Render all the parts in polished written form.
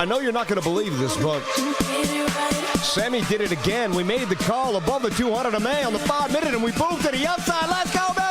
I know you're not going to believe this, but Sammy did it again. We made the call above the 200 MA on the 5 minute, and we moved to the upside. Let's go, baby!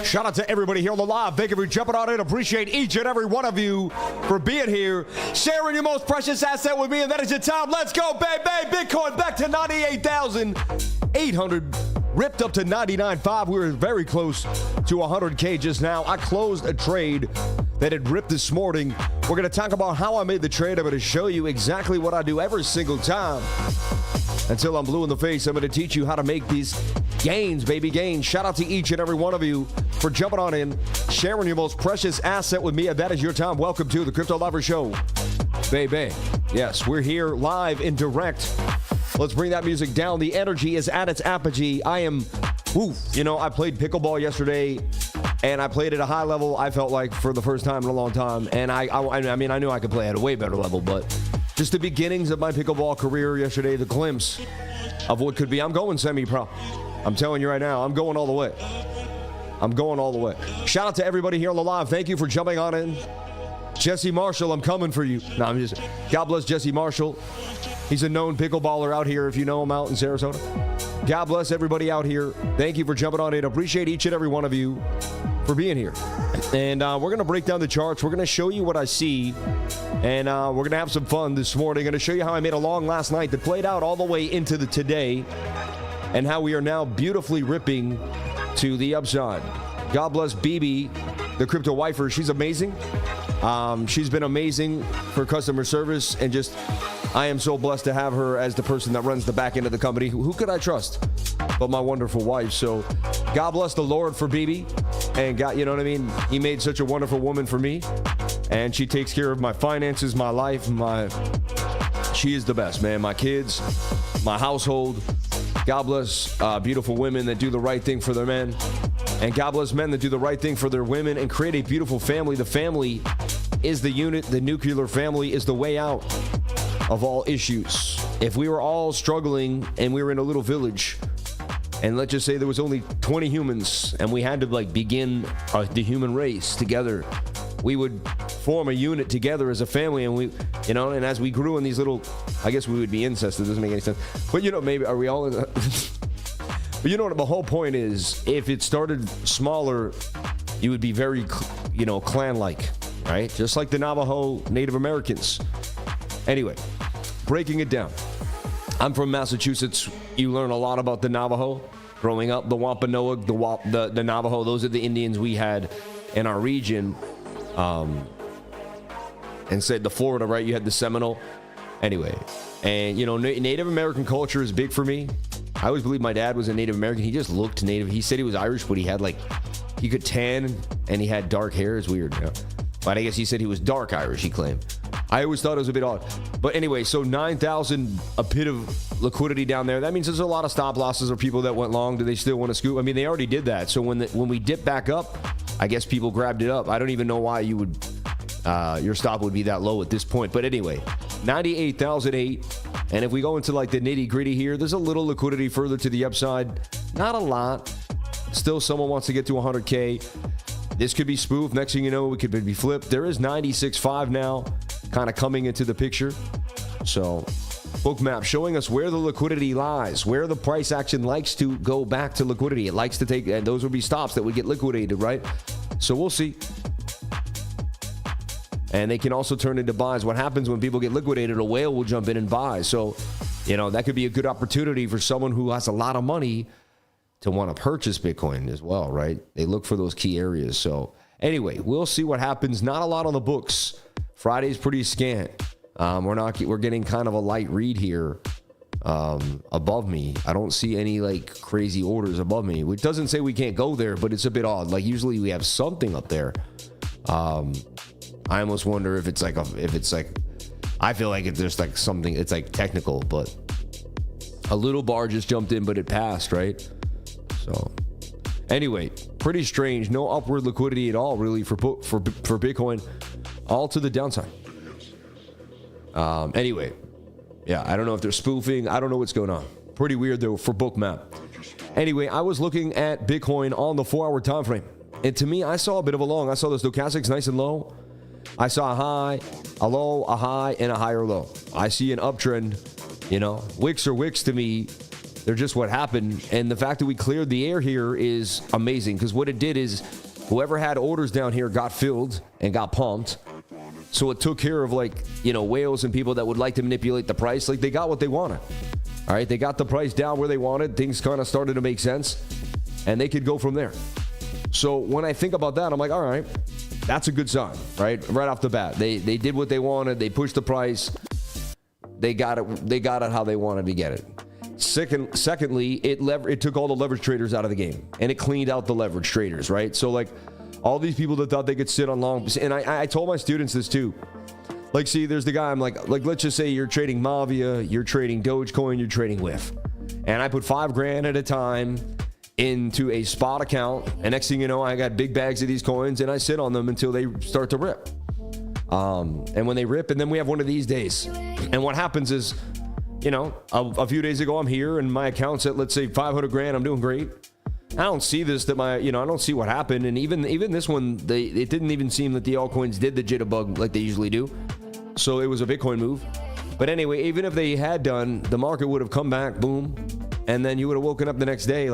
Shout out to everybody here on the live. Thank you for jumping on in. Appreciate each and every one of you for being here, sharing your most precious asset with me, and that is your time. Let's go, baby. Bitcoin back to 98,800. Ripped up to 99.5. We were very close to 100K just now. I closed a trade that had ripped this morning. We're going to talk about how I made the trade. I'm going to show you exactly what I do every single time. Until I'm blue in the face, I'm going to teach you how to make these gains, baby, gains. Shout out to each and every one of you for jumping on in, sharing your most precious asset with me, and that is your time. Welcome to the Crypto Lover Show, baby. Yes, we're here live and direct. Let's bring that music down. The energy is at its apogee. I played pickleball yesterday, and I played at a high level, I felt like, for the first time in a long time. And I knew I could play at a way better level, but just the beginnings of my pickleball career yesterday, the glimpse of what could be. I'm going semi-pro. I'm telling you right now, I'm going all the way. I'm going all the way. Shout out to everybody here on the live. Thank you for jumping on in. Jesse Marshall, I'm coming for you. God bless Jesse Marshall. He's a known pickleballer out here, if you know him, out in Sarasota. God bless everybody out here. Thank you for jumping on in. Appreciate each and every one of you for being here. And we're going to break down the charts. We're going to show you what I see. And we're going to have some fun this morning. I'm going to show you how I made a long last night that played out all the way into the today, and how we are now beautifully ripping to the upside. God bless BB, the crypto wifer. She's amazing. She's been amazing for customer service, and just, I am so blessed to have her as the person that runs the back end of the company. Who could I trust but my wonderful wife? So God bless the Lord for BB, and God, you know what I mean? He made such a wonderful woman for me, and she takes care of my finances, my life, she is the best, man. My kids, my household. God bless beautiful women that do the right thing for their men. And God bless men that do the right thing for their women and create a beautiful family. The family is the unit. The nuclear family is the way out of all issues. If we were all struggling and we were in a little village, and let's just say there was only 20 humans, and we had to begin the human race together, we would form a unit together as a family, and and as we grew in these little, I guess we would be incest. It doesn't make any sense. But maybe are we all in But what the whole point is, if it started smaller, you would be very, clan-like, right? Just like the Navajo Native Americans. Anyway, breaking it down. I'm from Massachusetts. You learn a lot about the Navajo growing up. The Wampanoag, the Navajo, those are the Indians we had in our region, and said the Florida, right? You had the Seminole. Anyway, and you know, Native American culture is big for me. I always believed my dad was a Native American. He just looked Native. He said he was Irish, but he had like, he could tan and he had dark hair. It's weird, you know? But I guess he said he was dark Irish, he claimed. I always thought it was a bit odd. But anyway, so 9,000, a bit of liquidity down there. That means there's a lot of stop losses or people that went long. Do they still want to scoop? I mean, they already did that. So when we dip back up, I guess people grabbed it up. I don't even know why you would, your stop would be that low at this point. But anyway, 98,008. And if we go into like the nitty gritty here, there's a little liquidity further to the upside. Not a lot. Still someone wants to get to 100K. This could be spoofed. Next thing you know, it could be flipped. There is 96.5 now kind of coming into the picture. So BOOKMAP showing us where the liquidity lies, where the price action likes to go back to liquidity. It likes to take, and those would be stops that would get liquidated, right? So we'll see. And they can also turn into buys. What happens when people get liquidated? A whale will jump in and buy. So, you know, that could be a good opportunity for someone who has a lot of money to want to purchase Bitcoin as well, right? They look for those key areas. So anyway, we'll see what happens. Not a lot on the books. Friday's pretty scant. We're getting kind of a light read here above me. I don't see any like crazy orders above me, which doesn't say we can't go there, but it's a bit odd. Like usually we have something up there. I almost wonder if it's like I feel like there's like something, it's like technical, but a little bar just jumped in, but it passed, right? So anyway, pretty strange. No upward liquidity at all, really, for Bitcoin. All to the downside. Anyway, yeah, I don't know if they're spoofing. I don't know what's going on. Pretty weird, though, for BOOKMAP. Anyway, I was looking at Bitcoin on the 4-hour time frame. And to me, I saw a bit of a long. I saw the stochastics nice and low. I saw a high, a low, a high, and a higher low. I see an uptrend. You know, wicks are wicks to me. They're just what happened. And the fact that we cleared the air here is amazing, because what it did is whoever had orders down here got filled and got pumped. So it took care of, like, you know, whales and people that would like to manipulate the price. Like, they got what they wanted. All right, they got the price down where they wanted. Things kind of started to make sense, and they could go from there. So when I think about that, I'm like, all right, that's a good sign, right? Right off the bat, they did what they wanted. They pushed the price. They got it. They got it how they wanted to get it. Secondly, it took all the leverage traders out of the game, and it cleaned out the leverage traders, right? So like all these people that thought they could sit on long, and I told my students this too. Like, see, there's the guy, I'm like let's just say you're trading Mavia, you're trading Dogecoin, you're trading WIF, and I put $5,000 at a time into a spot account, and next thing you know, I got big bags of these coins, and I sit on them until they start to rip. And when they rip, and then we have one of these days, and what happens is, you know, a few days ago, I'm here and my account's at, let's say, $500,000. I'm doing great. I don't see this, I don't see what happened. And even this one, it didn't even seem that the altcoins did the jitterbug like they usually do. So it was a Bitcoin move. But anyway, even if they had done, the market would have come back, boom, and then you would have woken up the next day.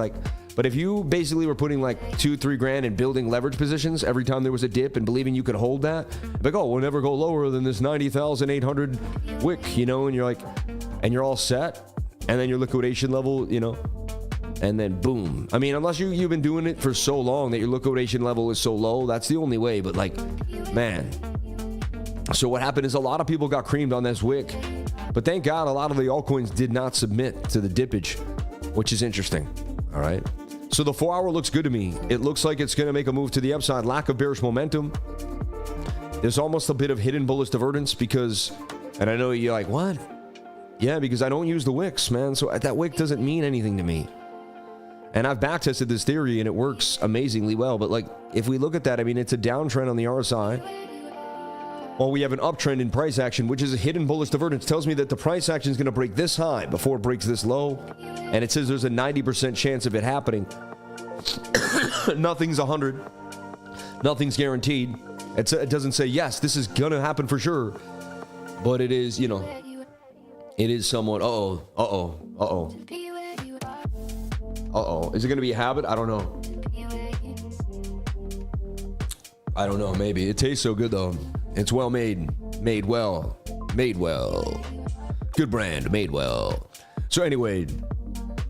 But if you basically were putting like $2-3 in building leverage positions every time there was a dip and believing you could hold that, like, oh, we'll never go lower than this 90,800 wick, you know, and you're like, and you're all set, and then your liquidation level, you know, and then boom. I mean, unless you've been doing it for so long that your liquidation level is so low, that's the only way. But like, man. So what happened is a lot of people got creamed on this wick, but thank God a lot of the altcoins did not submit to the dippage, which is interesting. All right. So the 4-hour looks good to me. It looks like it's going to make a move to the upside. Lack of bearish momentum. There's almost a bit of hidden bullish divergence because, and I know you're like, what? Yeah, because I don't use the wicks, man. So that wick doesn't mean anything to me. And I've backtested this theory and it works amazingly well. But like, if we look at that, I mean, it's a downtrend on the RSI. Well, we have an uptrend in price action, which is a hidden bullish divergence. Tells me that the price action is going to break this high before it breaks this low. And it says there's a 90% chance of it happening. Nothing's 100. Nothing's guaranteed. It doesn't say, yes, this is going to happen for sure. But it is, you know, it is somewhat, uh-oh. Is it going to be a habit? I don't know. Maybe. It tastes so good, though. It's well made. Made well. Good brand. Made well. So anyway,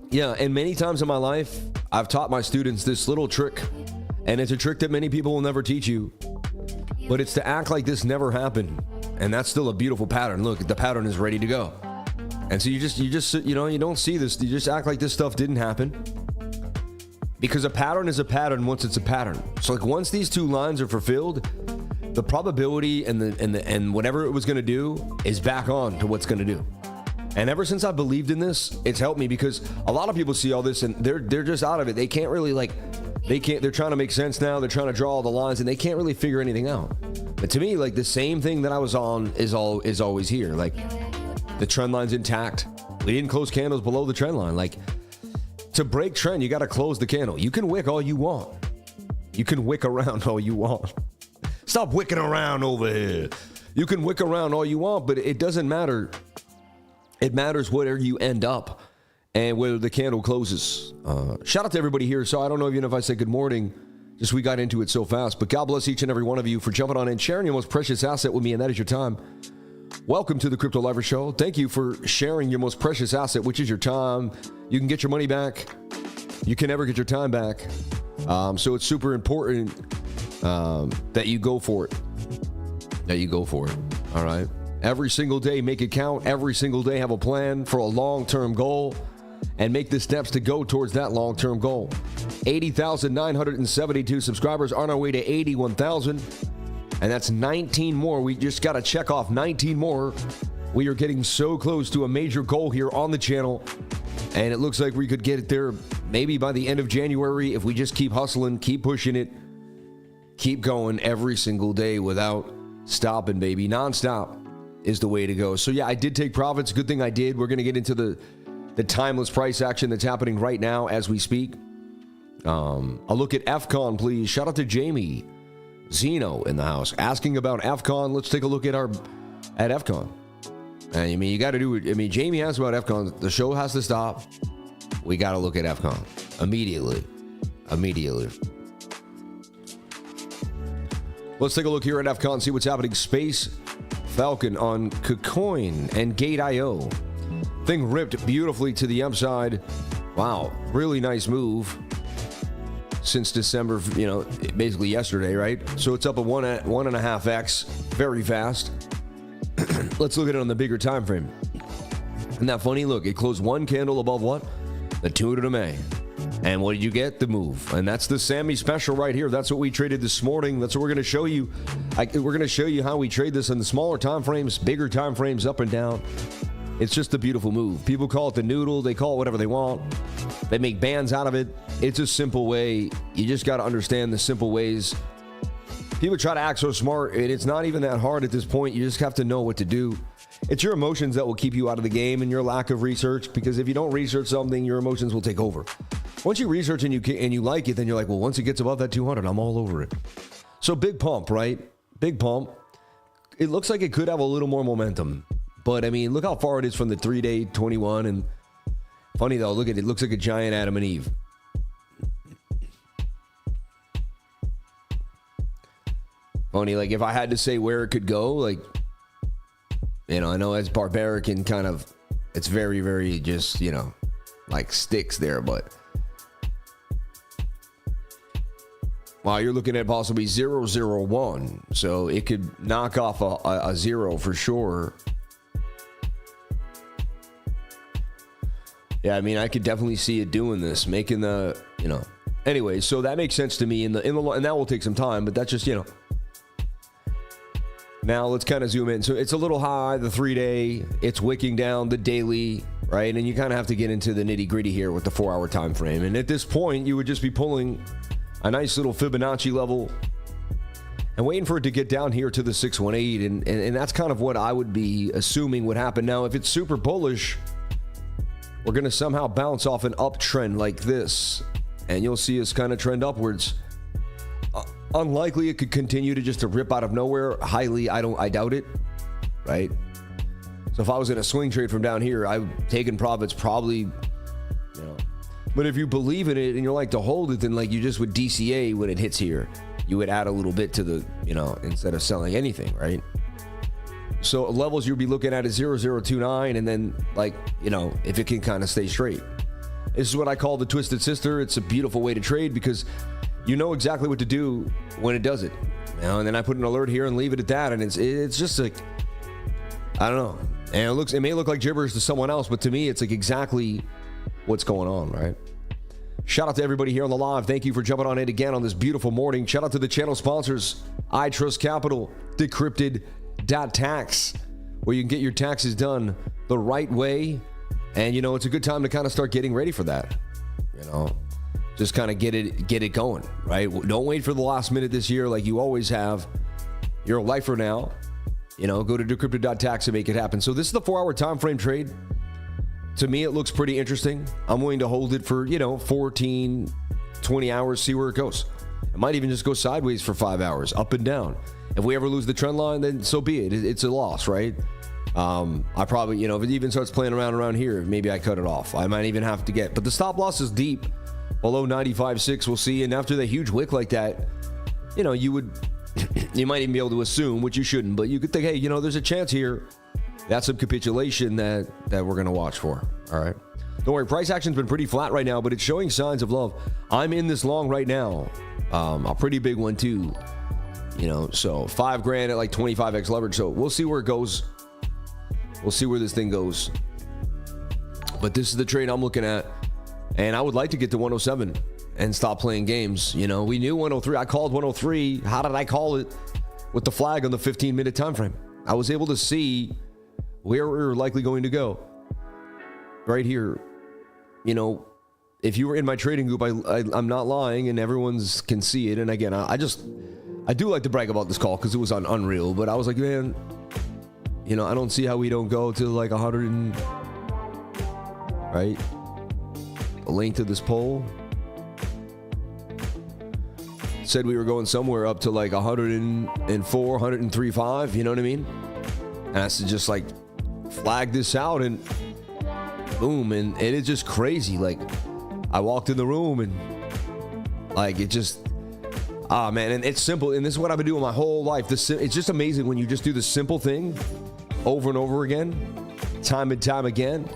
yeah, and many times in my life, I've taught my students this little trick, And it's a trick that many people will never teach you, but it's to act like this never happened. And that's still a beautiful pattern. Look, the pattern is ready to go. And so you don't see this. You just act like this stuff didn't happen, because a pattern is a pattern once it's a pattern. So like once these two lines are fulfilled, the probability and whatever it was going to do is back on to what's going to do. And ever since I believed in this, it's helped me, because a lot of people see all this and they're just out of it. They can't really they're trying to make sense now. They're trying to draw all the lines and they can't really figure anything out. But to me, like the same thing that I was on is always here. Like the trend line's intact. We didn't close candles below the trend line. Like to break trend, you got to close the candle. You can wick all you want. You can wick around all you want. Stop wicking around over here. You can wick around all you want, but it doesn't matter. It matters where you end up and whether the candle closes. Shout out to everybody here. So I don't know even if I said good morning, just we got into it so fast, but God bless each and every one of you for jumping on and sharing your most precious asset with me, and that is your time. Welcome to the Crypto Lifer Show. Thank you for sharing your most precious asset, which is your time. You can get your money back. You can never get your time back. So it's super important that you go for it. All right. Every single day, make it count. Every single day, have a plan for a long-term goal and make the steps to go towards that long-term goal. 80,972 subscribers on our way to 81,000. And that's 19 more. We just got to check off 19 more. We are getting so close to a major goal here on the channel. And it looks like we could get it there maybe by the end of January if we just keep hustling, keep pushing it, keep going every single day without stopping, baby. Non-stop is the way to go. So yeah, I did take profits. Good thing I did. We're going to get into the timeless price action that's happening right now as we speak. I'll look at FCON, please. Shout out to Jamie Zeno in the house asking about FCON. Let's take a look at FCON. I mean, you got to do it. I mean, Jamie asked about FCON. The show has to stop. We got to look at FCON immediately. Let's take a look here at FCON, see what's happening. Space Falcon on KuCoin and Gate.io. Thing ripped beautifully to the upside. Wow, really nice move since December, basically yesterday, right? So it's up a 1.5x, very fast. Let's look at it on the bigger time frame. Isn't that funny? Look, it closed one candle above what? The 200 MA. And what did you get? The move. And that's the Sammy special right here. That's what we traded this morning. That's what we're going to show you. We're going to show you how we trade this in the smaller time frames, bigger time frames, up and down. It's just a beautiful move. People call it the noodle. They call it whatever they want. They make bands out of it. It's a simple way. You just got to understand the simple ways. People try to act so smart, and it's not even that hard at this point. You just have to know what to do. It's your emotions that will keep you out of the game and your lack of research, because if you don't research something, your emotions will take over. Once you research and you like it, then you're like, well, once it gets above that 200, I'm all over it. So big pump, right? Big pump. It looks like it could have a little more momentum. But, I mean, look how far it is from the 3-day 21. And funny, though, look at it. It looks like a giant Adam and Eve. Funny, like, if I had to say where it could go, like, I know it's barbaric and kind of, it's very, very just, like sticks there, but wow, you're looking at possibly 001, so it could knock off a 0 for sure. Yeah, I mean, I could definitely see it doing this, making the, anyway, so that makes sense to me and that will take some time, but that's just, Now let's kind of zoom in. So it's a little high, the 3-day, it's wicking down the daily, right? And you kind of have to get into the nitty gritty here with the 4-hour time frame. And at this point, you would just be pulling a nice little Fibonacci level and waiting for it to get down here to the 618. And that's kind of what I would be assuming would happen. Now, if it's super bullish, we're going to somehow bounce off an uptrend like this. And you'll see us kind of trend upwards. Unlikely it could continue to rip out of nowhere. Highly, I doubt it, right? So if I was in a swing trade from down here, I've taken profits probably, But if you believe in it and you're like to hold it, then like you just would DCA when it hits here. You would add a little bit to the, instead of selling anything, right? So levels you'll be looking at is 0029, and then like, if it can kind of stay straight. This is what I call the Twisted Sister. It's a beautiful way to trade because you know exactly what to do when it does it. You know, and then I put an alert here and leave it at that, and it's just like, I don't know. And it may look like gibberish to someone else, but to me, it's like exactly what's going on, right? Shout out to everybody here on the live. Thank you for jumping on in again on this beautiful morning. Shout out to the channel sponsors, I Trust Capital, Decrypted.tax, where you can get your taxes done the right way. And, you know, it's a good time to kind of start getting ready for that. You know, just kind of get it going, right? Don't wait for the last minute this year like you always have. You're a lifer now. You know, go to Decrypted.tax and make it happen. So this is the 4-hour time frame trade. To me, it looks pretty interesting. I'm willing to hold it for, you know, 14, 20 hours, see where it goes. It might even just go sideways for 5 hours, up and down. If we ever lose the trend line, then so be it. It's a loss, right? I probably, you know, if it even starts playing around here, maybe I cut it off. I might even have to get, but the stop loss is deep below 95.6. We'll see. And after the huge wick like that, you know, you might even be able to assume, which you shouldn't, but you could think, hey, you know, there's a chance here. That's some capitulation that we're going to watch for. All right. Don't worry. Price action's been pretty flat right now, but it's showing signs of love. I'm in this long right now. A pretty big one too. You know, so $5,000 at like 25x leverage. So we'll see where it goes. We'll see where this thing goes. But this is the trade I'm looking at. And I would like to get to 107 and stop playing games. You know, we knew 103. I called 103. How did I call it? With the flag on the 15-minute time frame. I was able to see where we were likely going to go. Right here. You know, if you were in my trading group, I'm not lying, and everyone's can see it. And again, I do like to brag about this call because it was on Unreal, but I was like, man, you know, I don't see how we don't go to like 100 and, right? The length of this pole said we were going somewhere up to like 104, 103.5, you know what I mean? And I said, just like flag this out, and boom, and it is just crazy. Like, I walked in the room and like it just, man, and it's simple. And this is what I've been doing my whole life. It's just amazing when you just do the simple thing over and over again, time and time again,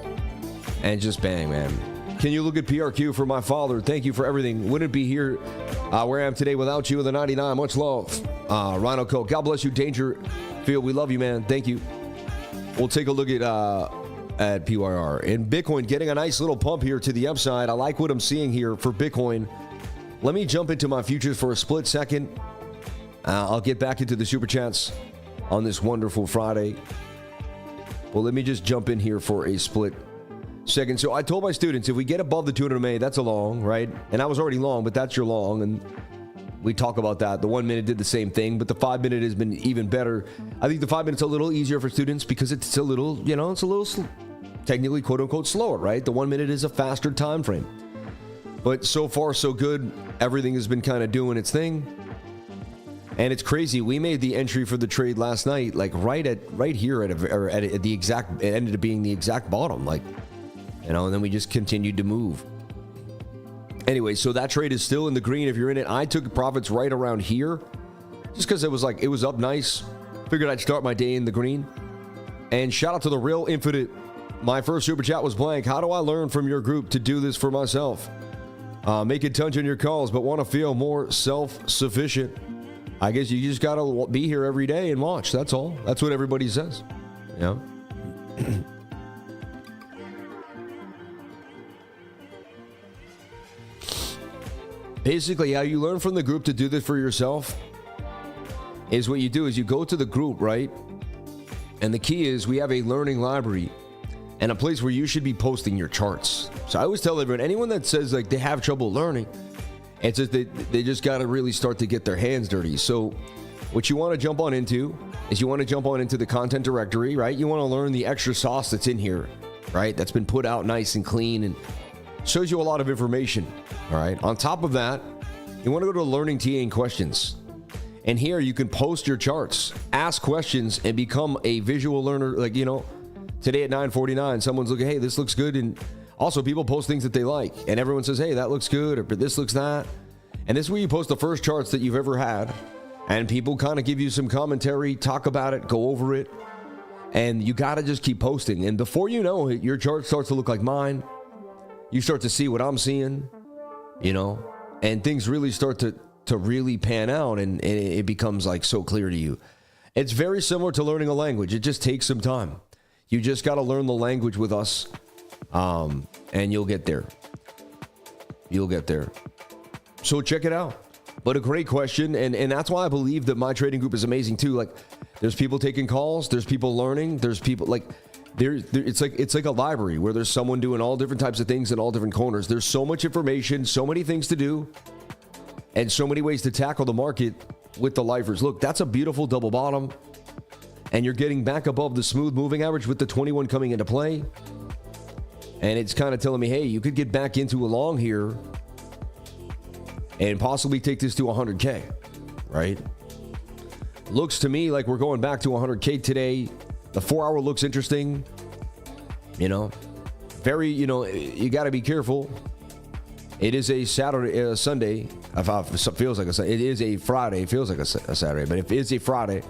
and just bang, man. Can you look at PRQ for my father? Thank you for everything. Wouldn't be here where I am today without you. The 99, much love. Rhino Coke, God bless you. Dangerfield, we love you, man. Thank you. We'll take a look at PURR. And Bitcoin getting a nice little pump here to the upside. I like what I'm seeing here for Bitcoin. Let me jump into my futures for a split second. I'll get back into the super chats on this wonderful Friday. Well, let me just jump in here for a split second. So I told my students, if we get above the 200 MA, that's a long, right? And I was already long, but that's your long. And we talk about that. The 1 minute did the same thing, but the 5 minute has been even better. I think the 5 minutes a little easier for students because it's a little, you know, it's a little technically quote unquote slower, right? The 1 minute is a faster time frame. But so far, so good. Everything has been kind of doing its thing. And it's crazy. We made the entry for the trade last night, like right here at the exact, it ended up being the exact bottom, like, you know, and then we just continued to move. Anyway, so that trade is still in the green if you're in it. I took profits right around here just because it was up nice. Figured I'd start my day in the green. And shout out to the Real Infinite. My first super chat was blank. How do I learn from your group to do this for myself? Make it touch on your calls, but want to feel more self-sufficient. I guess you just got to be here every day and watch. That's all. That's what everybody says. Yeah. Basically, how you learn from the group to do this for yourself is what you do is you go to the group, right? And the key is we have a learning library and a place where you should be posting your charts. So I always tell everyone, anyone that says like they have trouble learning, it's just they just got to really start to get their hands dirty. So what you want to jump on into is you want to jump on into the content directory, right? You want to learn the extra sauce that's in here, right? That's been put out nice and clean and shows you a lot of information, all right? On top of that, you want to go to Learning TA and Questions. And here you can post your charts, ask questions, and become a visual learner. Like, you know, today at 9:49, someone's looking, hey, this looks good. And also people post things that they like. And everyone says, hey, that looks good, or this looks that. And this is where you post the first charts that you've ever had. And people kind of give you some commentary, talk about it, go over it. And you got to just keep posting. And before you know it, your chart starts to look like mine. You start to see what I'm seeing, you know. and things really start to really pan out, and it becomes like so clear to you. It's very similar to learning a language. It just takes some time. You just got to learn the language with us, and you'll get there. You'll get there. So check it out. But a great question, and that's why I believe that my trading group is amazing too. Like, there's people taking calls, there's people learning, there's people like it's like a library where there's someone doing all different types of things in all different corners. There's so much information, so many things to do, and so many ways to tackle the market with the lifers. Look, that's a beautiful double bottom, and you're getting back above the smooth moving average with the 21 coming into play. And it's kind of telling me, hey, you could get back into a long here and possibly take this to 100K, right? Looks to me like we're going back to 100K today. The 4 hour looks interesting. You know, very, you know, you got to be careful. It is a Saturday, Sunday. It feels like a Sunday. It is a Friday. It feels like a Saturday, but if it's a Friday,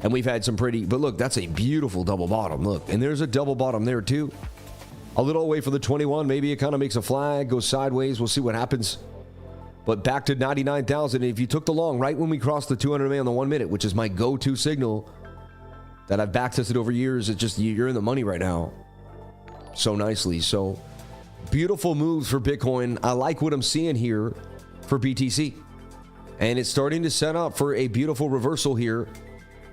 and we've had some pretty, but look, that's a beautiful double bottom. Look, and there's a double bottom there too. A little away for the 21. Maybe it kind of makes a flag, goes sideways. We'll see what happens. But back to 99,000. If you took the long right when we crossed the 200 MA on the 1 minute, which is my go-to signal that I've backtested over years, it's just you're in the money right now so nicely. So beautiful moves for Bitcoin. I like what I'm seeing here for BTC. And it's starting to set up for a beautiful reversal here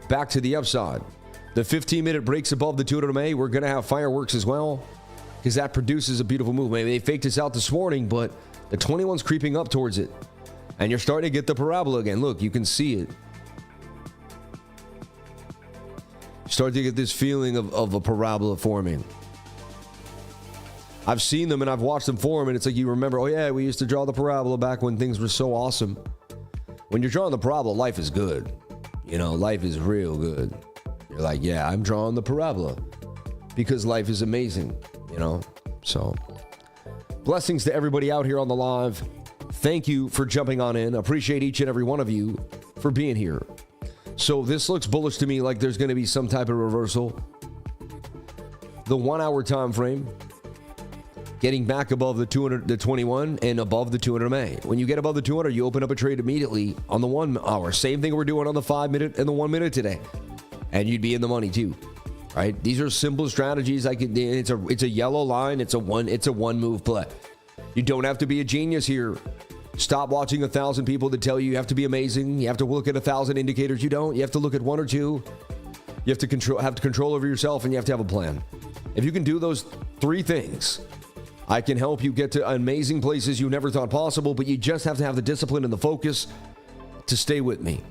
back to the upside. The 15-minute breaks above the 200 MA. We're going to have fireworks as well because that produces a beautiful move. Maybe they faked us out this morning, but the 21's creeping up towards it. And you're starting to get the parabola again. Look, you can see it. You start to get this feeling of a parabola forming. I've seen them and I've watched them form, and it's like you remember, oh yeah, we used to draw the parabola back when things were so awesome. When you're drawing the parabola, life is good. You know, life is real good. You're like, yeah, I'm drawing the parabola because life is amazing, you know? So blessings to everybody out here on the live. Thank you for jumping on in. Appreciate each and every one of you for being here. So this looks bullish to me, like there's going to be some type of reversal. The 1 hour time frame getting back above the 21 and above the 200 MA. When you get above the 200, you open up a trade immediately on the 1 hour. Same thing we're doing on the 5 minute and the 1 minute today, and you'd be in the money too. Right? These are simple strategies. It's a yellow line. It's a one move play. You don't have to be a genius here. Stop watching 1,000 people that tell you have to be amazing. You have to look at 1,000 indicators. You don't. You have to look at 1 or 2. You have to control over yourself, and you have to have a plan. If you can do those 3 things, I can help you get to amazing places you never thought possible. But you just have to have the discipline and the focus to stay with me,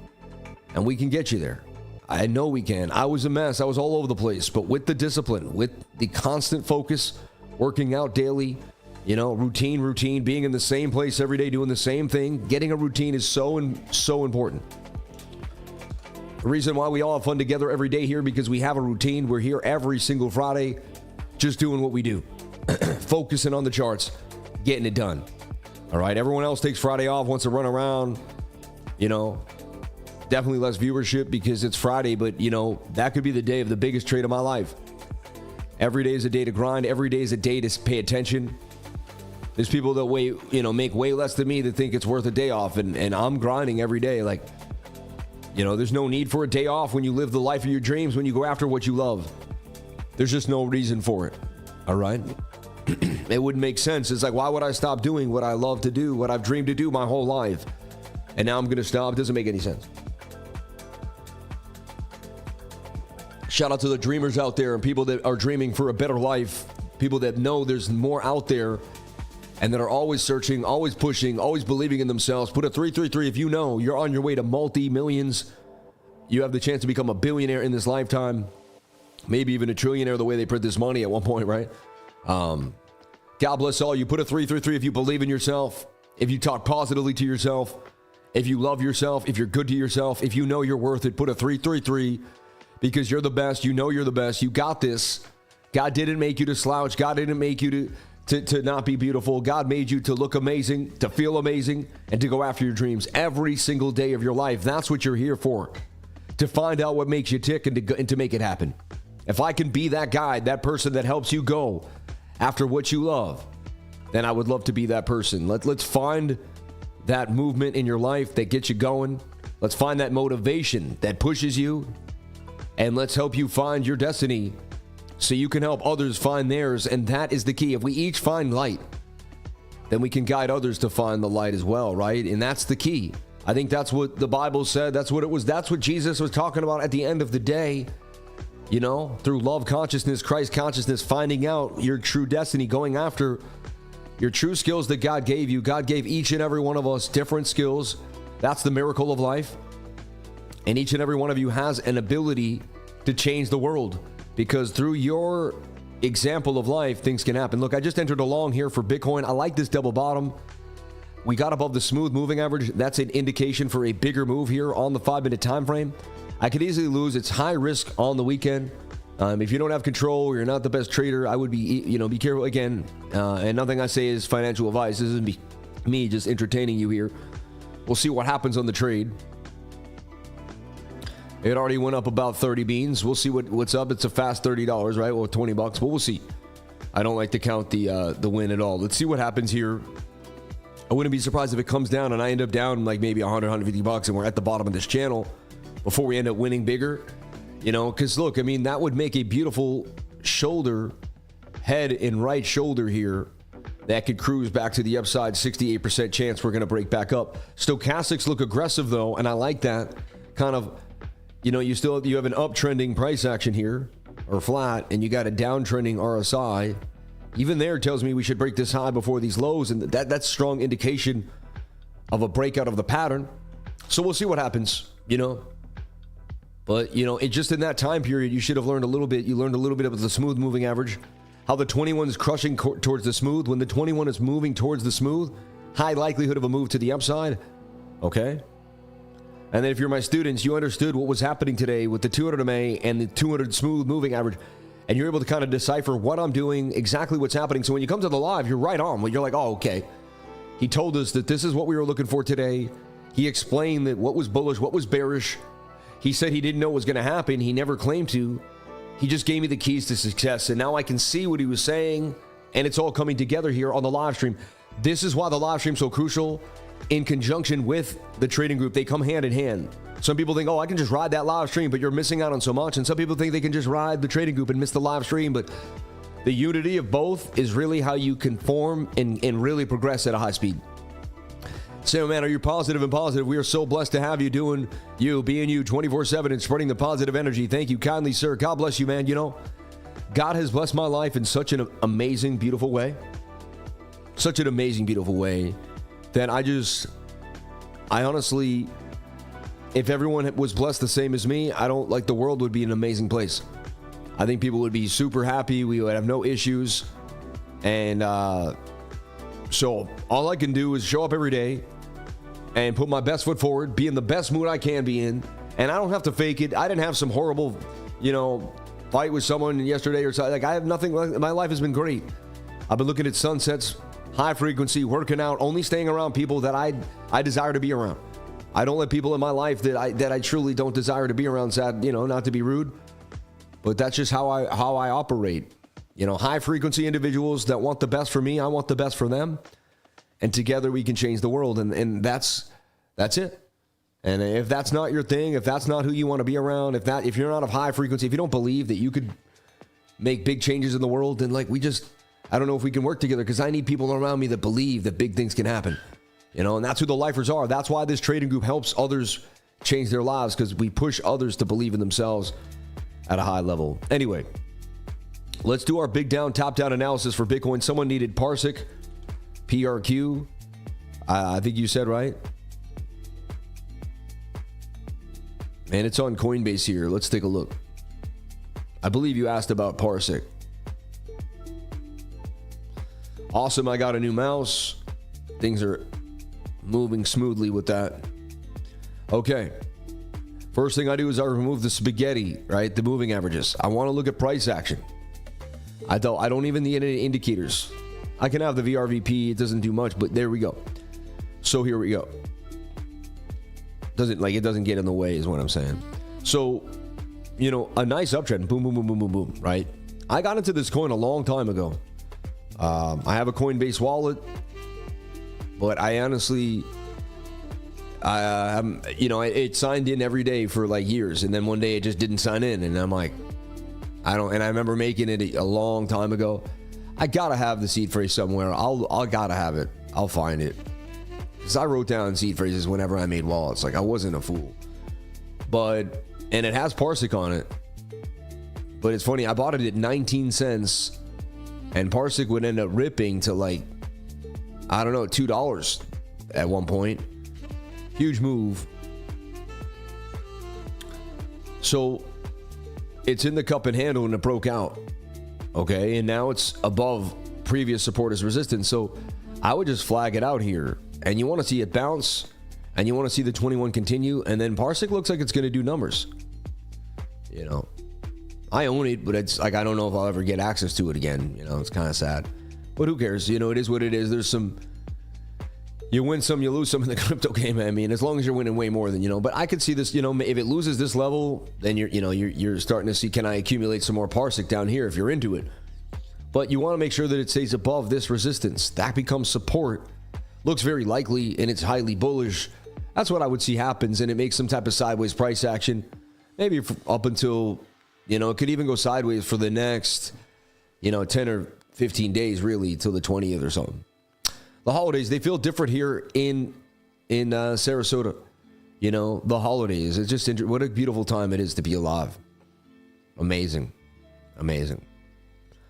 and we can get you there. I know we can. I was a mess. I was all over the place. But with the discipline, with the constant focus, working out daily, you know, routine, being in the same place every day, doing the same thing, getting a routine is so important. The reason why we all have fun together every day here, because we have a routine. We're here every single Friday just doing what we do. Focusing on the charts, getting it done. All right. Everyone else takes Friday off, wants to run around, you know. Definitely less viewership because it's Friday, but you know, that could be the day of the biggest trade of my life. Every day is a day to grind. Every day is a day to pay attention. There's people that make way less than me that think it's worth a day off, and I'm grinding every day. Like, you know, there's no need for a day off when you live the life of your dreams, when you go after what you love. There's just no reason for it. All right. It wouldn't make sense. It's like, why would I stop doing what I love to do, what I've dreamed to do my whole life? And now I'm going to stop. It doesn't make any sense. Shout out to the dreamers out there and people that are dreaming for a better life, people that know there's more out there and that are always searching, always pushing, always believing in themselves. Put a 333 if you know you're on your way to multi-millions. You have the chance to become a billionaire in this lifetime, maybe even a trillionaire the way they print this money at one point, right? God bless all you. Put a 333 if you believe in yourself, if you talk positively to yourself, if you love yourself, if you're good to yourself, if you know you're worth it. Put a 333 because you're the best. You know you're the best. You got this. God didn't make you to slouch. God didn't make you to not be beautiful. God made you to look amazing, to feel amazing, and to go after your dreams every single day of your life. That's what you're here for, to find out what makes you tick and to make it happen. If I can be that guy, that person that helps you go after what you love, then I would love to be that person. Let's find that movement in your life that gets you going. Let's find that motivation that pushes you, and let's help you find your destiny so you can help others find theirs. And that is the key. If we each find light, then we can guide others to find the light as well, right? And that's the key. I think that's what the Bible said. That's what it was. That's what Jesus was talking about at the end of the day. You know, through love consciousness, Christ consciousness, finding out your true destiny, going after your true skills that God gave you. God gave each and every one of us different skills. That's the miracle of life. And each and every one of you has an ability to change the world, because through your example of life, things can happen. Look, I just entered a long here for Bitcoin. I like this double bottom. We got above the smooth moving average. That's an indication for a bigger move here on the 5-minute time frame. I could easily lose. It's high risk on the weekend. If you don't have control, or you're not the best trader, I would be careful again. And nothing I say is financial advice. This isn't me just entertaining you here. We'll see what happens on the trade. It already went up about 30 beans. We'll see what's up. It's a fast $30, right? Well, $20, but we'll see. I don't like to count the win at all. Let's see what happens here. I wouldn't be surprised if it comes down and I end up down like maybe 100, 150 bucks, and we're at the bottom of this channel before we end up winning bigger. You know, because look, I mean, that would make a beautiful shoulder, head and right shoulder here that could cruise back to the upside. 68% chance we're going to break back up. Stochastics look aggressive though, and I like that kind of. You know, you have an uptrending price action here, or flat, and you got a downtrending RSI. Even there tells me we should break this high before these lows, and that's strong indication of a breakout of the pattern. So we'll see what happens, you know. But, you know, it just in that time period, you should have learned a little bit. You learned a little bit of the smooth moving average, how the 21 is crushing towards the smooth. When the 21 is moving towards the smooth, high likelihood of a move to the upside. Okay. And then if you're my students, you understood what was happening today with the 200 MA and the 200 smooth moving average, and you're able to kind of decipher what I'm doing, exactly what's happening. So when you come to the live, you're right on. You're like, oh, okay. He told us that this is what we were looking for today. He explained that what was bullish, what was bearish. He said he didn't know what was going to happen. He never claimed to. He just gave me the keys to success. And now I can see what he was saying, and it's all coming together here on the live stream. This is why the live stream is so crucial. In conjunction with the trading group, they come hand in hand. Some people think, oh, I can just ride that live stream, but you're missing out on so much. And some people think they can just ride the trading group and miss the live stream. But the unity of both is really how you can form and really progress at a high speed. So, man, are you positive and positive? We are so blessed to have you doing being you 24/7 and spreading the positive energy. Thank you kindly, sir. God bless you, man. You know, God has blessed my life in such an amazing, beautiful way. Such an amazing, beautiful way. That I honestly, if everyone was blessed the same as me, the world would be an amazing place. I think people would be super happy. We would have no issues. And so all I can do is show up every day and put my best foot forward, be in the best mood I can be in. And I don't have to fake it. I didn't have some horrible, fight with someone yesterday or something. Like, I have nothing. My life has been great. I've been looking at sunsets, high frequency, working out, only staying around people that I desire to be around. I don't let people in my life that I truly don't desire to be around. Sad, not to be rude, but that's just how I operate. High frequency individuals that want the best for me, I want the best for them, and together we can change the world. And that's it. And if that's not your thing, if that's not who you want to be around, if you're not of high frequency, if you don't believe that you could make big changes in the world, then I don't know if we can work together, because I need people around me that believe that big things can happen. And that's who the lifers are. That's why this trading group helps others change their lives, because we push others to believe in themselves at a high level. Anyway, let's do our big down, top down analysis for Bitcoin. Someone needed PARSIC, PRQ. I think you said right. And it's on Coinbase here. Let's take a look. I believe you asked about PARSIC. Awesome, I got a new mouse. Things are moving smoothly with that. Okay. First thing I do is I remove the spaghetti, right? The moving averages. I want to look at price action. I don't even need any indicators. I can have the VRVP. It doesn't do much, but there we go. So here we go. It doesn't get in the way is what I'm saying. So, a nice uptrend. Boom, boom, boom, boom, boom, boom, right? I got into this coin a long time ago. I have a Coinbase wallet, but I honestly You know, it signed in every day for like years, and then one day it just didn't sign in, and I'm like, I remember making it a long time ago. I gotta have the seed phrase somewhere. I'll gotta have it. I'll find it. Because I wrote down seed phrases whenever I made wallets. Like, I wasn't a fool. But, and it has Parsec on it. But it's funny, I bought it at 19 cents, and Parsec would end up ripping to like, I don't know, $2 at one point. Huge move. So it's in the cup and handle and it broke out. Okay, and now it's above previous support as resistance. So I would just flag it out here. And you want to see it bounce, and you want to see the 21 continue, and then Parsec looks like it's going to do numbers. You know, I own it, but it's like, I don't know if I'll ever get access to it again. You know, it's kind of sad. But who cares? You know, it is what it is. There's some, you win some, you lose some in the crypto game. I mean, as long as you're winning way more than, you know, but I could see this, you know, if it loses this level, then you're starting to see, can I accumulate some more Parsec down here if you're into it? But you want to make sure that it stays above this resistance. That becomes support. Looks very likely, and it's highly bullish. That's what I would see happens, and it makes some type of sideways price action. Maybe up until, you know, it could even go sideways for the next, you know, 10 or 15 days, really, till the 20th or something. The holidays, they feel different here in Sarasota. You know, the holidays. It's just what a beautiful time it is to be alive. Amazing. Amazing.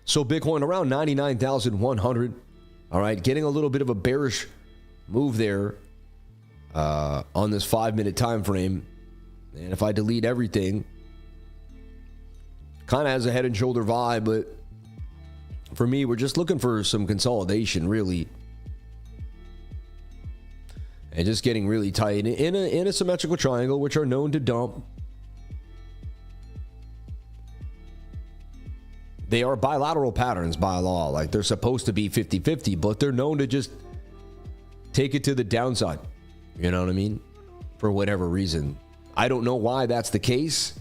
So Bitcoin around 99,100. All right, getting a little bit of a bearish move there on this 5-minute time frame. And if I delete everything, kind of has a head and shoulder vibe, but for me, we're just looking for some consolidation, really. And just getting really tight in a symmetrical triangle, which are known to dump. They are bilateral patterns by law. Like, they're supposed to be 50-50, but they're known to just take it to the downside. You know what I mean? For whatever reason. I don't know why that's the case.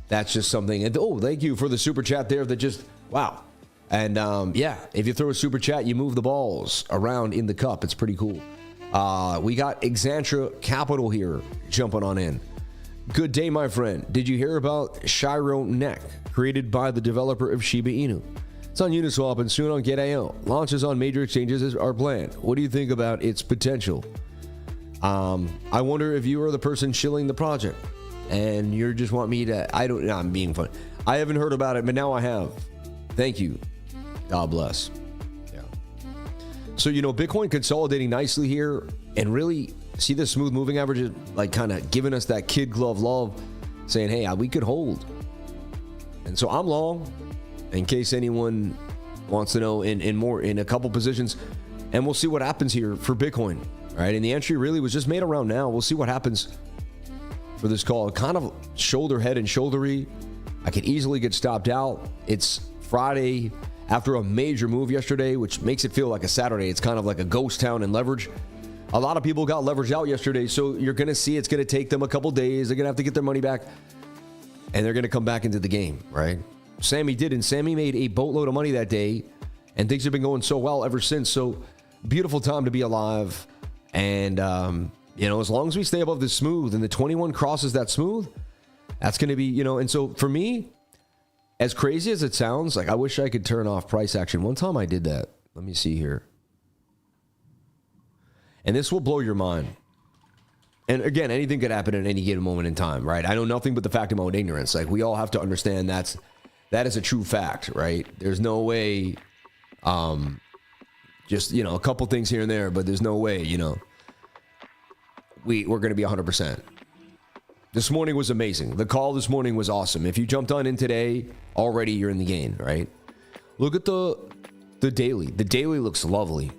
That's just something. And, oh, thank you for the super chat there that just, wow. And yeah, if you throw a super chat, you move the balls around in the cup. It's pretty cool. We got Exantra Capital here jumping on in. Good day, my friend. Did you hear about SHIRO NEC, created by the developer of Shiba Inu? It's on Uniswap and soon on Get.io. Launches on major exchanges are planned. What do you think about its potential? I wonder if you are the person shilling the project and you just want me to, I'm being funny. I haven't heard about it, but now I have. Thank you. God bless. Yeah. So, you know, Bitcoin consolidating nicely here, and really see the smooth moving averages, like kind of giving us that kid glove love, saying, hey, we could hold. And so I'm long, in case anyone wants to know, in a couple positions, and we'll see what happens here for Bitcoin. All right, and the entry really was just made around now. We'll see what happens for this call. Kind of shoulder, head, and shouldery. I could easily get stopped out. It's Friday after a major move yesterday, which makes it feel like a Saturday. It's kind of like a ghost town in leverage. A lot of people got leveraged out yesterday, so you're going to see it's going to take them a couple days. They're going to have to get their money back, and they're going to come back into the game, right? Sammy did, and Sammy made a boatload of money that day, and things have been going so well ever since. So beautiful time to be alive. And, you know, as long as we stay above the smooth and the 21 crosses that smooth, that's going to be, you know, and so for me, as crazy as it sounds, like I wish I could turn off price action. One time I did that. Let me see here. And this will blow your mind. And again, anything could happen at any given moment in time, right? I know nothing but the fact of my own ignorance. Like, we all have to understand that is a true fact, right? There's no way, just, you know, a couple things here and there, but there's no way, you know, we're going to be 100%. This morning was amazing. The call this morning was awesome. If you jumped on in today, already you're in the game, right? Look at the daily. The daily looks lovely.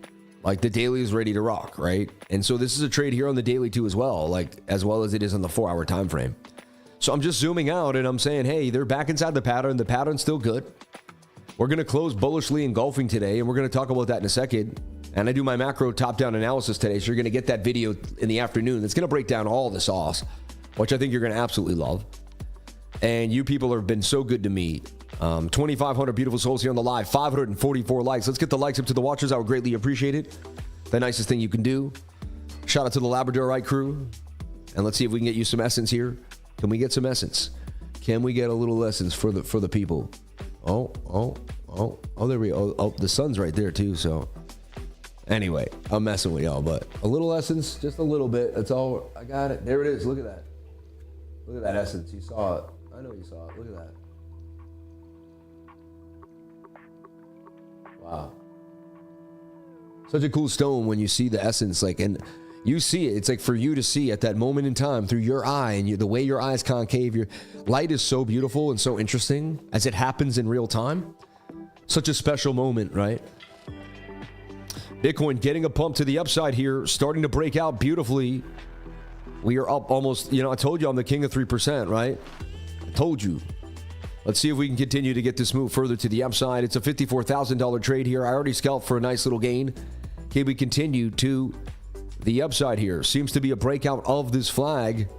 Like, the daily is ready to rock, right? And so this is a trade here on the daily too as well as it is on the 4-hour time frame. So I'm just zooming out and I'm saying, hey, they're back inside the pattern. The pattern's still good. We're going to close bullishly engulfing today, and we're going to talk about that in a second. And I do my macro top-down analysis today, so you're going to get that video in the afternoon. That's going to break down all the sauce, which I think you're going to absolutely love. And you people have been so good to me. 2,500 beautiful souls here on the live, 544 likes. Let's get the likes up to the watchers. I would greatly appreciate it. The nicest thing you can do. Shout out to the Labradorite crew. And let's see if we can get you some essence here. Can we get some essence? Can we get a little essence for the people? Oh, there we go. Oh, the sun's right there too, so. Anyway, I'm messing with y'all, but a little essence, just a little bit. That's all. I got it. There it is. Look at that. Look at that essence. You saw it. I know you saw it. Look at that. Wow. Such a cool stone when you see the essence, like, and you see it. It's like for you to see at that moment in time through your eye, and the way your eyes concave, your light is so beautiful and so interesting as it happens in real time. Such a special moment, right? Bitcoin getting a pump to the upside here, starting to break out beautifully. We are up almost, I told you I'm the king of 3%, right? I told you. Let's see if we can continue to get this move further to the upside. It's a $54,000 trade here. I already scalped for a nice little gain. Can we continue to the upside here? Seems to be a breakout of this flag.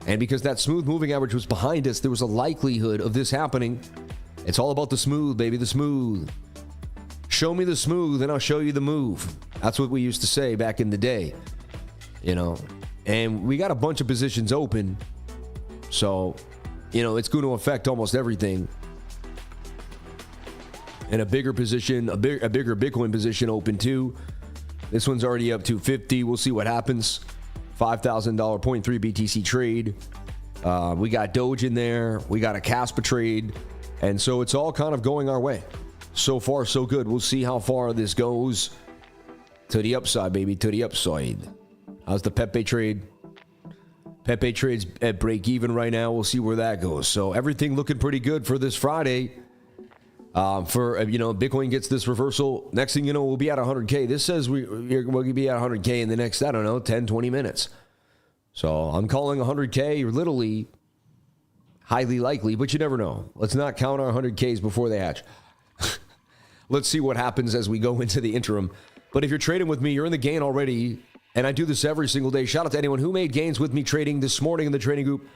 And because that smooth moving average was behind us, there was a likelihood of this happening. It's all about the smooth, baby, the smooth. Show me the smooth and I'll show you the move. That's what we used to say back in the day, And we got a bunch of positions open. So, it's going to affect almost everything. And a bigger position, a bigger Bitcoin position open too. This one's already up to 50. We'll see what happens. $5,000 0.3 BTC trade. We got Doge in there. We got a Caspa trade. And so it's all kind of going our way. So far, so good. We'll see how far this goes. To the upside, baby. To the upside. How's the Pepe trade? Pepe trade's at break even right now. We'll see where that goes. So everything looking pretty good for this Friday. Bitcoin gets this reversal. Next thing you know, we'll be at 100K. This says we'll be at 100K in the next, 10, 20 minutes. So I'm calling 100K literally highly likely, but you never know. Let's not count our 100Ks before they hatch. Let's see what happens as we go into the interim. But if you're trading with me, you're in the gain already. And I do this every single day. Shout out to anyone who made gains with me trading this morning in the trading group.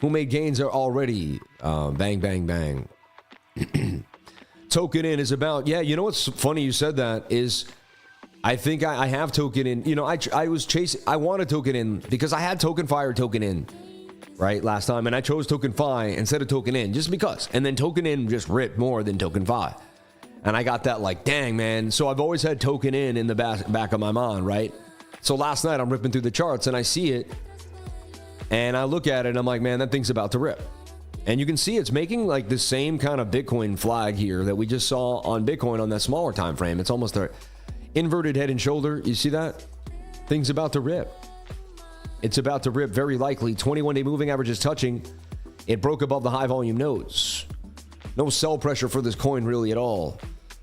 Who made gains are already. Bang, bang, bang. Token in is about, what's funny you said that is I think I have token in. I was chasing, I wanted token in because I had token fire token in, right, last time. And I chose token fi instead of token in just because. And then token in just ripped more than token fi. And I got that like, dang, man. So I've always had token in the back of my mind, right? So last night I'm ripping through the charts and I see it and I look at it and I'm like, man, that thing's about to rip. And you can see it's making like the same kind of Bitcoin flag here that we just saw on Bitcoin on that smaller time frame. It's almost an inverted head and shoulder. You see that? Thing's about to rip. It's about to rip very likely. 21-day moving average is touching. It broke above the high volume nodes. No sell pressure for this coin really at all.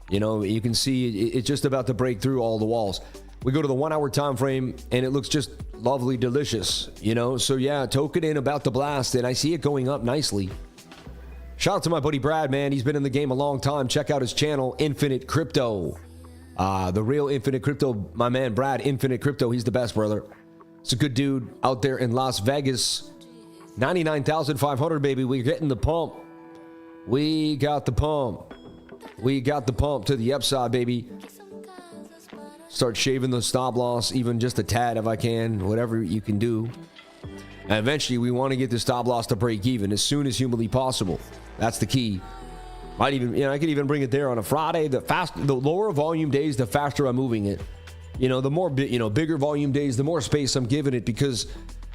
You can see it's just about to break through all the walls. We go to the 1 hour time frame and it looks just lovely, delicious, So yeah, token in about to blast and I see it going up nicely. Shout out to my buddy Brad, man. He's been in the game a long time. Check out his channel, Infinite Crypto. The real Infinite Crypto, my man Brad, Infinite Crypto. He's the best, brother. It's a good dude out there in Las Vegas. 99,500, baby. We're getting the pump. We got the pump. We got the pump to the upside, baby. Start shaving the stop loss even just a tad if I can, whatever you can do. And eventually we want to get the stop loss to break even as soon as humanly possible. That's the key. Might even, I could even bring it there on a Friday. The lower volume days, the faster I'm moving it. The more, bigger volume days, the more space I'm giving it because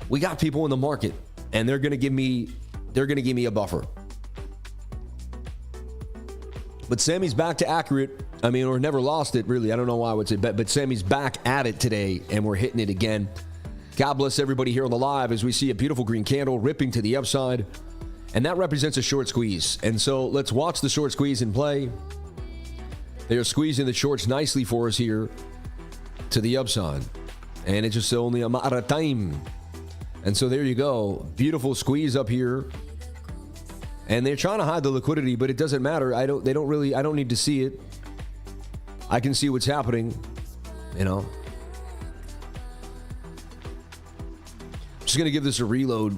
we got people in the market and they're going to give me a buffer. But Sammy's back to accurate. Or never lost it, really. I don't know why I would say bet, but Sammy's back at it today, and we're hitting it again. God bless everybody here on the live as we see a beautiful green candle ripping to the upside, and that represents a short squeeze. And so let's watch the short squeeze in play. They are squeezing the shorts nicely for us here to the upside, and it's just only a matter of time. And so there you go. Beautiful squeeze up here. And they're trying to hide the liquidity, but it doesn't matter. I don't need to see it. I can see what's happening, I'm just going to give this a reload.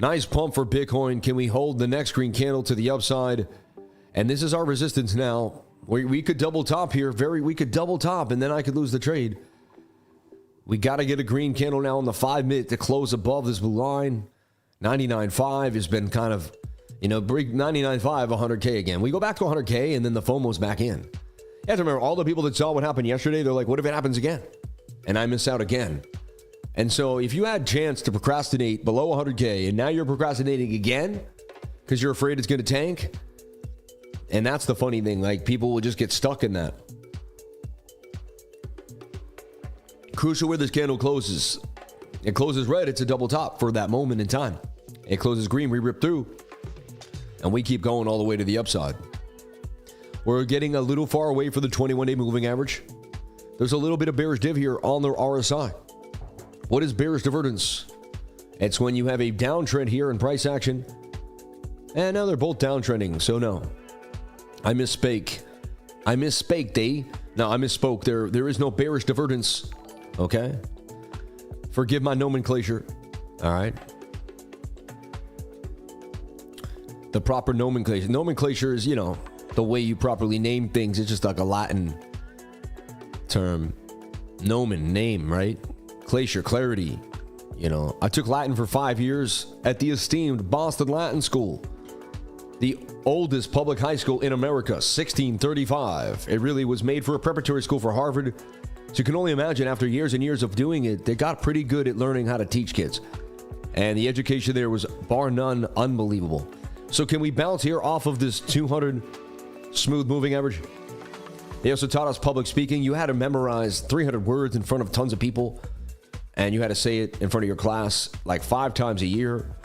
Nice pump for Bitcoin. Can we hold the next green candle to the upside? And this is our resistance now. We could double top here. We could double top, and then I could lose the trade. We got to get a green candle now on the 5-minute to close above this blue line. 99.5 has been kind of, break 99.5, 100K again. We go back to 100K, and then the FOMO's back in. You have to remember, all the people that saw what happened yesterday, they're like, what if it happens again? And I miss out again. And so if you had a chance to procrastinate below 100K, and now you're procrastinating again because you're afraid it's going to tank, and that's the funny thing. Like, people will just get stuck in that. Crucial where this candle closes. It closes red, it's a double top for that moment in time. It closes green, we rip through, and we keep going all the way to the upside. We're getting a little far away for the 21-day moving average. There's a little bit of bearish div here on the RSI. What is bearish divergence? It's when you have a downtrend here in price action, and now they're both downtrending, so no. I misspoke. No, I misspoke. There is no bearish divergence. Okay? Forgive my nomenclature. All right? The proper nomenclature. Nomenclature is, the way you properly name things. It's just like a Latin term. Nomen, name, right? Glacier, clarity. I took Latin for 5 years at the esteemed Boston Latin School. The oldest public high school in America, 1635. It really was made for a preparatory school for Harvard. So you can only imagine, after years and years of doing it, they got pretty good at learning how to teach kids. And the education there was, bar none, unbelievable. So can we bounce here off of this 200 smooth moving average? They also taught us public speaking. You had to memorize 300 words in front of tons of people, and you had to say it in front of your class like 5 times a year,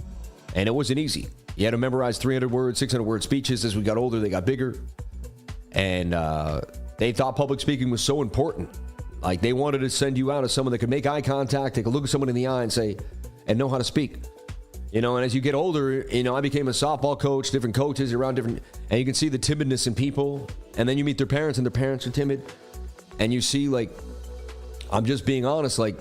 and it wasn't easy. You had to memorize 300 words, 600 word speeches. As we got older, they got bigger, and they thought public speaking was so important. Like, they wanted to send you out as someone that could make eye contact, take a look at someone in the eye and say, and know how to speak. And as you get older, I became a softball coach, different coaches around different, and you can see the timidness in people. And then you meet their parents, and their parents are timid. And you see, like, I'm just being honest, like,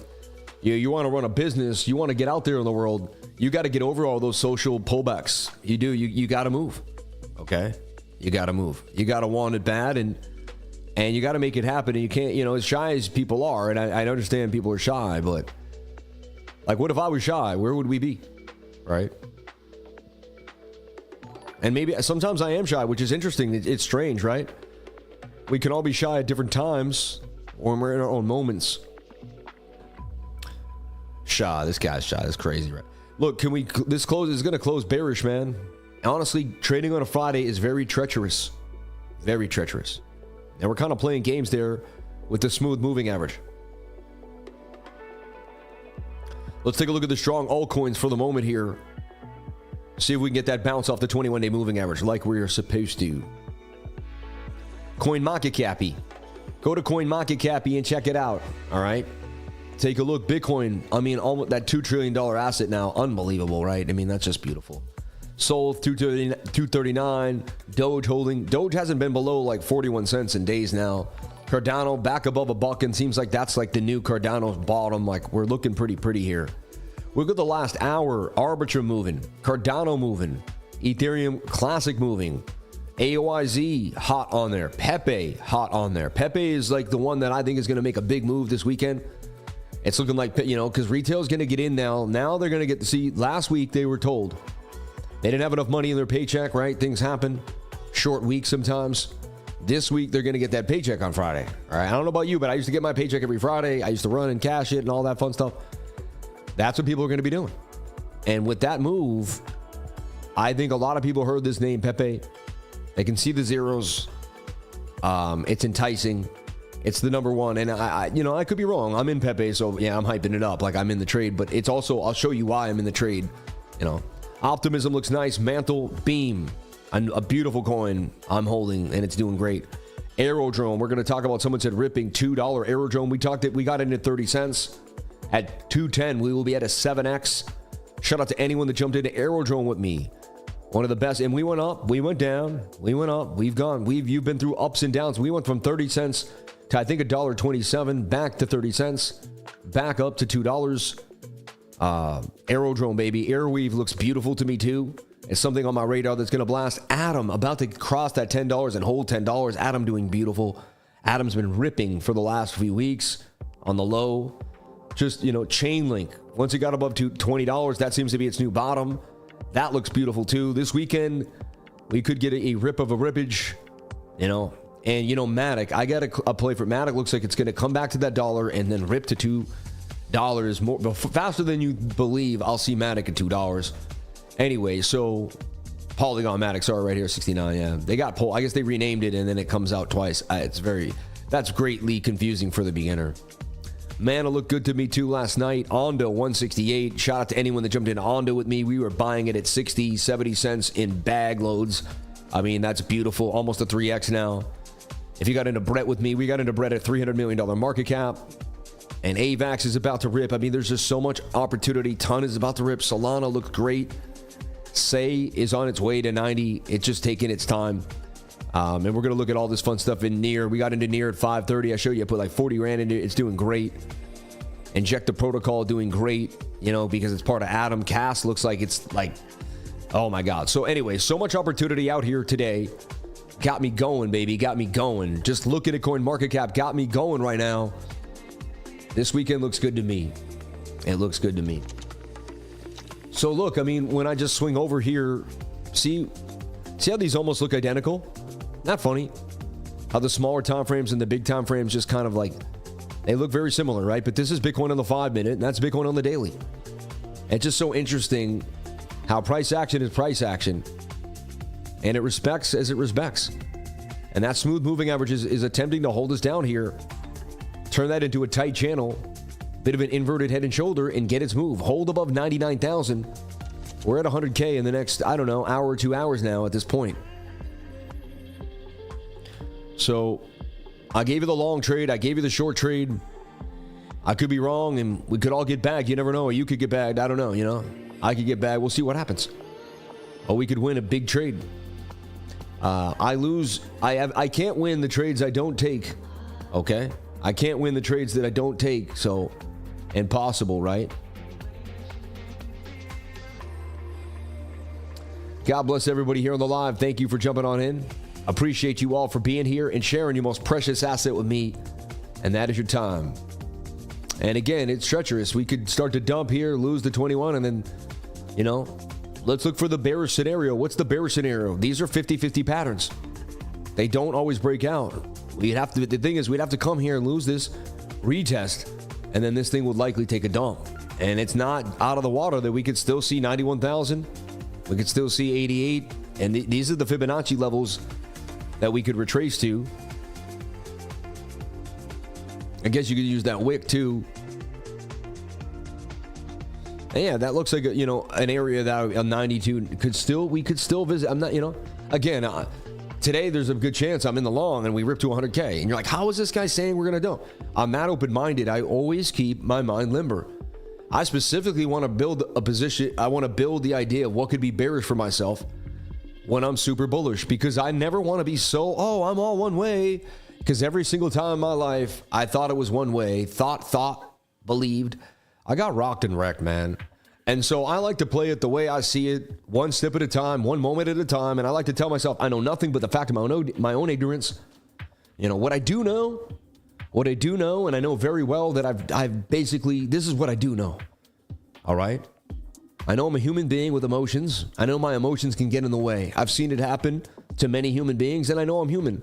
you want to run a business, you want to get out there in the world, you got to get over all those social pullbacks. You do, you got to move. Okay? You got to move. You got to want it bad, and you got to make it happen. And you can't, as shy as people are, and I understand people are shy, but, like, what if I was shy? Where would we be? Right? And maybe sometimes I am shy, which is interesting. It's strange, right? We can all be shy at different times, or when we're in our own moments. Shy. This guy's shy. That's crazy, right? Look, this close is going to close bearish, man. Honestly, trading on a Friday is very treacherous. Very treacherous. And we're kind of playing games there with the smooth moving average. Let's take a look at the strong altcoins for the moment here. See if we can get that bounce off the 21-day moving average like we are supposed to. CoinMarketCap. Go to CoinMarketCap and check it out. All right. Take a look. Bitcoin, almost that $2 trillion asset now. Unbelievable, right? That's just beautiful. Sol, 239. Doge holding. Doge hasn't been below like 41 cents in days now. Cardano back above $1, and seems like that's like the new Cardano's bottom. Like, we're looking pretty here. Look at the last hour. Arbitra moving. Cardano moving. Ethereum Classic moving. AIOZ hot on there. Pepe hot on there. Pepe is like the one that I think is going to make a big move this weekend. It's looking like, because retail is going to get in now. Now they're going to get to see. Last week they were told they didn't have enough money in their paycheck, right? Things happen. Short week sometimes. This week, they're going to get that paycheck on Friday. All right. I don't know about you, but I used to get my paycheck every Friday. I used to run and cash it and all that fun stuff. That's what people are going to be doing. And with that move, I think a lot of people heard this name, Pepe. They can see the zeros. It's enticing. It's the number one. And I could be wrong. I'm in Pepe, so yeah, I'm hyping it up like I'm in the trade. But it's also, I'll show you why I'm in the trade. Optimism looks nice. Mantle, Beam. A beautiful coin I'm holding, and it's doing great. Aerodrome, we're going to talk about, someone said ripping $2 Aerodrome. We got in at 30 cents. At 210, we will be at a 7x. Shout out to anyone that jumped into Aerodrome with me. One of the best. And we went up, we went down, we went up, you've been through ups and downs. We went from 30 cents to, I think, $1.27, back to 30 cents, back up to $2. Aerodrome, baby. Airweave looks beautiful to me too. It's something on my radar that's going to blast. Atom about to cross that $10 and hold $10. Atom doing beautiful. Atom's been ripping for the last few weeks on the low. Just, Chainlink. Once it got above $20, that seems to be its new bottom. That looks beautiful too. This weekend, we could get a rip of a rippage, And, Matic. I got a play for Matic. Looks like it's going to come back to that dollar and then rip to $2 more. Faster than you believe, I'll see Matic at $2. Anyway, so Polygon Matic, sorry, right here, 69. Yeah, they got I guess they renamed it and then it comes out twice. That's greatly confusing for the beginner. Mana looked good to me too last night. Ondo 168. Shout out to anyone that jumped in Ondo with me. We were buying it at 60, 70 cents in bag loads. I mean, that's beautiful. Almost a 3x now. If you got into Brett with me, we got into Brett at $300 million market cap. And AVAX is about to rip. I mean, there's just so much opportunity. Ton is about to rip. Solana looked great. Say is on its way to 90. It's just taking its time. And we're going to look at all this fun stuff in NEAR. We got into NEAR at 5:30. I showed you I put like 40 Rand into it. It's doing great. Inject the protocol doing great, because it's part of Atom. Cast looks like it's like, oh my God. So anyway, so much opportunity out here today. Got me going, baby. Got me going. Just looking at CoinMarketCap got me going right now. This weekend looks good to me. It looks good to me. So look, I mean, when I just swing over here, see how these almost look identical? Not funny? How the smaller time frames and the big time frames just kind of like, they look very similar, right? But this is Bitcoin on the 5-minute, and that's Bitcoin on the daily. It's just so interesting how price action is price action, and it respects as it respects. And that smooth moving average is attempting to hold us down here, turn that into a tight channel, bit of an inverted head and shoulder, and get its move. Hold above 99,000. We're at 100K in the next, hour or 2 hours now at this point. So I gave you the long trade. I gave you the short trade. I could be wrong, and we could all get bagged. You never know. You could get bagged. I don't know, I could get bagged. We'll see what happens. Or we could win a big trade. I lose. I can't win the trades I don't take. Okay? I can't win the trades that I don't take. So, impossible, right? God bless everybody here on the live. Thank you for jumping on in. Appreciate you all for being here and sharing your most precious asset with me, and that is your time. And again, it's treacherous. We could start to dump here, lose the 21, and then, let's look for the bearish scenario. What's the bearish scenario? These are 50-50 patterns. They don't always break out. The thing is, we'd have to come here and lose this, retest, and then this thing would likely take a dump. And it's not out of the water that we could still see 91,000. We could still see 88. And these are the Fibonacci levels that we could retrace to. I guess you could use that wick too. And yeah, that looks like an area that a 92 we could still visit. I'm not, again, today there's a good chance I'm in the long and we rip to 100K. And you're like, how is this guy saying we're gonna do? I'm not open-minded. I always keep my mind limber. I specifically want to build a position. I want to build the idea of what could be bearish for myself when I'm super bullish, because I never want to be I'm all one way, because every single time in my life I thought it was one way, believed, I got rocked and wrecked, man. And so I like to play it the way I see it, one step at a time, one moment at a time. And I like to tell myself I know nothing but the fact of my own ignorance. What I do know, and I know very well that I've basically, this is what I do know. All right. I know I'm a human being with emotions. I know my emotions can get in the way. I've seen it happen to many human beings, and I know I'm human.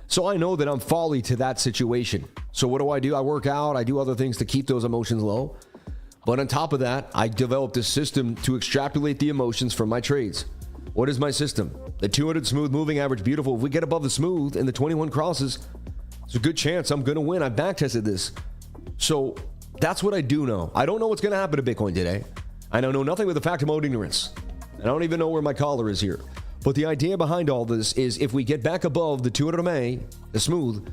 So I know that I'm folly to that situation. So what do? I work out. I do other things to keep those emotions low. But on top of that, I developed a system to extrapolate the emotions from my trades. What is my system? The 200 smooth moving average, beautiful. If we get above the smooth and the 21 crosses, there's a good chance I'm going to win. I backtested this. So that's what I do know. I don't know what's going to happen to Bitcoin today. I know nothing with the fact of my own ignorance. I don't even know where my collar is here. But the idea behind all this is if we get back above the 200 MA, the smooth,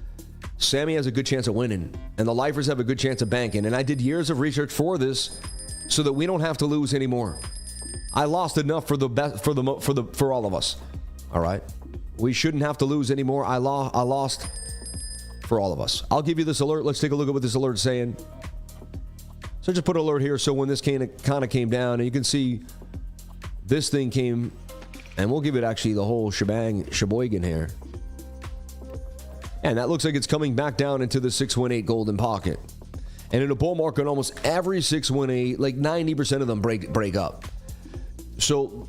Sammy has a good chance of winning, and the lifers have a good chance of banking. And I did years of research for this so that we don't have to lose anymore. I lost enough for the best, for all of us. All right, we shouldn't have to lose anymore. I lost for all of us. I'll give you this alert. Let's take a look at what this alert is saying. So just put an alert here. So when this kind of came down, and you can see this thing came And we'll give it actually the whole sheboygan here. And that looks like it's coming back down into the 618 golden pocket. And in a bull market, almost every 618, like 90% of them break up. So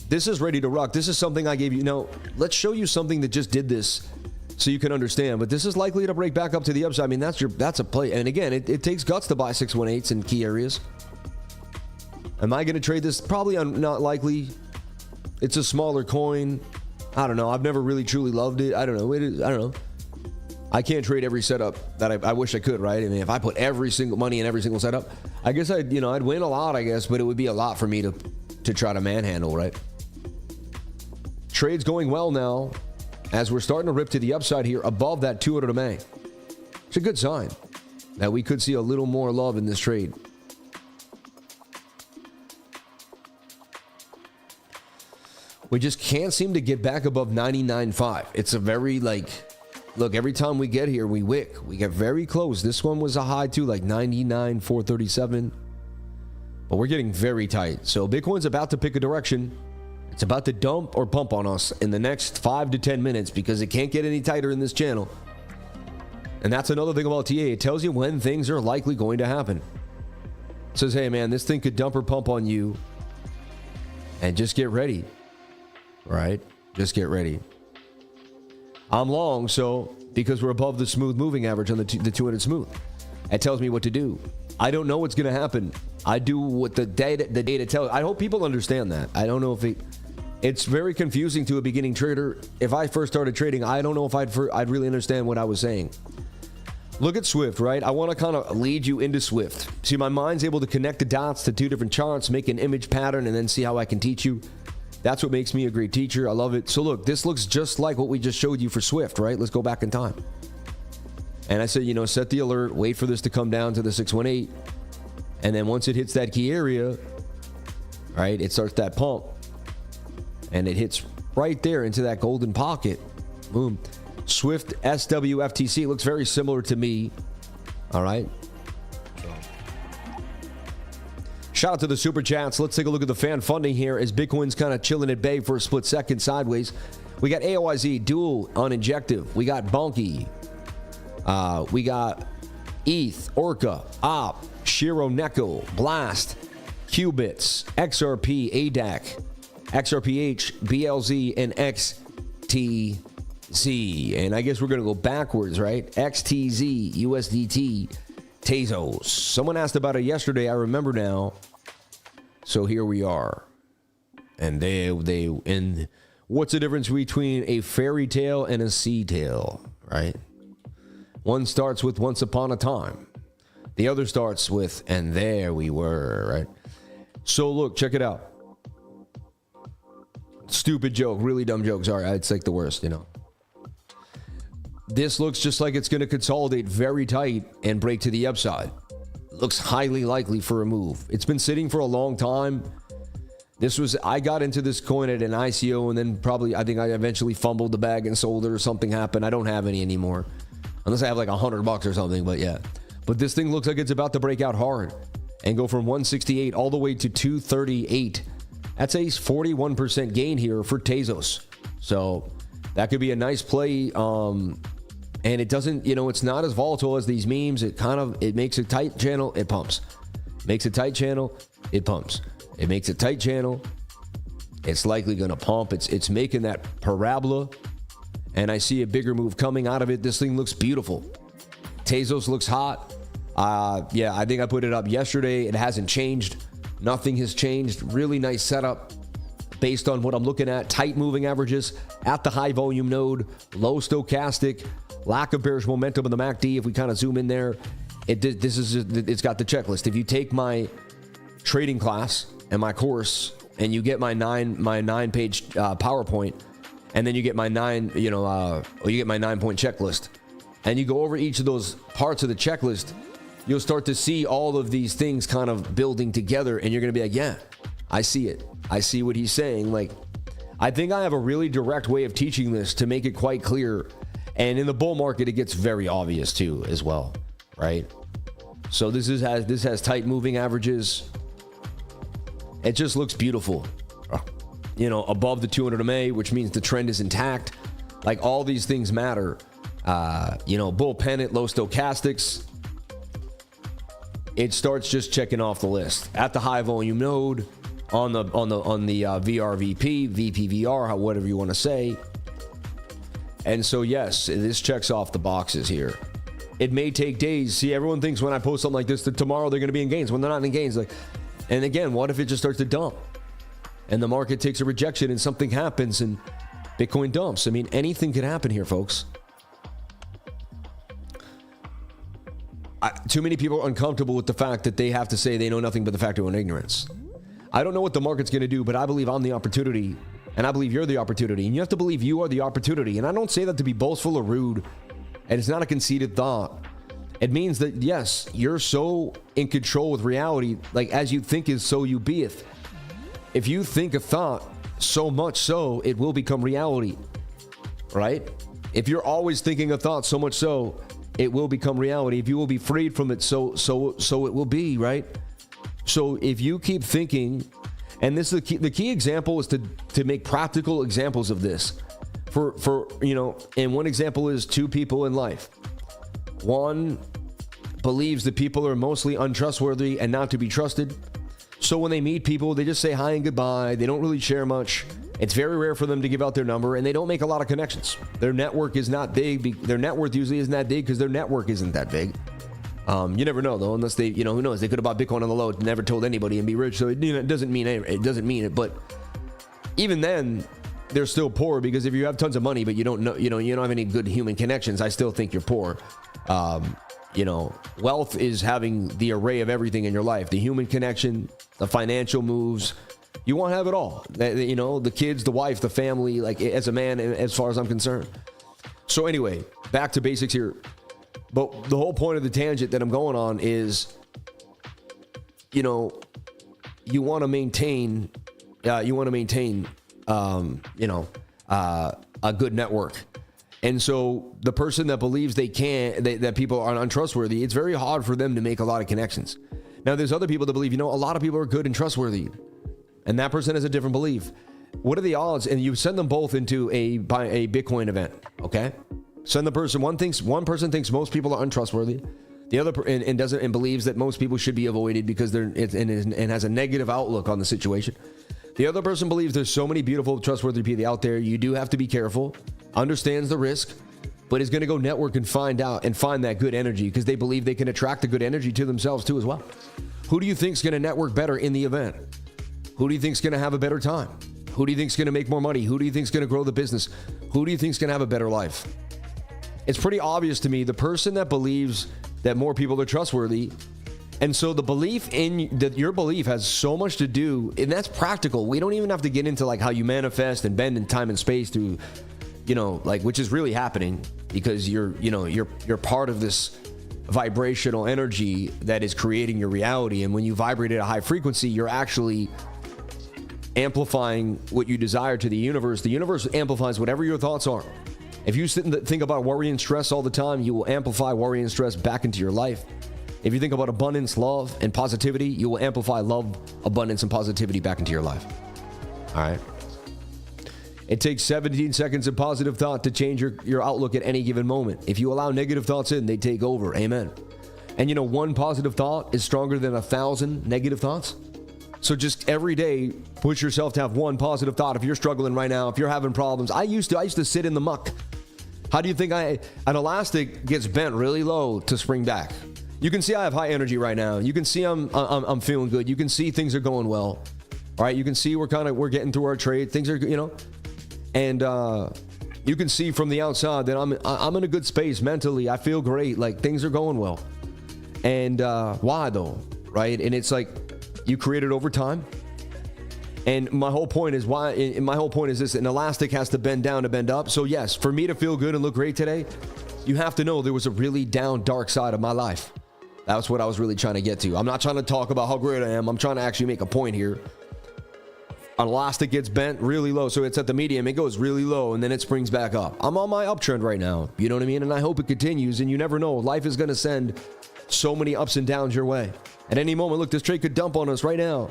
this is ready to rock. This is something I gave you. Now, let's show you something that just did this so you can understand. But this is likely to break back up to the upside. I mean, that's a play. And again, it takes guts to buy 618s in key areas. Am I going to trade this? Probably not likely. It's a smaller coin. I don't know. I've never really truly loved it. I don't know. I don't know. I can't trade every setup that I wish I could, right? I mean, if I put every single money in every single setup, I guess I'd win a lot, I guess, but it would be a lot for me to try to manhandle, right? Trade's going well now as we're starting to rip to the upside here above that 200 MA. It's a good sign that we could see a little more love in this trade. We just can't seem to get back above 99.5. It's a very look, every time we get here, we wick. We get very close. This one was a high too, like 99.437. But we're getting very tight. So Bitcoin's about to pick a direction. It's about to dump or pump on us in the next 5 to 10 minutes because it can't get any tighter in this channel. And that's another thing about TA. It tells you when things are likely going to happen. It says, hey man, this thing could dump or pump on you. And just get ready. Right? Just get ready. I'm long, so because we're above the smooth moving average on the 200 smooth. It tells me what to do. I don't know what's going to happen. I do what the data tells. I hope people understand that. I don't know if it's very confusing to a beginning trader. If I first started trading, I don't know if I'd really understand what I was saying. Look at Swift, right? I want to kind of lead you into Swift. See, my mind's able to connect the dots to two different charts, make an image pattern, and then see how I can teach you. That's what makes me a great teacher. I love it. So look, this looks just like what we just showed you for Swift, right? Let's go back in time. And I said, set the alert, wait for this to come down to the 618. And then once it hits that key area, right, it starts that pump. And it hits right there into that golden pocket. Boom. Swift SWFTC looks very similar to me. All right. Shout out to the super chats. Let's take a look at the fan funding here as Bitcoin's kind of chilling at bay for a split second sideways. We got AIOZ, DUEL, Uninjective. We got BONKEY. We got ETH, ORCA, OP, SHIRO, NECO, Blast, QBTS, XRP, ADAC, XRPH, BLZ, and XTZ. And I guess we're going to go backwards, right? XTZ, USDT, Tezos. Someone asked about it yesterday. I remember now. So here we are. And and what's the difference between a fairy tale and a sea tale, right? One starts with once upon a time. The other starts with and there we were, right? So look, check it out. Stupid joke, really dumb joke. Sorry, it's like the worst, This looks just like it's going to consolidate very tight and break to the upside. Looks highly likely for a move. It's been sitting for a long time. I got into this coin at an ICO and then I think I eventually fumbled the bag and sold it or something happened. I don't have any anymore. Unless I have like $100 or something, but yeah. But this thing looks like it's about to break out hard and go from 168 all the way to 238. That's a 41% gain here for Tezos. So that could be a nice play. And it doesn't, it's not as volatile as these memes. It makes a tight channel, it pumps. Makes a tight channel, it pumps. It makes a tight channel, it's likely going to pump. It's making that parabola. And I see a bigger move coming out of it. This thing looks beautiful. Tezos looks hot. Yeah, I think I put it up yesterday. It hasn't changed. Nothing has changed. Really nice setup based on what I'm looking at. Tight moving averages at the high volume node, low stochastic, lack of bearish momentum in the MACD. If we kind of zoom in there, it's got the checklist. If you take my trading class and my course and you get my nine page PowerPoint, and then you get my 9 point checklist, and you go over each of those parts of the checklist, you'll start to see all of these things kind of building together, and you're going to be like, yeah, I see it. I see what he's saying. Like, I think I have a really direct way of teaching this to make it quite clear. And in the bull market, it gets very obvious too, as well, right? So this has tight moving averages. It just looks beautiful. you know, above the 200 MA, which means the trend is intact. Like, all these things matter. You know, bull pennant, low stochastics. It starts just checking off the list at the high volume node on the VRVP, VPVR, whatever you want to say. And so, yes, this checks off the boxes here. It may take days. See, everyone thinks when I post something like this that tomorrow they're going to be in gains when they're not in gains. Like, and again, what if it just starts to dump and the market takes a rejection and something happens and Bitcoin dumps? I mean, anything could happen here, folks. Too many people are uncomfortable with the fact that they have to say they know nothing but the fact of their own ignorance. I don't know what the market's going to do, but I believe I'm the opportunity, and I believe you're the opportunity, and you have to believe you are the opportunity. And I don't say that to be boastful or rude, and it's not a conceited thought. It means that, yes, you're so in control with reality, like as you think is, so you beeth. If you think a thought so much so, it will become reality, right? If you're always thinking a thought so much so, it will become reality. If you will be freed from it, so it will be, right? So if you keep thinking, and this is the key example is to make practical examples of this. For you know, and one example is two people in life. One believes that people are mostly untrustworthy and not to be trusted. So when they meet people, they just say hi and goodbye. They don't really share much. It's very rare for them to give out their number, and they don't make a lot of connections. Their network is not big. Their net worth usually isn't that big because their network isn't that big. You never know, though, unless they, you know, who knows? They could have bought Bitcoin on the low, never told anybody, and be rich. So it, you know, it doesn't mean it. But even then, they're still poor, because if you have tons of money but you don't know, you don't have any good human connections, I still think you're poor. You know, wealth is having the array of everything in your life: the human connection, the financial moves. You won't have it all. You know, the kids, the wife, the family, like as a man, as far as I'm concerned. So anyway, back to basics here. But the whole point of the tangent that I'm going on is, you know, you want to maintain, a good network. And so the person that believes that people are untrustworthy, it's very hard for them to make a lot of connections. Now, there's other people that believe, you know, a lot of people are good and trustworthy, and that person has a different belief. What are the odds? And you send them both into a Bitcoin event, okay? Send the person. One person thinks most people are untrustworthy. The other and believes that most people should be avoided because and has a negative outlook on the situation. The other person believes there's so many beautiful, trustworthy people out there. You do have to be careful. Understands the risk, but is going to go network and find that good energy, because they believe they can attract the good energy to themselves too as well. Who do you think is going to network better in the event? Who do you think is going to have a better time? Who do you think is going to make more money? Who do you think is going to grow the business? Who do you think is going to have a better life? It's pretty obvious to me, the person that believes that more people are trustworthy. And so the belief in that, your belief has so much to do, and that's practical. We don't even have to get into like how you manifest and bend in time and space through, you know, like, which is really happening because you're part of this vibrational energy that is creating your reality. And when you vibrate at a high frequency, you're actually amplifying what you desire to the universe. The universe amplifies whatever your thoughts are. If you sit and think about worry and stress all the time, you will amplify worry and stress back into your life. If you think about abundance, love, and positivity, you will amplify love, abundance, and positivity back into your life. All right. It takes 17 seconds of positive thought to change your outlook at any given moment. If you allow negative thoughts in, they take over. Amen. And you know, one positive thought is stronger than 1,000 negative thoughts. So just every day, push yourself to have one positive thought. If you're struggling right now, if you're having problems, I used to sit in the muck. How do you think an elastic gets bent really low to spring back? You can see I have high energy right now. You can see I'm feeling good. You can see things are going well. All right. You can see we're getting through our trade. Things are, you know, and you can see from the outside that I'm in a good space mentally. I feel great. Like things are going well. And why though? Right. And it's like you create it over time. And my whole point is this: an elastic has to bend down to bend up. So yes, for me to feel good and look great today, you have to know there was a really down, dark side of my life. That's what I was really trying to get to. I'm not trying to talk about how great I am. I'm trying to actually make a point here. An elastic gets bent really low. So it's at the medium. It goes really low and then it springs back up. I'm on my uptrend right now. You know what I mean? And I hope it continues. And you never know. Life is going to send so many ups and downs your way. At any moment, look, this trade could dump on us right now.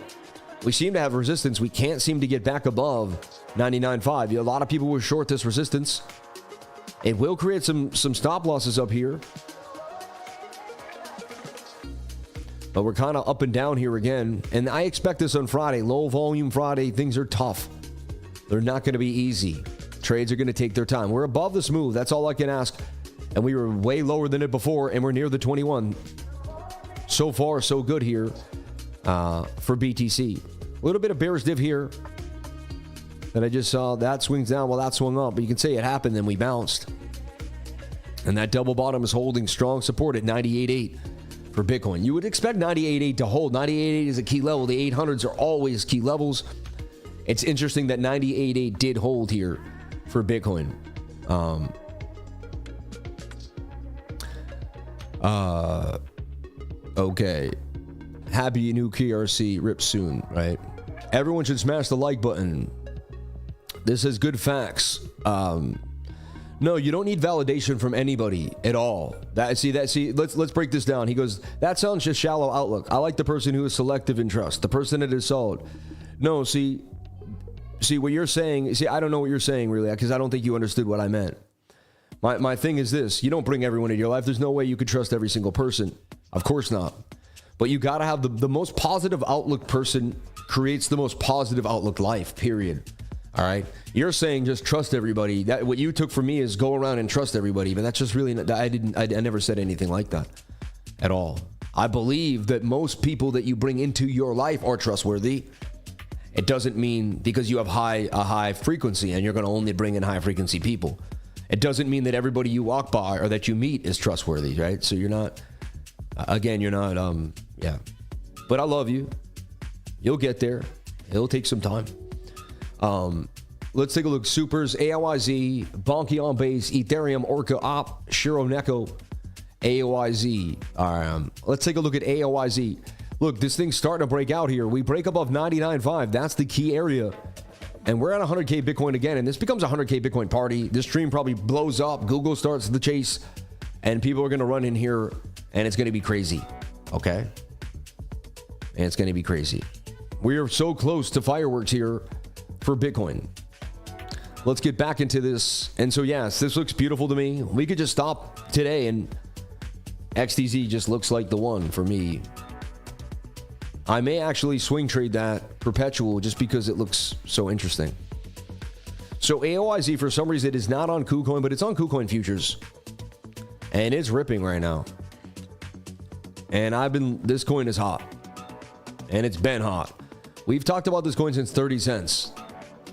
We seem to have resistance. We can't seem to get back above 99.5. A lot of people were short this resistance. It will create some stop losses up here. But we're kind of up and down here again. And I expect this on Friday. Low volume Friday. Things are tough. They're not going to be easy. Trades are going to take their time. We're above this move. That's all I can ask. And we were way lower than it before. And we're near the 21. So far, so good here for BTC. A little bit of bearish div here. And I just saw that swings down while that swung up. But you can say it happened, then we bounced. And that double bottom is holding strong support at 98.8 for Bitcoin. You would expect 98.8 to hold. 98.8 is a key level. The 800s are always key levels. It's interesting that 98.8 did hold here for Bitcoin. Okay. Happy new KRC. Rip soon, right? Everyone should smash the like button. This is good facts. No, you don't need validation from anybody at all. Let's break this down. He goes, that sounds just shallow outlook. I like the person who is selective in trust, the person that is solid. No, see what you're saying. See, I don't know what you're saying really, because I don't think you understood what I meant. My thing is this: you don't bring everyone into your life. There's no way you could trust every single person. Of course not. But you got to have the most positive outlook person creates the most positive outlook life, period. All right. You're saying just trust everybody. That what you took from me is go around and trust everybody. But that's just really not, I never said anything like that at all. I believe that most people that you bring into your life are trustworthy. It doesn't mean because you have a high frequency and you're going to only bring in high frequency people. It doesn't mean that everybody you walk by or that you meet is trustworthy, right? So you're not, yeah. But I love you. You'll get there. It'll take some time. Let's take a look. Supers, AIOZ, BONKEY on base, Ethereum, ORCA, OP, SHIRO, NECO, AIOZ. Let's take a look at AIOZ. Look, this thing's starting to break out here. We break above 99.5. That's the key area. And we're at 100K Bitcoin again. And this becomes a 100K Bitcoin party. This stream probably blows up. Google starts the chase. And people are going to run in here. And it's going to be crazy. Okay? And it's going to be crazy. We are so close to fireworks here for Bitcoin. Let's get back into this. And so, yes, this looks beautiful to me. We could just stop today. And XTZ just looks like the one for me. I may actually swing trade that perpetual just because it looks so interesting. So AIOZ, for some reason, it is not on KuCoin, but it's on KuCoin futures. And it's ripping right now. And this coin is hot. And it's been hot. We've talked about this coin since 30 cents.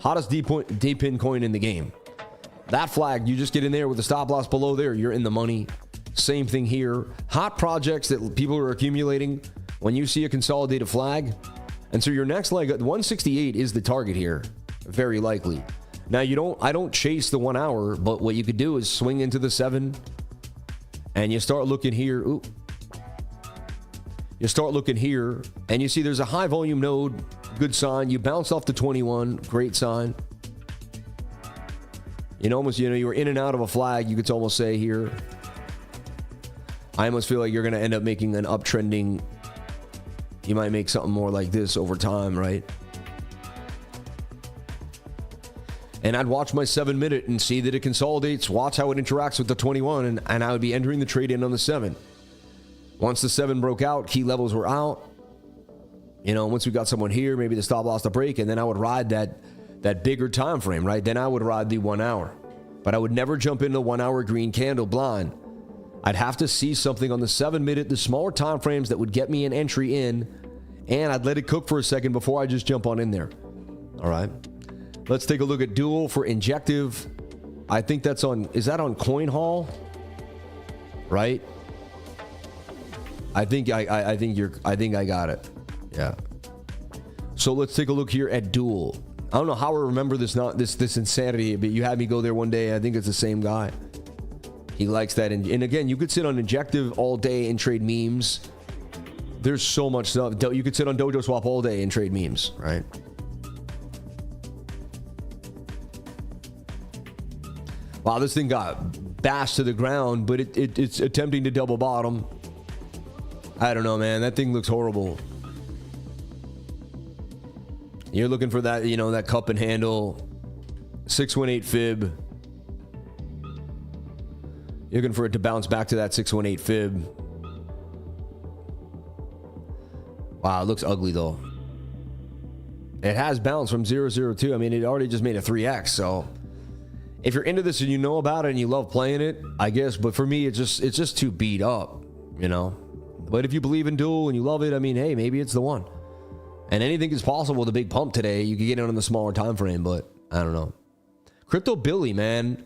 Hottest D-pin coin in the game. That flag, you just get in there with the stop loss below there, you're in the money. Same thing here. Hot projects that people are accumulating. When you see a consolidated flag, and so your next leg, 168 is the target here, very likely. Now I don't chase the 1 hour, but what you could do is swing into the 7, and you start looking here. Ooh. You start looking here, and you see there's a high volume node, good sign. You bounce off to 21, great sign. You were in and out of a flag, you could almost say here. I almost feel like you're going to end up making an uptrending. You might make something more like this over time, right? And I'd watch my 7-minute and see that it consolidates, watch how it interacts with the 21, and I would be entering the trade in on the 7. Once the 7 broke out, key levels were out. Once we got someone here, maybe the stop loss to break, and then I would ride that bigger time frame, right? Then I would ride the 1 hour. But I would never jump into 1 hour green candle blind. I'd have to see something on the 7-minute, the smaller time frames that would get me an entry in, and I'd let it cook for a second before I just jump on in there. All right. Let's take a look at DUEL for injective. I think that's is that on Coin Hall? Right? I think I got it. Yeah. So let's take a look here at DUEL. I don't know how I remember this insanity, but you had me go there one day. I think it's the same guy. He likes that. And again, you could sit on injective all day and trade memes. There's so much stuff. You could sit on Dojo Swap all day and trade memes, right? Wow, this thing got bashed to the ground, but it's attempting to double bottom. I don't know, man. That thing looks horrible. You're looking for that, you know, that cup and handle 618 fib. You're looking for it to bounce back to that 618 fib. Wow, it looks ugly though. It has bounced from 002. I mean, it already just made a 3x. So if you're into this and you know about it and you love playing it, I guess. But for me, it's just too beat up, you know. But if you believe in duel and you love it, I mean, hey, maybe it's the one. And anything is possible with a big pump today. You could get it on the smaller time frame, but I don't know. Crypto Billy, man,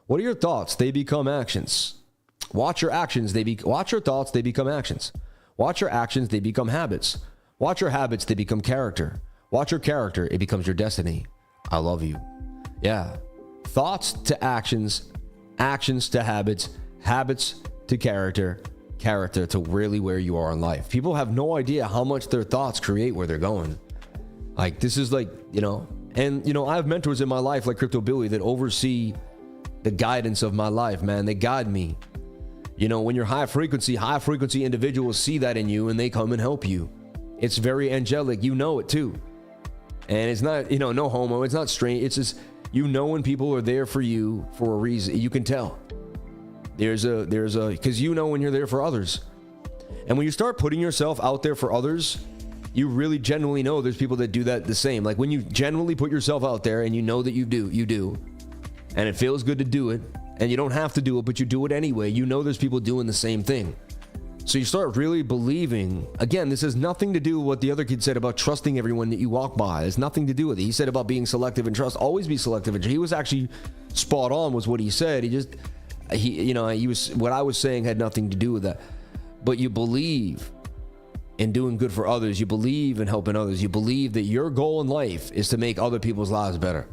what are your thoughts? They become actions. Watch your actions. Watch your thoughts. They become actions. Watch your actions. They become habits. Watch your habits. They become character. Watch your character. It becomes your destiny. I love you. Yeah. Thoughts to actions. Actions to habits. Habits to character. Character to really where you are in life. People have no idea how much their thoughts create where they're going. Like, this is like, you know, and, you know, I have mentors in my life like Crypto Billy that oversee the guidance of my life, man. They guide me. You know, when you're high frequency individuals see that in you and they come and help you. It's very angelic. You know it too. And it's not, you know, no homo. It's not strange. It's just, you know, when people are there for you for a reason, you can tell. Because you know when you're there for others. And when you start putting yourself out there for others, you really genuinely know there's people that do that the same. Like when you genuinely put yourself out there and you know that you do, and it feels good to do it, and you don't have to do it, but you do it anyway, you know there's people doing the same thing. So you start really believing. Again, this has nothing to do with what the other kid said about trusting everyone that you walk by. It's nothing to do with it. He said about being selective and trust. Always be selective. And he was actually spot on was what he said. He was, what I was saying had nothing to do with that. But you believe in doing good for others. You believe in helping others. You believe that your goal in life is to make other people's lives better.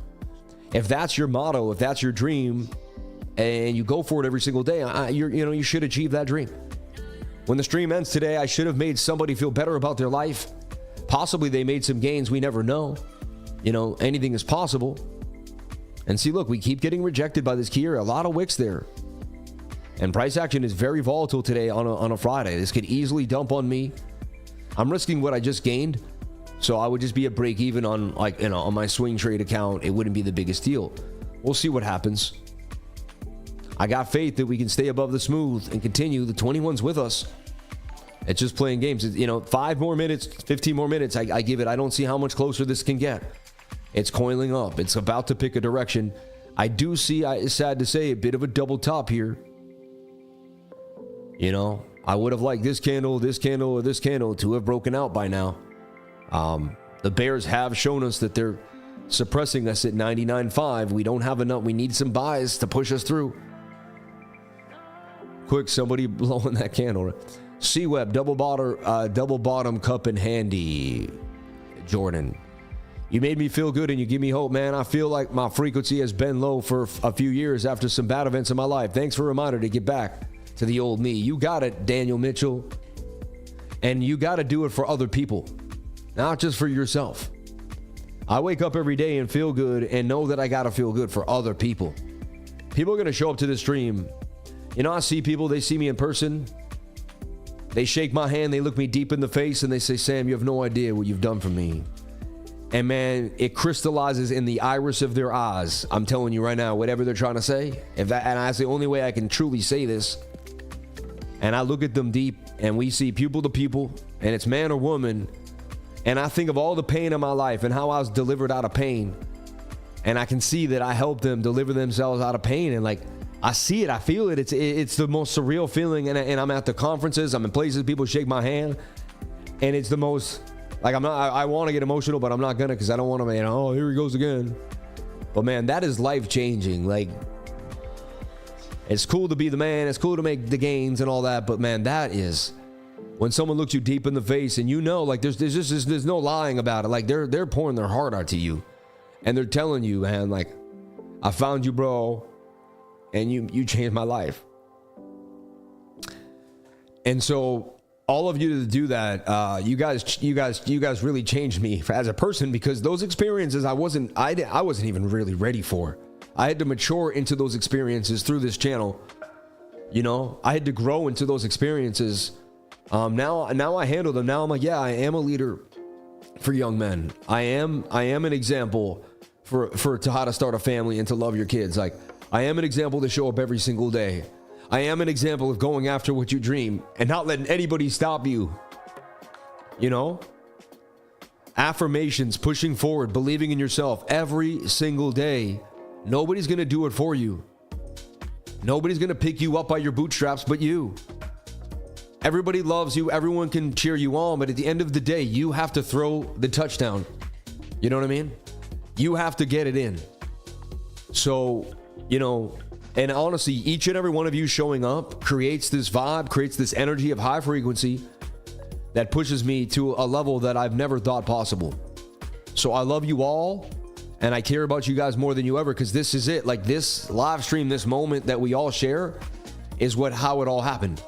If that's your motto, if that's your dream, and you go for it every single day, you should achieve that dream. When the stream ends today, I should have made somebody feel better about their life. Possibly they made some gains. We never know. You know, anything is possible. And see, look, we keep getting rejected by this key area. A lot of wicks there. And price action is very volatile today on a Friday. This could easily dump on me. I'm risking what I just gained. So I would just be a break even on, like, you know, on my swing trade account. It wouldn't be the biggest deal. We'll see what happens. I got faith that we can stay above the smooth and continue. The 21's with us. It's just playing games. You know, 5 more minutes, 15 more minutes. I give it. I don't see how much closer this can get. It's coiling up. It's about to pick a direction. I do see, it's sad to say, a bit of a double top here. You know, I would have liked this candle, or this candle to have broken out by now. The bears have shown us that they're suppressing us at 99.5. We don't have enough. We need some buys to push us through. Quick, somebody blowing that candle. CWEB, double bottom cup and handy. Jordan, you made me feel good and you give me hope, man. I feel like my frequency has been low for a few years after some bad events in my life. Thanks for a reminder to get back to the old me. You got it, Daniel Mitchell. And you got to do it for other people, not just for yourself. I wake up every day and feel good and know that I got to feel good for other people. People are going to show up to the stream. You know, I see people, they see me in person. They shake my hand, they look me deep in the face, and they say, Sam, you have no idea what you've done for me. And man, it crystallizes in the iris of their eyes. I'm telling you right now, whatever they're trying to say, and that's the only way I can truly say this. And I look at them deep, and we see pupil to pupil, and it's man or woman. And I think of all the pain in my life and how I was delivered out of pain. And I can see that I helped them deliver themselves out of pain. And like, I see it, I feel it. It's the most surreal feeling. And I'm at the conferences, I'm in places, people shake my hand. And it's the most, like, I want to get emotional, but I'm not gonna, because I don't want to, man, oh, here he goes again. But man, that is life changing. Like, it's cool to be the man, it's cool to make the gains and all that, but man, that is when someone looks you deep in the face and you know, like, there's no lying about it. Like, they're pouring their heart out to you, and they're telling you, man, like, I found you, bro, and you changed my life. And so all of you to do that, you guys really changed me as a person, because those experiences I wasn't even really ready for. I had to mature into those experiences through this channel. You know, I had to grow into those experiences. Now I handle them. Now I'm like, yeah, I am a leader. for young men. I am an example for to how to start a family and to love your kids. Like, I am an example to show up every single day. I am an example of going after what you dream and not letting anybody stop you. You know? Affirmations, pushing forward, believing in yourself every single day. Nobody's going to do it for you. Nobody's going to pick you up by your bootstraps but you. Everybody loves you. Everyone can cheer you on. But at the end of the day, you have to throw the touchdown. You know what I mean? You have to get it in. So, you know, and honestly, each and every one of you showing up creates this vibe, creates this energy of high frequency that pushes me to a level that I've never thought possible. So I love you all, and I care about you guys more than you ever, because this is it. Like, this live stream, this moment that we all share is how it all happened.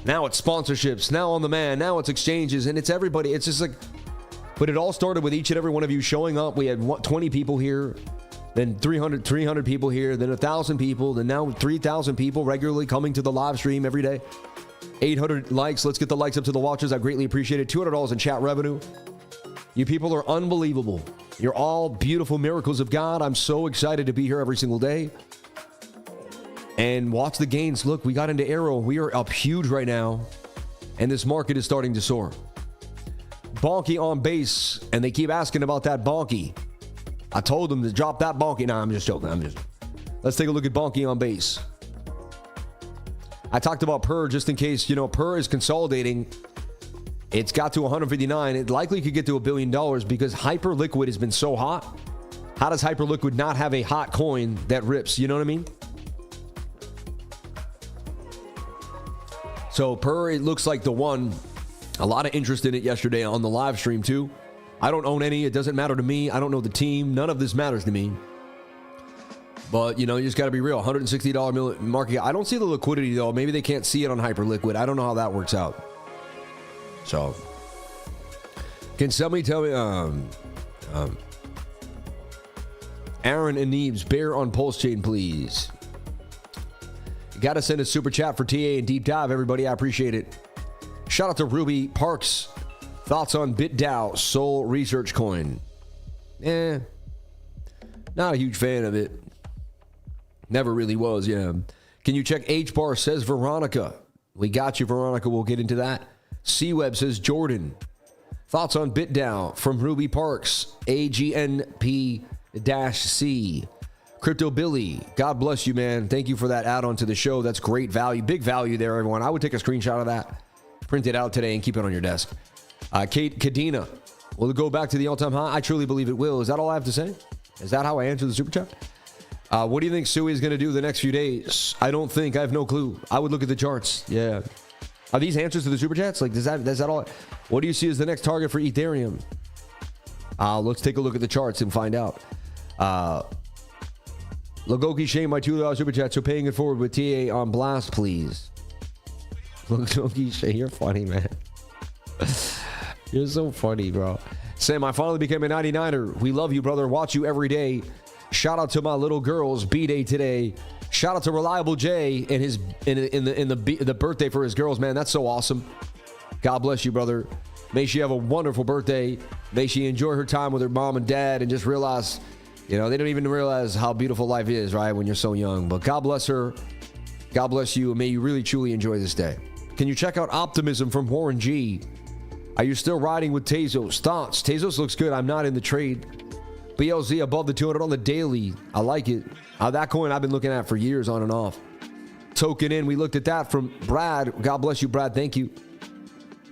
Now it's sponsorships, now On the Man, now it's exchanges, and it's everybody. It's just like, but it all started with each and every one of you showing up. We had 20 people here, then 300 people here, then 1,000 people, then now 3,000 people regularly coming to the live stream every day. 800 likes. Let's get the likes up to the watchers. I greatly appreciate it. $200 in chat revenue. You people are unbelievable. You're all beautiful miracles of God. I'm so excited to be here every single day. And watch the gains. Look, we got into AERO. We are up huge right now. And this market is starting to soar. BONKEY on base. And they keep asking about that BONKEY. I told them to drop that BONKEY. Nah, I'm just joking. Let's take a look at BONKEY on base. I talked about PURR just in case, you know, PURR is consolidating. It's got to 159. It likely could get to $1 billion because Hyperliquid has been so hot. How does Hyperliquid not have a hot coin that rips? You know what I mean? So PURR, it looks like the one. A lot of interest in it yesterday on the live stream too. I don't own any. It doesn't matter to me. I don't know the team. None of this matters to me. But, you know, you just got to be real. $160 market. I don't see the liquidity, though. Maybe they can't see it on Hyperliquid. I don't know how that works out. So, can somebody tell me, Aaron and Neebs, bear on Pulse Chain, please. You got to send a super chat for TA and Deep Dive, everybody. I appreciate it. Shout out to Ruby Parks. Thoughts on BitDAO, Soul Research Coin? Not a huge fan of it. Never really was, yeah. Can you check HBAR, says Veronica. We got you, Veronica. We'll get into that. CWEB, says Jordan. Thoughts on BitDAO from Ruby Parks. AGNP-C. Crypto Billy, God bless you, man. Thank you for that add-on to the show. That's great value. Big value there, everyone. I would take a screenshot of that, print it out today, and keep it on your desk. Kate Kadena, will it go back to the all-time high? I truly believe it will. Is that all I have to say? Is that how I answer the super chat? What do you think SUI is going to do the next few days? I don't think. I have no clue. I would look at the charts. Yeah. Are these answers to the super chats? Like, does that all? What do you see as the next target for Ethereum? Let's take a look at the charts and find out. Logoki Shane, my $2 super chat. So paying it forward with TA on blast, please. Logoki Shane, you're funny, man. You're so funny, bro. Sam, I finally became a 99er. We love you, brother. Watch you every day. Shout out to my little girl's B-Day today. Shout out to Reliable J and his the birthday for his girls, man. That's so awesome. God bless you, brother. May she have a wonderful birthday. May she enjoy her time with her mom and dad and just realize, you know, they don't even realize how beautiful life is, right, when you're so young. But God bless her. God bless you, and may you really, truly enjoy this day. Can you check out Optimism from Warren G? Are you still riding with Tezos? Thoughts? Tezos looks good. I'm not in the trade. BLZ above the 200 on the daily. I like it. That coin I've been looking at for years on and off. Token in. We looked at that from Brad. God bless you, Brad. Thank you.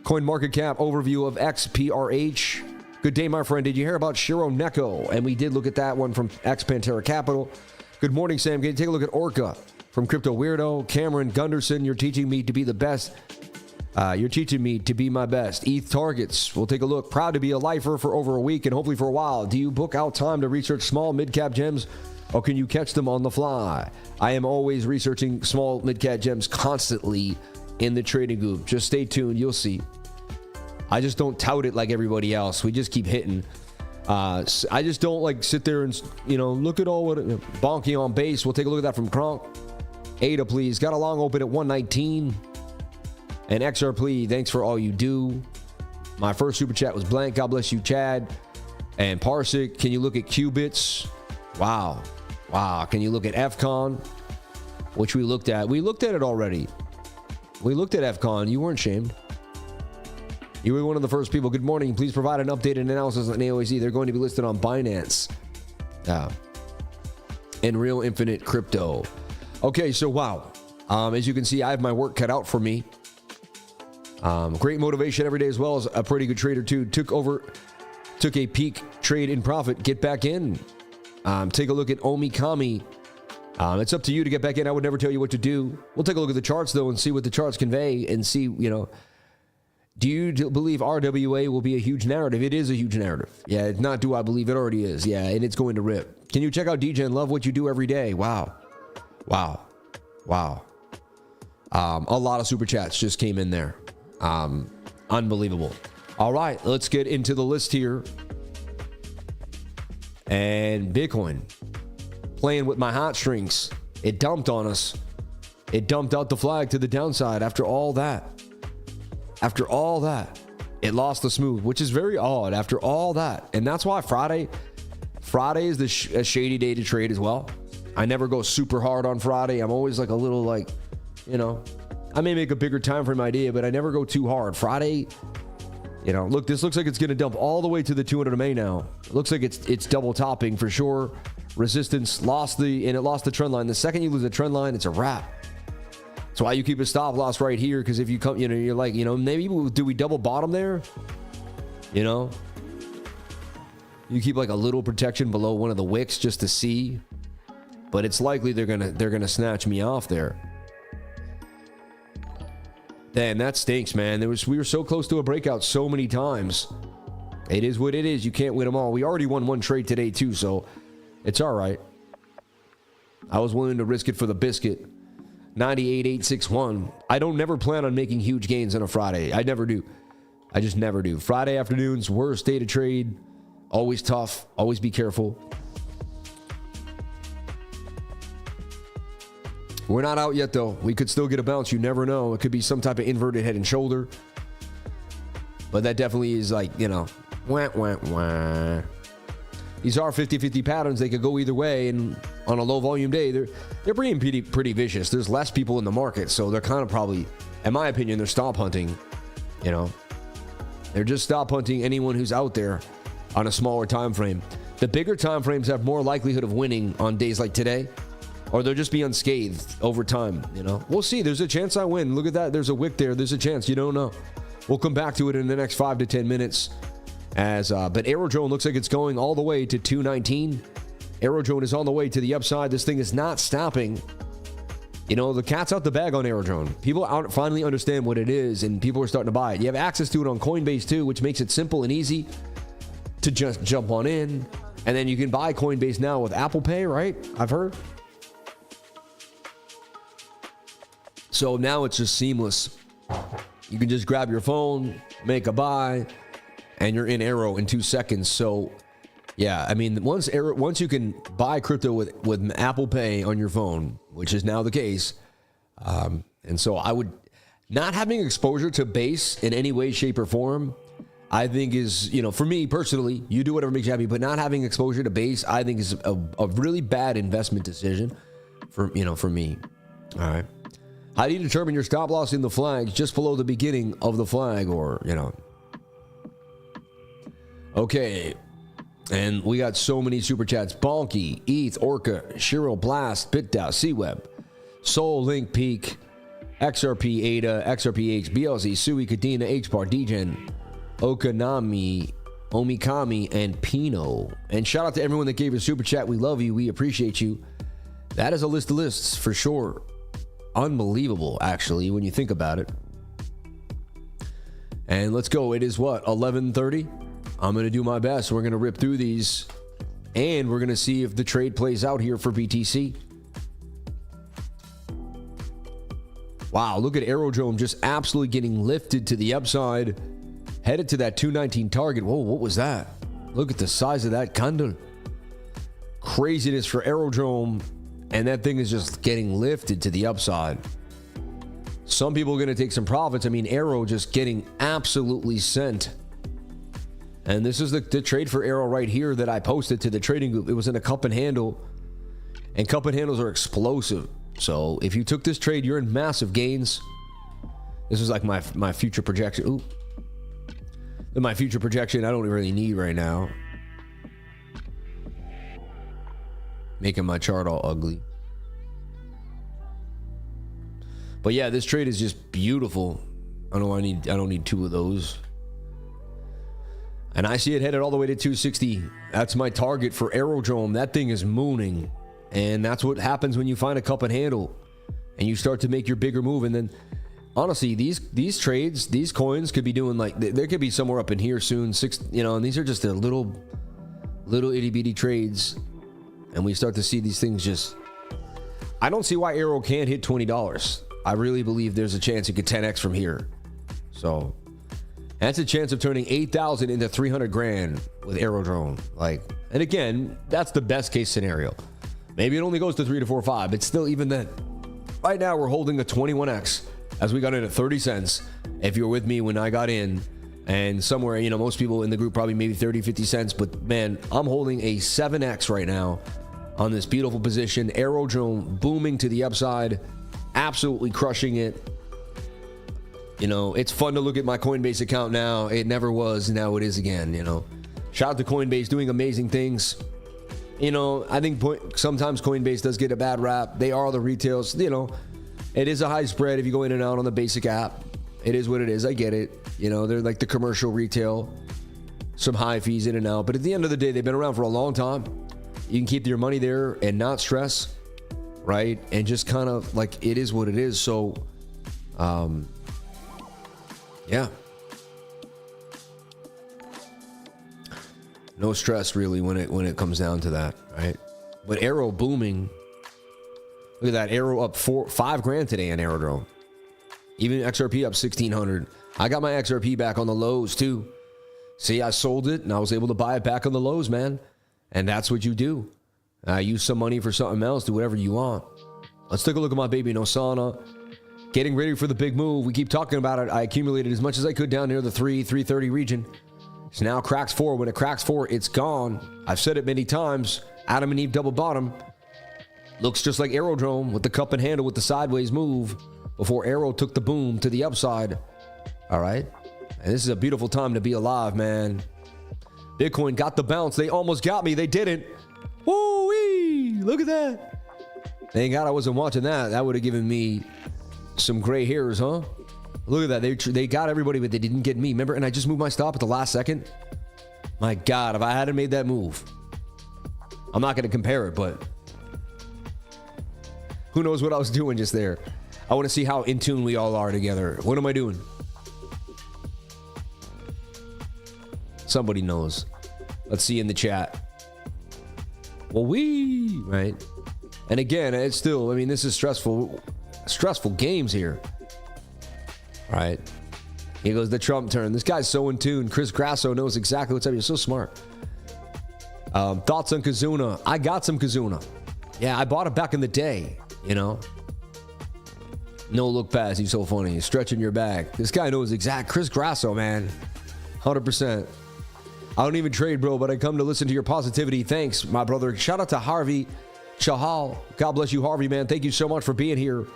Coin market cap overview of XRPH. Good day, my friend. Did you hear about SHIRO Neko? And we did look at that one from X Pantera Capital. Good morning, Sam. Can you take a look at ORCA from Crypto Weirdo? Cameron Gunderson, you're teaching me to be the best. You're teaching me to be my best. ETH targets. We'll take a look. Proud to be a lifer for over a week and hopefully for a while. Do you book out time to research small mid-cap gems, or can you catch them on the fly? I am always researching small mid-cap gems constantly in the trading group. Just stay tuned. You'll see. I just don't tout it like everybody else. We just keep hitting. I just don't like sit there and, you know, look at all what bonking on base. We'll take a look at that from Kronk. Ada, please. Got a long open at 119. And XRP, thanks for all you do. My first super chat was blank. God bless you, Chad. And Parsik, can you look at qubits? Wow. Wow. Can you look at FCON? Which we looked at. We looked at it already. We looked at FCON. You weren't shamed. You were one of the first people. Good morning. Please provide an updated analysis on AIOZ. They're going to be listed on Binance. And Real Infinite Crypto. Okay, so wow. As you can see, I have my work cut out for me. Great motivation every day, as well as a pretty good trader too. Took a peak trade in profit. Get back in. Take a look at OMIKAMI. It's up to you to get back in. I would never tell you what to do. We'll take a look at the charts though and see what the charts convey and see, you know, do you believe RWA will be a huge narrative? It is a huge narrative. Yeah, it's not do I believe, it already is. Yeah, and it's going to rip. Can you check out DEGEN? Love what you do every day. Wow. Wow. Wow. A lot of super chats just came in there. Unbelievable. All right, let's get into the list here. And Bitcoin playing with my heartstrings. It dumped on us. It dumped out the flag to the downside after all that. After all that, it lost the smooth, which is very odd after all that. And that's why Friday is a shady day to trade as well. I never go super hard on Friday. I'm always like a little like, you know, I may make a bigger time frame idea, but I never go too hard. Friday, you know, look, this looks like it's going to dump all the way to the 200 MA now. It looks like it's double topping for sure. Resistance lost the trend line. The second you lose the trend line, it's a wrap. That's why you keep a stop loss right here, because if you come, you know, you're like, you know, maybe do we double bottom there? You know, you keep like a little protection below one of the wicks just to see, but it's likely they're gonna snatch me off there. Damn, that stinks, man. We were so close to a breakout so many times. It is what it is. You can't win them all. We already won one trade today too, so it's all right. I was willing to risk it for the biscuit. 98,861. I don't never plan on making huge gains on a Friday. I never do. I just never do. Friday afternoons, worst day to trade. Always tough. Always be careful. We're not out yet though. We could still get a bounce. You never know. It could be some type of inverted head and shoulder. But that definitely is like, you know, wah, wah, wah. These are 50-50 patterns. They could go either way, and on a low volume day, they're being pretty vicious. There's less people in the market, so they're kind of probably, in my opinion, they're stop hunting. You know, they're just stop hunting anyone who's out there on a smaller time frame. The bigger time frames have more likelihood of winning on days like today, or they'll just be unscathed over time. You know, we'll see. There's a chance I win. Look at that. There's a wick there. There's a chance. You don't know. We'll come back to it in the next 5 to 10 minutes. But AERO looks like it's going all the way to 219. AERO is on the way to the upside. This thing is not stopping. You know, the cat's out the bag on AERO. People finally understand what it is, and people are starting to buy it. You have access to it on Coinbase too, which makes it simple and easy to just jump on in. And then you can buy Coinbase now with Apple Pay, right? I've heard. So now it's just seamless. You can just grab your phone, make a buy, and you're in AERO in 2 seconds. So, yeah, I mean, once you can buy crypto with Apple Pay on your phone, which is now the case, and so I would, not having exposure to Base in any way, shape, or form, I think is, you know, for me personally, you do whatever makes you happy, but not having exposure to Base, I think is a really bad investment decision for me. All right. How do you determine your stop loss in the flag just below the beginning of the flag, or, you know? Okay, and we got so many super chats. BONKEY, ETH, ORCA, SHIRO, Blast, BitDAO, CWEB, Sol, Link, PEAQ, XRP, ADA, XRPH, BLZ, SUIAI, KUZUNA, HBAR, DEGEN, OMIKAMI, and PINO. And shout out to everyone that gave a super chat. We love you. We appreciate you. That is a list of lists for sure. Unbelievable, actually, when you think about it. And let's go. It is what, 11:30? I'm going to do my best. We're going to rip through these, and we're going to see if the trade plays out here for BTC. Wow, look at AERO just absolutely getting lifted to the upside, headed to that 219 target. Whoa, what was that? Look at the size of that candle. Craziness for AERO, and that thing is just getting lifted to the upside. Some people are going to take some profits. I mean, AERO just getting absolutely sent And this is the trade for AERO right here that I posted to the trading group. It was in a cup and handle, and cup and handles are explosive. So if you took this trade, you're in massive gains. This is like my future projection. Ooh. My future projection I don't really need right now. Making my chart all ugly. But yeah, this trade is just beautiful. I don't need two of those. And I see it headed all the way to 260. That's my target for Aerodrome. That thing is mooning. And that's what happens when you find a cup and handle and you start to make your bigger move. And then honestly, these trades, these coins could be doing like, there could be somewhere up in here soon, and these are just a little itty bitty trades. And we start to see these things just, I don't see why AERO can't hit $20. I really believe there's a chance it could 10x from here. So that's a chance of turning 8,000 into 300 grand with Aerodrome. Like, and again, that's the best case scenario. Maybe it only goes to 3 to 4 or 5, but still, even then, right now we're holding a 21x as we got in at 30 cents. If you're with me when I got in, and somewhere, most people in the group probably maybe 30, 50 cents, but man, I'm holding a 7x right now on this beautiful position. Aerodrome booming to the upside, absolutely crushing it. It's fun to look at my Coinbase account now. It never was, now it is again. Shout out to Coinbase doing amazing things. I think sometimes Coinbase does get a bad rap. They are the retails. It is a high spread if you go in and out on the basic app. It is what it is. I get it. They're like the commercial retail, some high fees in and out. But at the end of the day, they've been around for a long time. You can keep your money there and not stress, right? And just kind of like, it is what it is. So, yeah. No stress really when it comes down to that, right? But AERO booming. Look at that, AERO up 5 grand today in Aerodrome. Even XRP up 1,600. I got my XRP back on the lows too. See, I sold it and I was able to buy it back on the lows, man. And that's what you do. Use some money for something else. Do whatever you want. Let's take a look at my baby Nosana. Getting ready for the big move. We keep talking about it. I accumulated as much as I could down near the 330 region. It's now cracks 4. When it cracks 4, it's gone. I've said it many times. Adam and Eve double bottom. Looks just like Aerodrome with the cup and handle with the sideways move before AERO took the boom to the upside. All right. And this is a beautiful time to be alive, man. Bitcoin got the bounce. They almost got me. They didn't. Woo-wee! Look at that. Thank God I wasn't watching that. That would have given me some gray hairs, huh? Look at that. They got everybody, but they didn't get me. Remember? And I just moved my stop at the last second. My God, if I hadn't made that move, I'm not going to compare it, but who knows what I was doing just there. I want to see how in tune we all are together. What am I doing? Somebody knows. Let's see in the chat. Well, right? And again, it's still, this is stressful games here. Right? Here goes the Trump turn. This guy's so in tune. Chris Grasso knows exactly what's up. You're so smart. Thoughts on KUZUNA? I got some KUZUNA. Yeah, I bought it back in the day, No look pass. He's so funny. He's stretching your back. This guy knows exact. Chris Grasso, man. 100%. I don't even trade, bro, but I come to listen to your positivity. Thanks, my brother. Shout out to Harvey Chahal. God bless you, Harvey, man. Thank you so much for being here.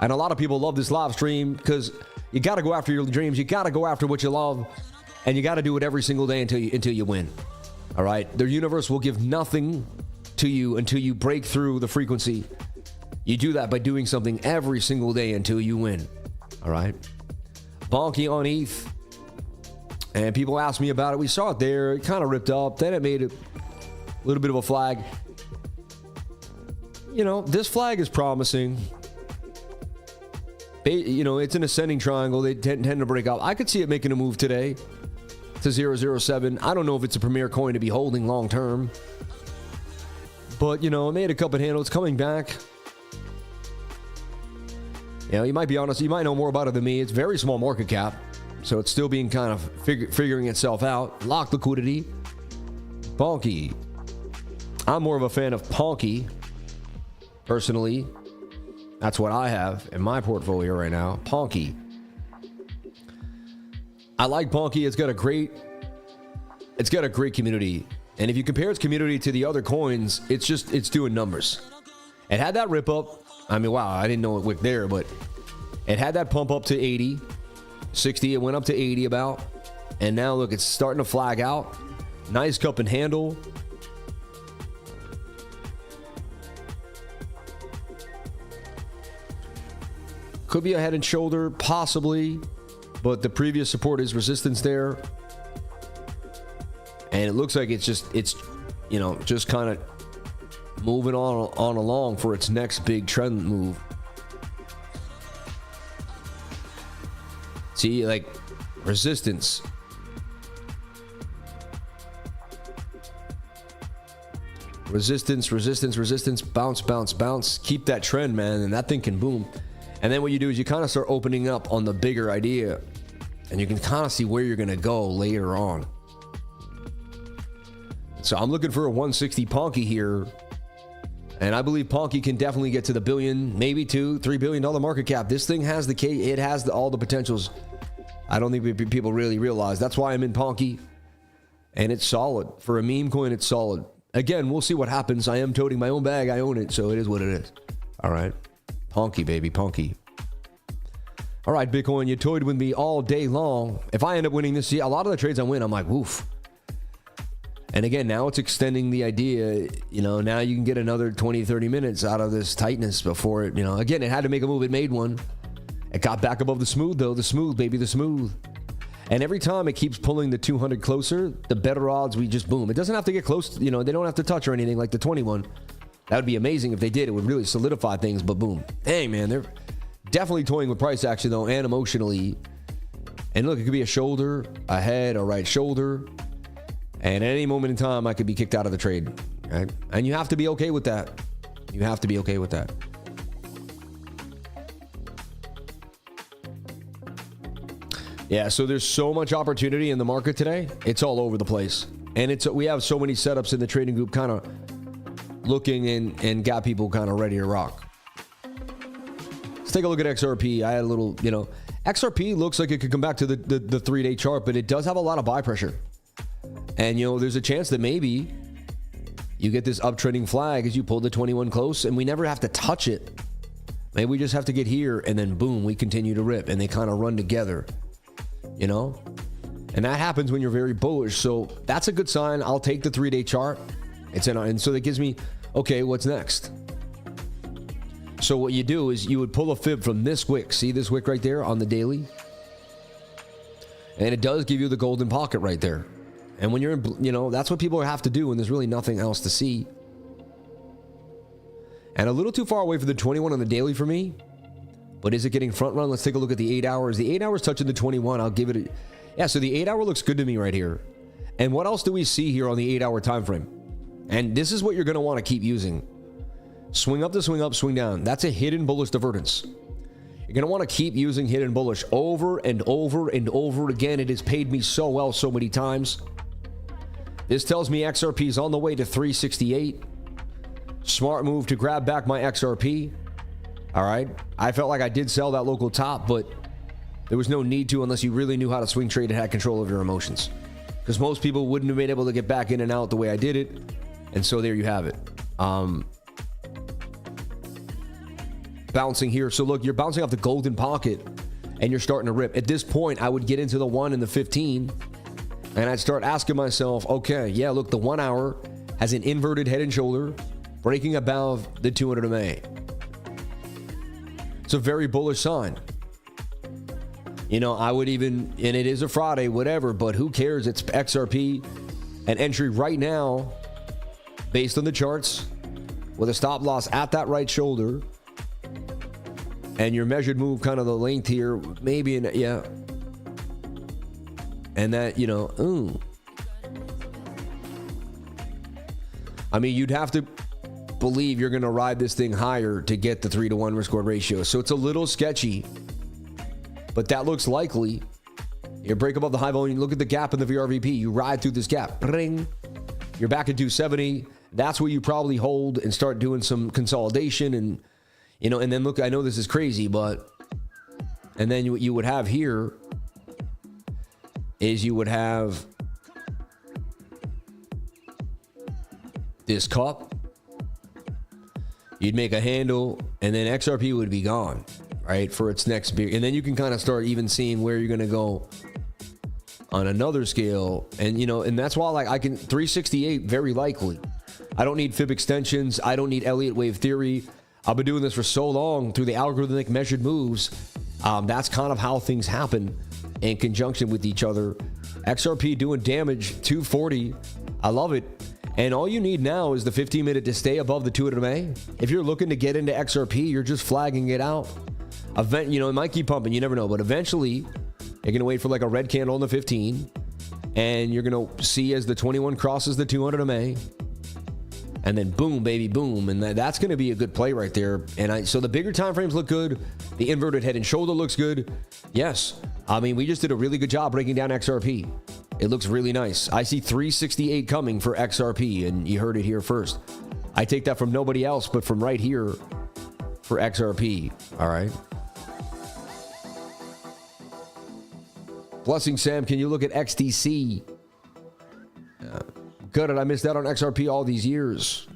And a lot of people love this live stream because you got to go after your dreams. You got to go after what you love. And you got to do it every single day until you win. All right? The universe will give nothing to you until you break through the frequency. You do that by doing something every single day until you win. All right? BONKEY on ETH. And people asked me about it. We saw it there. It kind of ripped up. Then it made a little bit of a flag. This flag is promising. It's an ascending triangle. They tend to break up. I could see it making a move today to 007. I don't know if it's a premier coin to be holding long term. But, it made a cup and handle. It's coming back. You might be honest. You might know more about it than me. It's very small market cap. So it's still being kind of figuring itself out. Locked liquidity. BONKEY. I'm more of a fan of PONKE. Personally. That's what I have in my portfolio right now. PONKE. I like PONKE. It's got a great it's got a great community. And if you compare its community to the other coins, it's doing numbers. It had that rip up. I mean, wow, I didn't know it wicked there, but it had that pump up to 80, 60. It went up to 80 about. And now look, it's starting to flag out. Nice cup and handle. Could be a head and shoulder, possibly, but the previous support is resistance there. And it looks like it's you know, just kind of moving on along for its next big trend move. See, like resistance. Resistance, resistance, resistance, bounce, bounce, bounce. Keep that trend, man, and that thing can boom. And then what you do is you kind of start opening up on the bigger idea, and you can kind of see where you're going to go later on. So I'm looking for a 160 PONKE here, and I believe PONKE can definitely get to the billion, maybe $2-3 billion market cap. This thing has all the potentials. I don't think people really realize. That's why I'm in PONKE, and it's solid. For a meme coin, it's solid. Again, we'll see what happens. I am toting my own bag. I own it, so it is what it is. All right. PONKE, baby, PONKE. All right, Bitcoin, you toyed with me all day long. If I end up winning this, a lot of the trades I win, I'm like, woof. And again, now it's extending the idea, you know, now you can get another 20, 30 minutes out of this tightness before it, you know, again, it had to make a move. It made one. It got back above the smooth, though. The smooth, baby, the smooth. And every time it keeps pulling the 200 closer, the better odds we just boom. It doesn't have to get close, you know, they don't have to touch or anything like the 21. That would be amazing if they did. It would really solidify things, but boom. Dang, man, they're definitely toying with price action, though, and emotionally. And look, it could be a shoulder, a head, a right shoulder. And at any moment in time, I could be kicked out of the trade, right? And you have to be okay with that. You have to be okay with that. Yeah, so there's so much opportunity in the market today. It's all over the place. And we have so many setups in the trading group kind of looking and got people kind of ready to rock. Let's take a look at XRP. I had a little, you know, XRP looks like it could come back to the 3-day chart, but it does have a lot of buy pressure. And, you know, there's a chance that maybe you get this uptrending flag as you pull the 21 close, and we never have to touch it. Maybe we just have to get here, and then boom, we continue to rip, and they kind of run together, you know? And that happens when you're very bullish. So that's a good sign. I'll take the 3-day chart. And so that gives me, okay, what's next? So what you do is you would pull a fib from this wick. See this wick right there on the daily? And it does give you the golden pocket right there. And when you're in, you know, that's what people have to do when there's really nothing else to see. And a little too far away for the 21 on the daily for me. But is it getting front run? Let's take a look at the 8 hours. The 8 hours touching the 21. I'll give it a... Yeah, so the 8 hour looks good to me right here. And what else do we see here on the 8 hour time frame? And this is what you're going to want to keep using. Swing up to swing up, swing down. That's a hidden bullish divergence. You're going to want to keep using hidden bullish over and over and over again. It has paid me so well so many times. This tells me XRP is on the way to 368. Smart move to grab back my XRP. All right. I felt like I did sell that local top, but there was no need to unless you really knew how to swing trade and had control of your emotions. Because most people wouldn't have been able to get back in and out the way I did it. And so there you have it. Bouncing here. So look, you're bouncing off the golden pocket and you're starting to rip. At this point, I would get into the 1 and the 15. And I'd start asking myself, okay, yeah, look, the 1 hour has an inverted head and shoulder breaking above the 200 MA. It's a very bullish sign. You know, I would even, and it is a Friday, whatever, but who cares? It's XRP. An entry right now, based on the charts, with a stop loss at that right shoulder. And your measured move, kind of the length here, maybe, yeah. And that, you know, ooh. I mean, you'd have to believe you're going to ride this thing higher to get the 3-to-1 risk reward ratio. So it's a little sketchy, but that looks likely. You break above the high volume, look at the gap in the VRVP. You ride through this gap. Ring. You're back at 270. That's where you probably hold and start doing some consolidation. And, you know, and then look, I know this is crazy, but, and then you would have here is you would have this cup, you'd make a handle, and then XRP would be gone, right, for its next beer. And then you can kind of start even seeing where you're going to go on another scale. And, you know, and that's why, like, I can 368 very likely. I don't need fib extensions. I don't need Elliott wave theory. I've been doing this for so long through the algorithmic measured moves. That's kind of how things happen in conjunction with each other. XRP doing damage, 240. I love it. And all you need now is the 15-minute to stay above the 200 MA. If you're looking to get into XRP, you're just flagging it out. You know, it might keep pumping. You never know. But eventually, you're going to wait for like a red candle on the 15. And you're going to see as the 21 crosses the 200 MA. And then boom, baby, boom. And that's going to be a good play right there. And so the bigger time frames look good. The inverted head and shoulder looks good. Yes. I mean, we just did a really good job breaking down XRP. It looks really nice. I see 368 coming for XRP, and you heard it here first. I take that from nobody else, but from right here for XRP. All right. Blessing Sam, can you look at XTC? Gutted, I missed out on XRP all these years.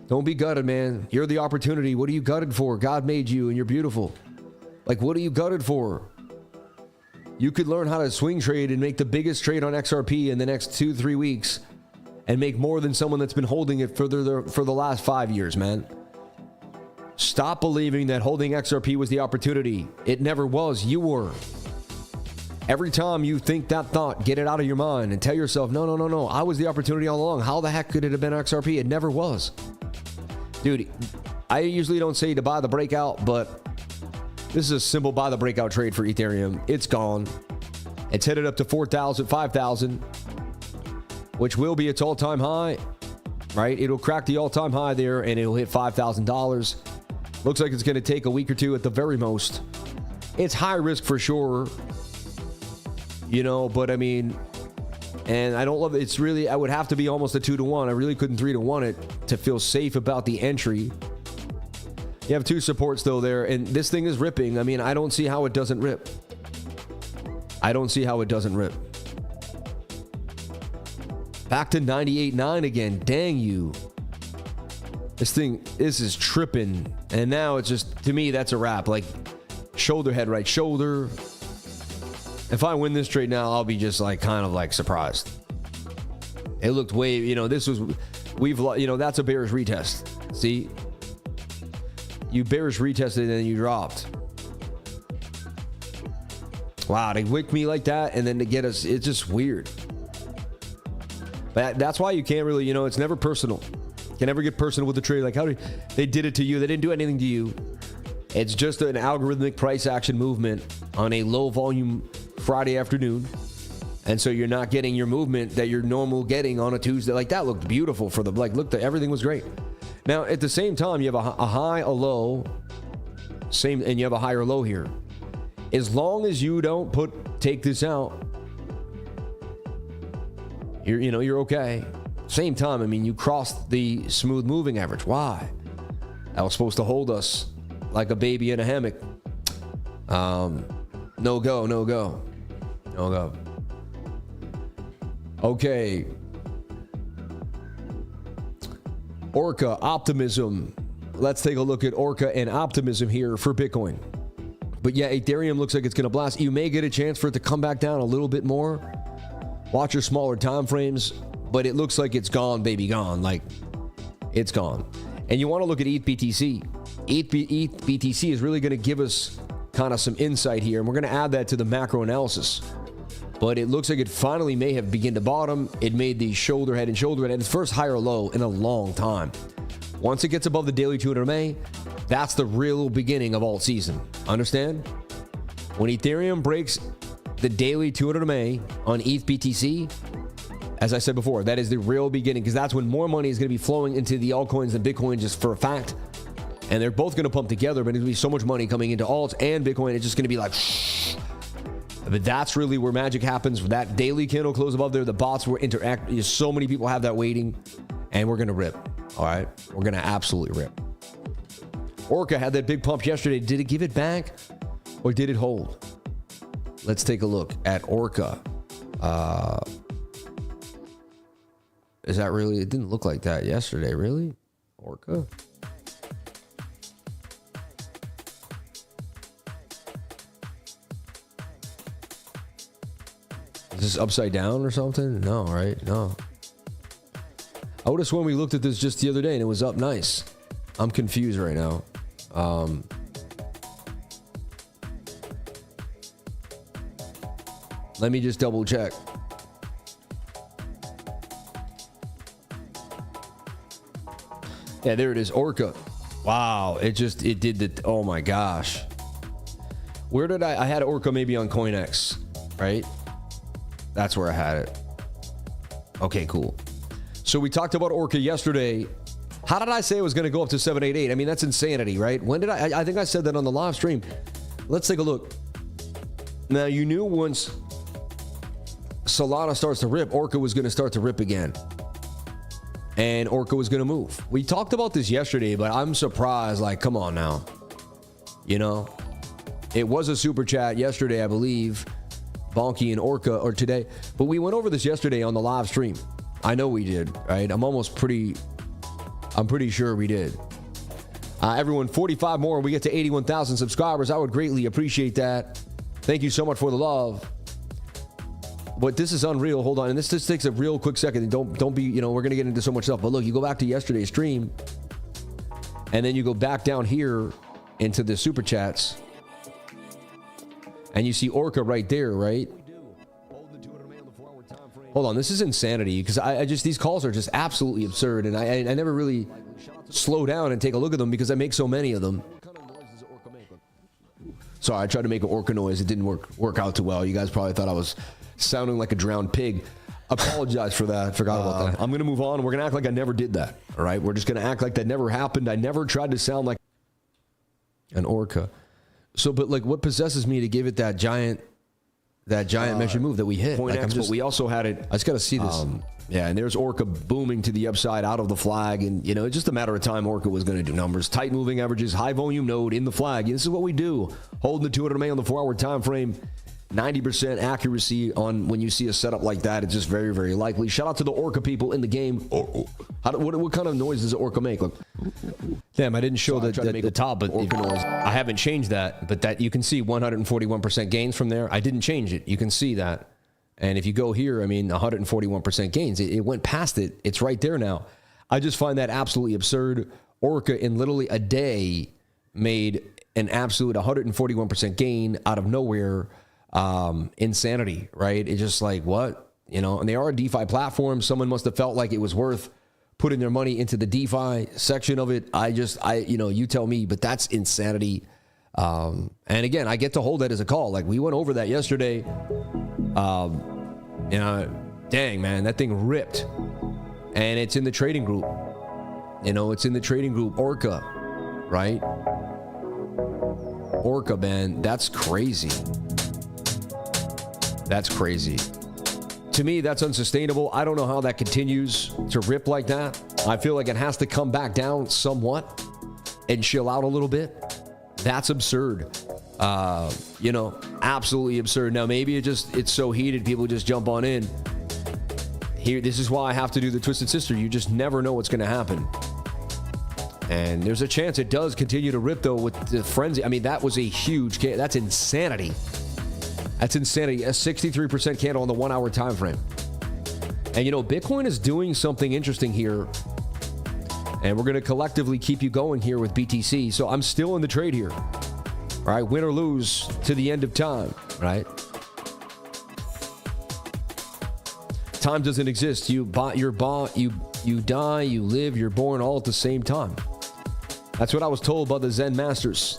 Don't be gutted, man. You're the opportunity. What are you gutted for? God made you, and you're beautiful. Like, what are you gutted for? You could learn how to swing trade and make the biggest trade on XRP in the next 2-3 weeks and make more than someone that's been holding it for the last 5 years, man. Stop believing that holding XRP was the opportunity. It never was. You were. Every time you think that thought, get it out of your mind and tell yourself, no, no, no, no. I was the opportunity all along. How the heck could it have been XRP? It never was. Dude, I usually don't say to buy the breakout, but this is a simple buy the breakout trade for Ethereum. It's gone. It's headed up to 4,000, 5,000, which will be its all-time high, right? It'll crack the all-time high there, and it'll hit $5,000. Looks like it's going to take a week or two at the very most. It's high risk for sure, you know, but I mean, and I don't love it. It's really, I would have to be almost a 2-to-1. I really couldn't 3-to-1 it to feel safe about the entry. You have two supports though there, and this thing is ripping. I mean, I don't see how it doesn't rip. I don't see how it doesn't rip. Back to 98.9 again. Dang you. This is tripping. And now it's just, to me, that's a wrap. Like, shoulder, head, right shoulder. If I win this trade now, I'll be just like, kind of like surprised. It looked way, you know, that's a bearish retest. See? You bearish retested and then you dropped. Wow, they wicked me like that and then to get us, it's just weird. But that's why you can't really, you know, it's never personal. You can never get personal with the trade. Like, they did it to you. They didn't do anything to you. It's just an algorithmic price action movement on a low volume Friday afternoon. And so you're not getting your movement that you're normal getting on a Tuesday. Like, that looked beautiful for the, like, look, everything was great. Now, at the same time, you have a high, a low, and you have a higher low here. As long as you don't take this out, you're okay. Same time, I mean, you crossed the smooth moving average. Why? That was supposed to hold us like a baby in a hammock. No go, no go, no go. Okay. ORCA, optimism. Let's take a look at ORCA and optimism here for Bitcoin. But yeah, Ethereum looks like it's going to blast. You may get a chance for it to come back down a little bit more. Watch your smaller time frames, but it looks like it's gone, baby, gone. Like, it's gone. And you want to look at ETH BTC. ETH BTC is really going to give us kind of some insight here, and we're going to add that to the macro analysis. But it looks like it finally may have begun to bottom. It made the shoulder, head, and shoulder at its first higher low in a long time. Once it gets above the daily 200 MA, that's the real beginning of alt season. Understand? When Ethereum breaks the daily 200 MA on ETH BTC, as I said before, that is the real beginning, because that's when more money is going to be flowing into the altcoins than Bitcoin, just for a fact. And they're both going to pump together, but there's going to be so much money coming into alts and Bitcoin, it's just going to be like, shh. But that's really where magic happens. That daily candle close above there, the bots will interact. So many people have that waiting, and we're going to rip. All right? We're going to absolutely rip. ORCA had that big pump yesterday. Did it give it back, or did it hold? Let's take a look at ORCA. Is that really? It didn't look like that yesterday, really? ORCA? Is this upside down or something? No, right? No. I would have sworn we looked at this just the other day and it was up nice. I'm confused right now. Let me just double check. Yeah, there it is. ORCA. Wow. It did the, oh my gosh. Where did I had ORCA maybe on CoinX, right? That's where I had it. Okay, cool. So we talked about ORCA yesterday. How did I say it was going to go up to 788? I mean, that's insanity, right? When did I think I said that on the live stream. Let's take a look. Now, you knew once Solana starts to rip, ORCA was going to start to rip again. And ORCA was going to move. We talked about this yesterday, but I'm surprised. Like, come on now. You know, it was a super chat yesterday, I believe. BONKEY and ORCA, or today. But we went over this yesterday on the live stream. I know we did, right? I'm pretty sure we did. Everyone, 45 more and we get to 81,000 subscribers. I would greatly appreciate that. Thank you so much for the love. But this is unreal. Hold on. And this just takes a real quick second. Don't be, we're going to get into so much stuff. But look, you go back to yesterday's stream and then you go back down here into the super chats and you see ORCA right there, right? Hold on. This is insanity because I just, these calls are just absolutely absurd. And I never really slow down and take a look at them because I make so many of them. Sorry, I tried to make an ORCA noise. It didn't work out too well. You guys probably thought I was sounding like a drowned pig. Apologize for that. Forgot about that. I'm going to move on. We're going to act like I never did that. All right. We're just going to act like that never happened. I never tried to sound like an ORCA. So, but like what possesses me to give it that giant measure move that we hit? Point like, X, but we also had it. I just got to see this. Yeah, and there's ORCA booming to the upside out of the flag. And, it's just a matter of time ORCA was going to do numbers. Tight moving averages, high volume node in the flag. This is what we do. Holding the 200 MA on the 4-hour time frame. 90% accuracy on when you see a setup like that. It's just very, very likely. Shout out to the ORCA people in the game. What kind of noise does the ORCA make? Look. Damn, I didn't show the top, but I haven't changed that. But that you can see 141% gains from there. I didn't change it. You can see that. And if you go here, I mean, 141% gains. It went past it. It's right there now. I just find that absolutely absurd. ORCA in literally a day made an absolute 141% gain out of nowhere. Insanity, right? It's just like, what? And they are a DeFi platform. Someone must have felt like it was worth putting their money into the DeFi section of it. You tell me, but that's insanity. And again, I get to hold that as a call. Like we went over that yesterday. Dang, man, that thing ripped. And it's in the trading group. It's in the trading group, ORCA, right? ORCA, man, that's crazy. That's crazy. To me, that's unsustainable. I don't know how that continues to rip like that. I feel like it has to come back down somewhat and chill out a little bit. That's absurd. Absolutely absurd. Now, maybe it's so heated, people just jump on in. Here, this is why I have to do the Twisted Sister. You just never know what's going to happen. And there's a chance it does continue to rip, though, with the frenzy. I mean, that was a huge, that's insanity. That's insanity. A 63% candle on the 1-hour time frame. And Bitcoin is doing something interesting here. And we're going to collectively keep you going here with BTC. So I'm still in the trade here. All right, win or lose to the end of time, right? Time doesn't exist. You die, you live, you're born all at the same time. That's what I was told by the Zen masters.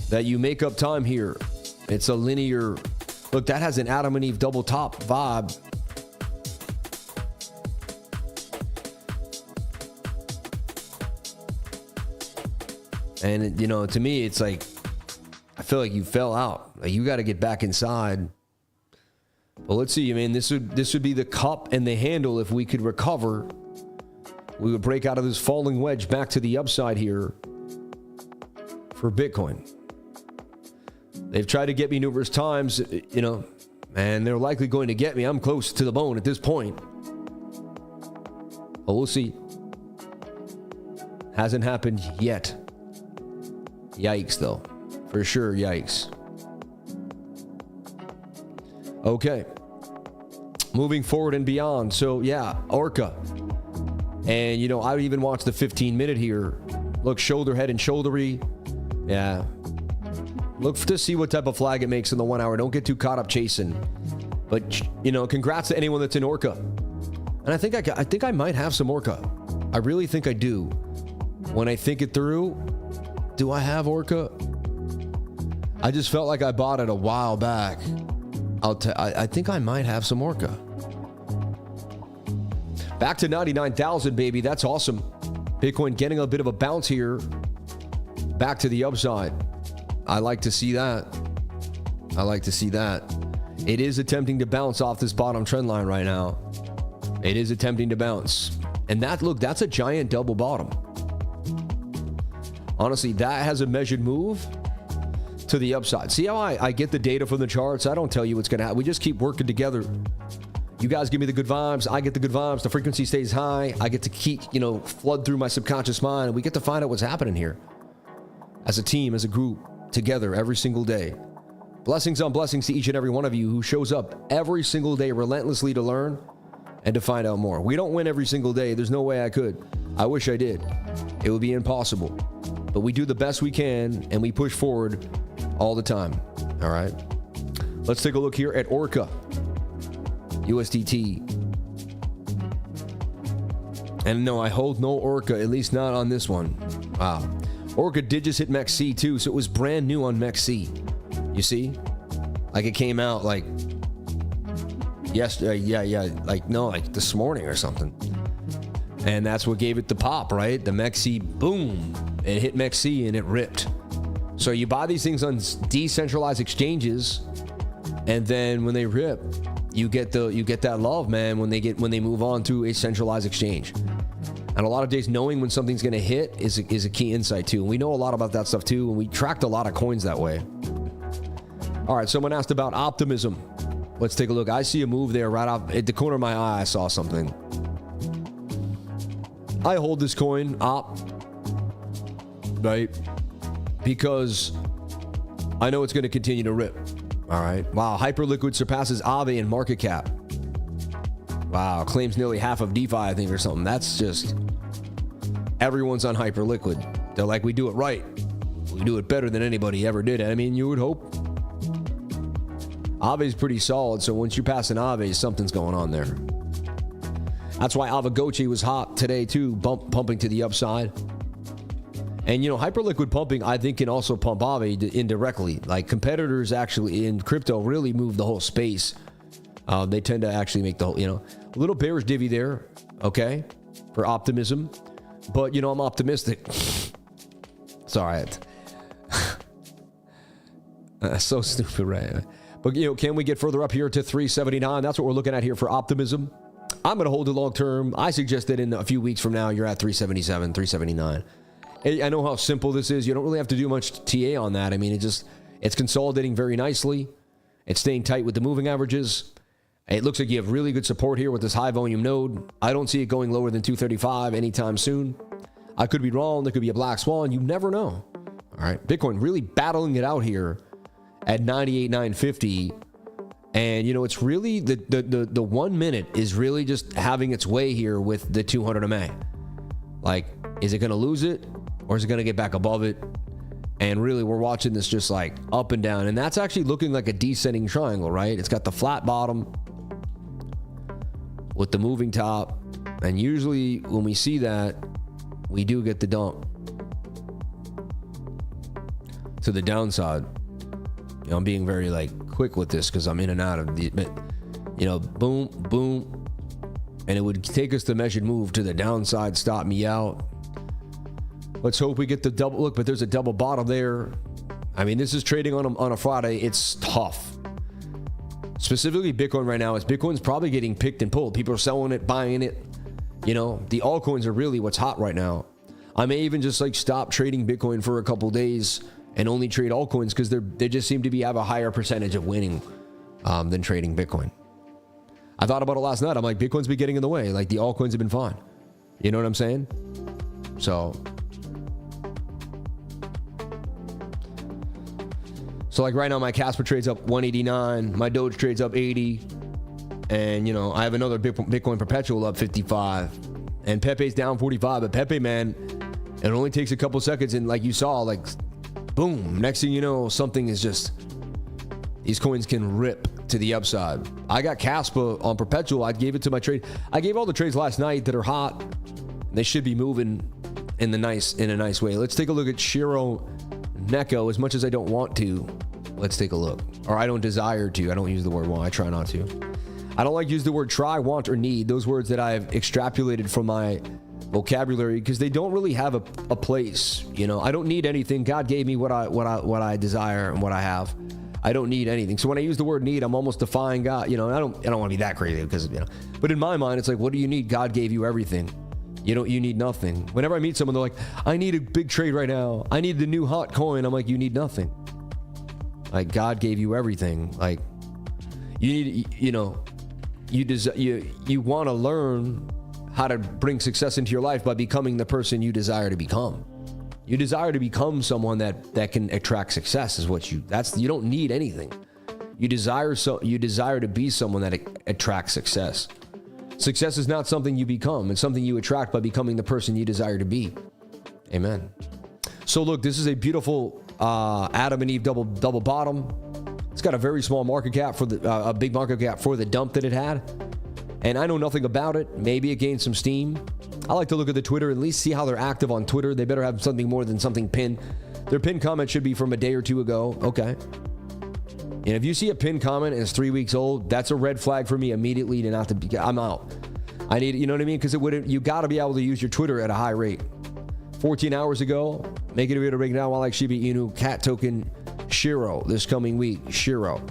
That you make up time here. It's a linear. Look, that has an Adam and Eve double top vibe. And, to me, it's like, I feel like you fell out. Like you got to get back inside. But let's see. I mean, this would be the cup and the handle. If we could recover, we would break out of this falling wedge back to the upside here for Bitcoin. They've tried to get me numerous times, and they're likely going to get me. I'm close to the bone at this point. But we'll see. Hasn't happened yet. Yikes, though. For sure, yikes. Okay. Moving forward and beyond. So, yeah, ORCA. And, you know, I would even watch the 15-minute here. Look, shoulder, head, and shouldery. Yeah. Look to see what type of flag it makes in the 1 hour. Don't get too caught up chasing. But, you know, congrats to anyone that's in ORCA. And I think I might have some ORCA. I really think I do. When I think it through, do I have ORCA? I just felt like I bought it a while back. I think I might have some ORCA. Back to 99,000, baby. That's awesome. Bitcoin getting a bit of a bounce here. Back to the upside. I like to see that. I like to see that. It is attempting to bounce off this bottom trend line right now. It is attempting to bounce. And that, look, that's a giant double bottom. Honestly, that has a measured move to the upside. See how I get the data from the charts? I don't tell you what's going to happen. We just keep working together. You guys give me the good vibes. I get the good vibes. The frequency stays high. I get to keep, you know, flood through my subconscious mind. And we get to find out what's happening here. As a team, as a group, together every single day. Blessings on blessings to each and every one of you who shows up every single day relentlessly to learn and to find out more. We don't win every single day. There's no way I could. I wish I did. It would be impossible. But we do the best we can and we push forward all the time. All right. Let's take a look here at ORCA. USDT. And no, I hold no ORCA, at least not on this one. Wow. ORCA did just hit MEXC too, so it was brand new on MEXC. You see? Like it came out like yesterday, like this morning or something. And that's what gave it the pop, right? The MEXC, boom. It hit MEXC and it ripped. So you buy these things on decentralized exchanges, and then when they rip, you get that love, man, when they move on to a centralized exchange. And a lot of days knowing when something's going to hit is a key insight too. And we know a lot about that stuff too, and we tracked a lot of coins that way. All right, someone asked about optimism. Let's take a look. I see a move there right off at the corner of my eye. I saw something. I hold this coin, OP, right? Because I know it's going to continue to rip. All right. Wow. Hyperliquid surpasses Aave in market cap. Wow. Claims nearly half of DeFi, I think, or something. That's just... Everyone's on Hyperliquid. They're like, we do it right. We do it better than anybody ever did. I mean, you would hope. Aave's pretty solid, so once you pass an Aave, something's going on there. That's why Avagoche was hot today, too, pumping to the upside. And, you know, Hyperliquid pumping, I think, can also pump Aave indirectly. Like, competitors actually in crypto really move the whole space. They tend to actually make the whole, you know, a little bearish divvy there, okay, for optimism. But, you know, I'm optimistic. Sorry. So stupid, right? But, you know, can we get further up here to 379? That's what we're looking at here for optimism. I'm going to hold it long term. I suggest that in a few weeks from now, you're at 377, 379. I know how simple this is. You don't really have to do much TA on that. I mean, it's consolidating very nicely. It's staying tight with the moving averages. It looks like you have really good support here with this high volume node. I don't see it going lower than 235 anytime soon. I could be wrong. There could be a black swan. You never know. All right. Bitcoin really battling it out here at 98,950. And, you know, it's really the 1 minute is really just having its way here with the 200 MA. Like, is it going to lose it or is it going to get back above it? And really, we're watching this just like up and down. And that's actually looking like a descending triangle, right? It's got the flat bottom with the moving top. And usually when we see that, we do get the dump to the downside. You know, I'm being very like quick with this because I'm in and out of the, you know, boom, boom. And it would take us the measured move to the downside, stop me out. Let's hope we get the double look, but there's a double bottom there. I mean, this is trading on a Friday. It's tough. Specifically Bitcoin right now, is Bitcoin's probably getting picked and pulled. People are selling it, buying it. You know, the altcoins are really what's hot right now. I may even just like stop trading Bitcoin for a couple days and only trade altcoins because they just seem to have a higher percentage of winning than trading Bitcoin. I thought about it last night. I'm like, Bitcoin's been getting in the way. Like the altcoins have been fine. You know what I'm saying? So like right now, my Casper trades up 189. My Doge trades up 80. And, you know, I have another Bitcoin Perpetual up 55. And Pepe's down 45. But Pepe, man, it only takes a couple seconds. And like you saw, like, boom. Next thing you know, something is just, these coins can rip to the upside. I got Casper on Perpetual. I gave it to my trade. I gave all the trades last night that are hot. They should be moving in a nice way. Let's take a look at SHIRO Neko. As much as I don't want to, let's take a look. Or I don't desire to. I don't use the word want. I try not to. I don't like to use the word try, want, or need. Those words that I've extrapolated from my vocabulary because they don't really have a place. You know, I don't need anything. God gave me what I desire and what I have. I don't need anything. So when I use the word need, I'm almost defying God. You know, I don't want to be that crazy because, you know, but in my mind, it's like, what do you need? God gave you everything. You need nothing. Whenever I meet someone, they're like, I need a big trade right now. I need the new hot coin. I'm like, you need nothing. Like God gave you everything. Like you need, you know, you want to learn how to bring success into your life by becoming the person you desire to become. You desire to become someone that can attract success is what you don't need anything. You desire to be someone that attracts success. Success is not something you become. It's something you attract by becoming the person you desire to be. Amen. So look, this is a beautiful Adam and Eve double bottom. It's got a very small market cap for a big market cap for the dump that it had. And I know nothing about it. Maybe it gained some steam. I like to look at the Twitter, at least see how they're active on Twitter. They better have something more than something pinned. Their pinned comment should be from a day or two ago. Okay. And if you see a pinned comment and it's 3 weeks old, that's a red flag for me immediately to not to be, I'm out. I need, you know what I mean? Because you got to be able to use your Twitter at a high rate. 14 hours ago, making a video right now, I like Shiba Inu, cat token, SHIRO this coming week, SHIRO.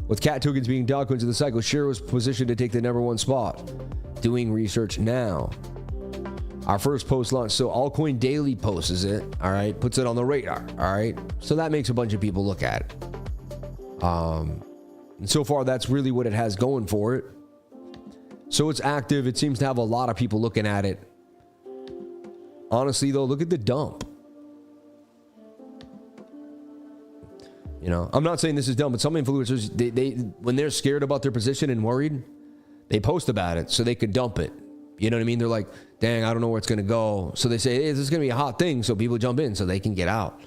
With cat tokens being dog coins of the cycle, SHIRO is positioned to take the #1 spot. Doing research now. Our first post launch, so Altcoin Daily posts it, all right, puts it on the radar, all right. So that makes a bunch of people look at it. And so far, that's really what it has going for it. So it's active. It seems to have a lot of people looking at it. Honestly, though, look at the dump. You know, I'm not saying this is dumb, but some influencers, they when they're scared about their position and worried, they post about it so they could dump it. You know what I mean? They're like, dang, I don't know where it's going to go. So they say, hey, this is going to be a hot thing. So people jump in so they can get out.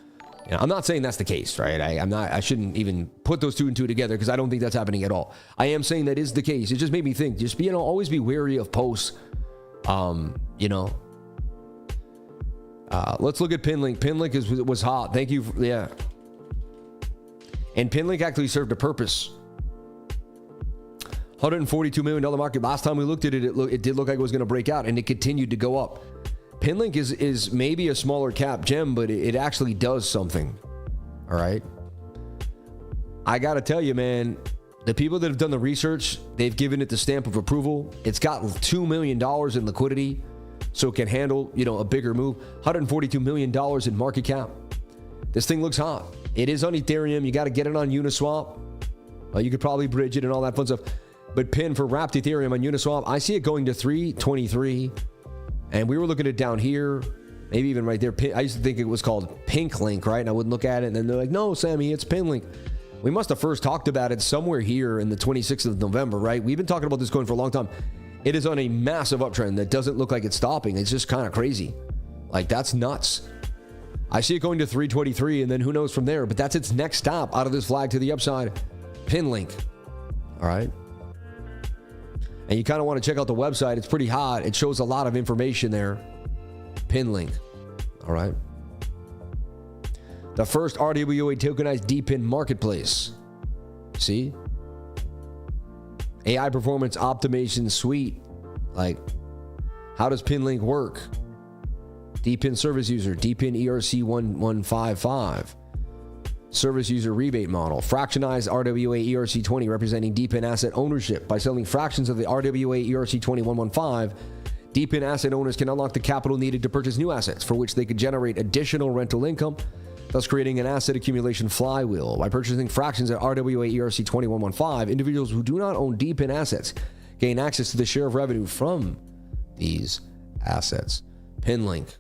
You know, I'm not saying that's the case, right? I shouldn't even put those two and two together because I don't think that's happening at all. I am saying that is the case. It just made me think, just be, you know, always be wary of posts. You know, let's look at Pinlink. Pinlink was hot. Thank you. Yeah. And Pinlink actually served a purpose. $142 million market. Last time we looked at it, it did look like it was going to break out, and it continued to go up. Pinlink is maybe a smaller cap gem, but it actually does something. All right. I got to tell you, man, the people that have done the research, they've given it the stamp of approval. It's got $2 million in liquidity, so it can handle, you know, a bigger move. $142 million in market cap. This thing looks hot. It is on Ethereum. You got to get it on Uniswap. You could probably bridge it and all that fun stuff. But pin for wrapped Ethereum on Uniswap, I see it going to 323. And we were looking at it down here, maybe even right there. I used to think it was called Pink Link, right? And I wouldn't look at it. And then they're like, no, Sammy, it's Pinlink. We must have first talked about it somewhere here in the 26th of November, right? We've been talking about this coin for a long time. It is on a massive uptrend that doesn't look like it's stopping. It's just kind of crazy. Like, that's nuts. I see it going to 323, and then who knows from there. But that's its next stop out of this flag to the upside. Pinlink. All right. And you kind of want to check out the website. It's pretty hot. It shows a lot of information there. Pinlink. All right. The first RWA tokenized DPIN marketplace. See? AI performance optimization suite. Like, how does Pinlink work? DPIN service user, DPIN ERC 1155. Service user rebate model. Fractionized RWA ERC20 representing DPIN asset ownership. By selling fractions of the RWA ERC20 115, DPIN asset owners can unlock the capital needed to purchase new assets for which they could generate additional rental income. thus creating an asset accumulation flywheel. By purchasing fractions at RWA ERC 2115, individuals who do not own deep in assets gain access to the share of revenue from these assets. Pin link.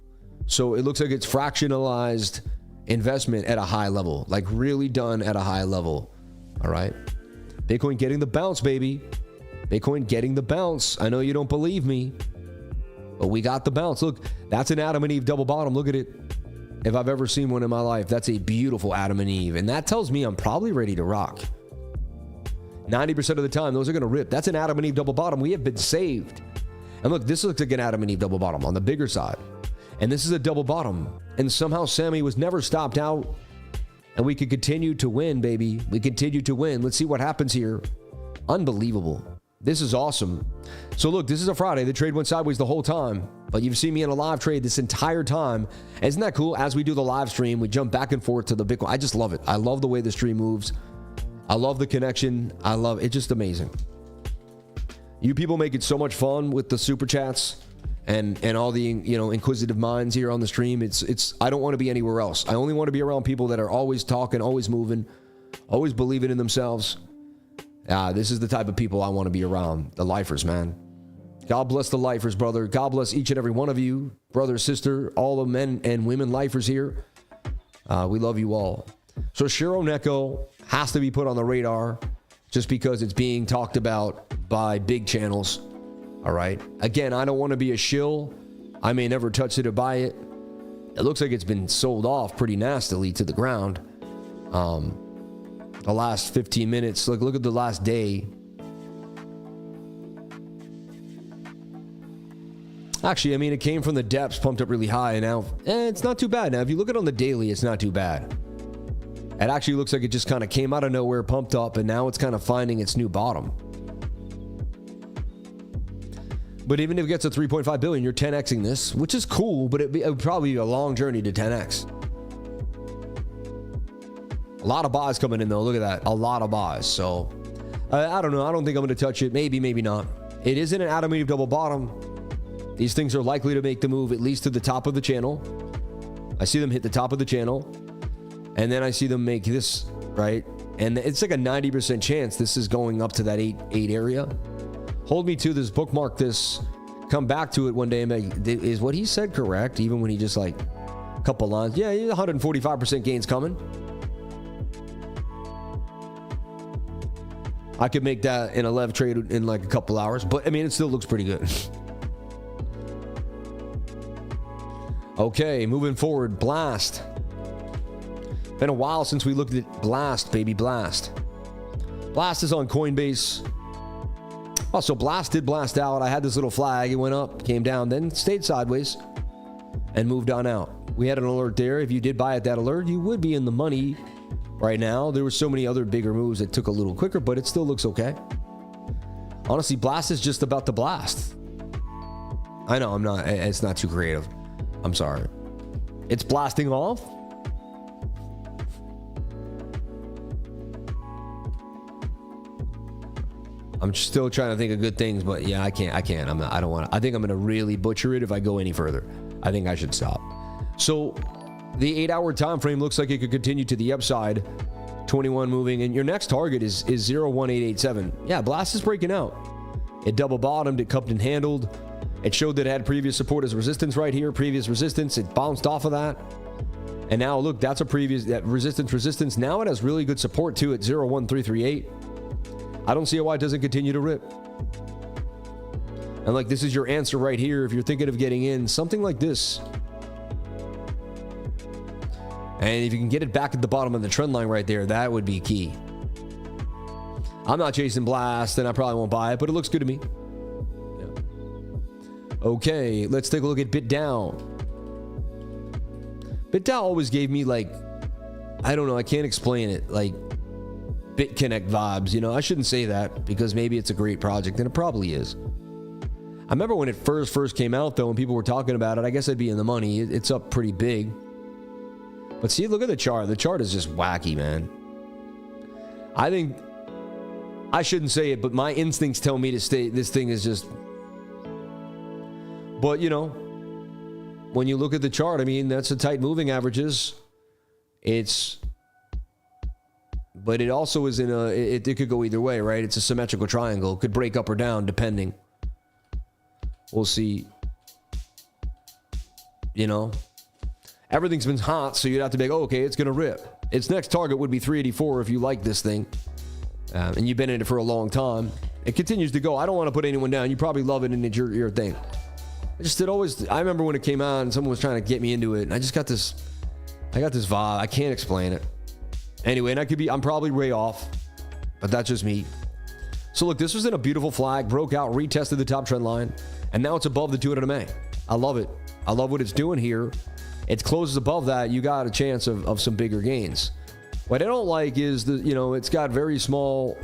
So it looks like it's fractionalized investment at a high level, like really done at a high level. All right. Bitcoin getting the bounce, baby. Bitcoin getting the bounce. I know you don't believe me, but we got the bounce. Look, that's an Adam and Eve double bottom. Look at it. If I've ever seen one in my life, that's a beautiful Adam and Eve. And that tells me I'm probably ready to rock. 90% of the time, those are going to rip. That's an Adam and Eve double bottom. We have been saved. And look, this looks like an Adam and Eve double bottom on the bigger side. And this is a double bottom. And somehow Sammy was never stopped out. And we could continue to win, baby. We continue to win. Let's see what happens here. Unbelievable. This is awesome. So look, this is a Friday. The trade went sideways the whole time. But you've seen me in a live trade this entire time. And isn't that cool? As we do the live stream, we jump back and forth to the Bitcoin. I just love it. I love the way the stream moves. I love the connection. I love it. It's just amazing. You people make it so much fun with the super chats and all the, you know, inquisitive minds here on the stream. It's I don't want to be anywhere else. I only want to be around people that are always talking, always moving, always believing in themselves. This is the type of people I want to be around. The lifers, man. God bless the lifers, brother. God bless each and every one of you, brother, sister, all the men and women lifers here. We love you all. So SHIRO Neko has to be put on the radar just because it's being talked about by big channels. All right. Again, I don't want to be a shill. I may never touch it or buy it. It looks like it's been sold off pretty nastily to the ground. The last 15 minutes. Look at the last day. Actually, I mean, it came from the depths, pumped up really high, and now it's not too bad. Now, if you look at it on the daily, it's not too bad. It actually looks like it just kind of came out of nowhere, pumped up, and now it's kind of finding its new bottom. But even if it gets to 3.5 billion, you're 10xing this, which is cool, but it would probably be a long journey to 10x. A lot of buys coming in, though. Look at that. A lot of buys. So, I don't know. I don't think I'm going to touch it. Maybe, maybe not. It isn't an Adam and Eve double bottom. These things are likely to make the move at least to the top of the channel. I see them hit the top of the channel. And then I see them make this, right? And it's like a 90% chance this is going up to that 8 area. Hold me to this, bookmark this, come back to it one day and make, is what he said correct? Even when he just like a couple lines. Yeah, 145% gains coming. I could make that in a lev trade in like a couple hours, but I mean, it still looks pretty good. Okay, moving forward, Blast. Been a while since we looked at Blast, baby, Blast. Blast is on Coinbase. Also, Blast did blast out. I had this little flag. It went up, came down, then stayed sideways and moved on out. We had an alert there. If you did buy at that alert, you would be in the money right now. There were so many other bigger moves that took a little quicker, but it still looks okay. Honestly, Blast is just about to blast. I know, it's not too creative. I'm sorry. It's blasting off. I'm still trying to think of good things, but yeah, I can't. I don't want to. I think I'm going to really butcher it if I go any further. I think I should stop. So the 8-hour time frame looks like it could continue to the upside. 21 moving, and your next target is 01887. Yeah, Blast is breaking out. It double bottomed, it cupped and handled. It showed that it had previous support as resistance right here, previous resistance. It bounced off of that. And now look, that's a previous resistance. Now it has really good support too at 01338. I don't see why it doesn't continue to rip. And like, this is your answer right here. If you're thinking of getting in something like this. And if you can get it back at the bottom of the trend line right there, that would be key. I'm not chasing Blast and I probably won't buy it, but it looks good to me. Okay, let's take a look at BitDAO. BitDAO always gave me like, I don't know, I can't explain it, like BitConnect vibes. You know, I shouldn't say that because maybe it's a great project, and it probably is. I remember when it first came out though, when people were talking about it, I guess I'd be in the money. It's up pretty big. But see, look at the chart. The chart is just wacky, man. I think, I shouldn't say it, but my instincts tell me to stay, this thing is just... But, you know, when you look at the chart, I mean, that's the tight moving averages. But it also is it could go either way, right? It's a symmetrical triangle. It could break up or down depending. We'll see. You know, everything's been hot, so you'd have to be like, oh, okay, it's going to rip. Its next target would be 384 if you like this thing. And you've been in it for a long time. It continues to go. I don't want to put anyone down. You probably love it and it's your thing. I remember when it came out and someone was trying to get me into it, and I got this vibe. I can't explain it. Anyway, and I'm probably way off, but that's just me. So look, this was in a beautiful flag, broke out, retested the top trend line, and now it's above the 200 MA. I love it. I love what it's doing here. It closes above that. You got a chance of some bigger gains. What I don't like is it's got very small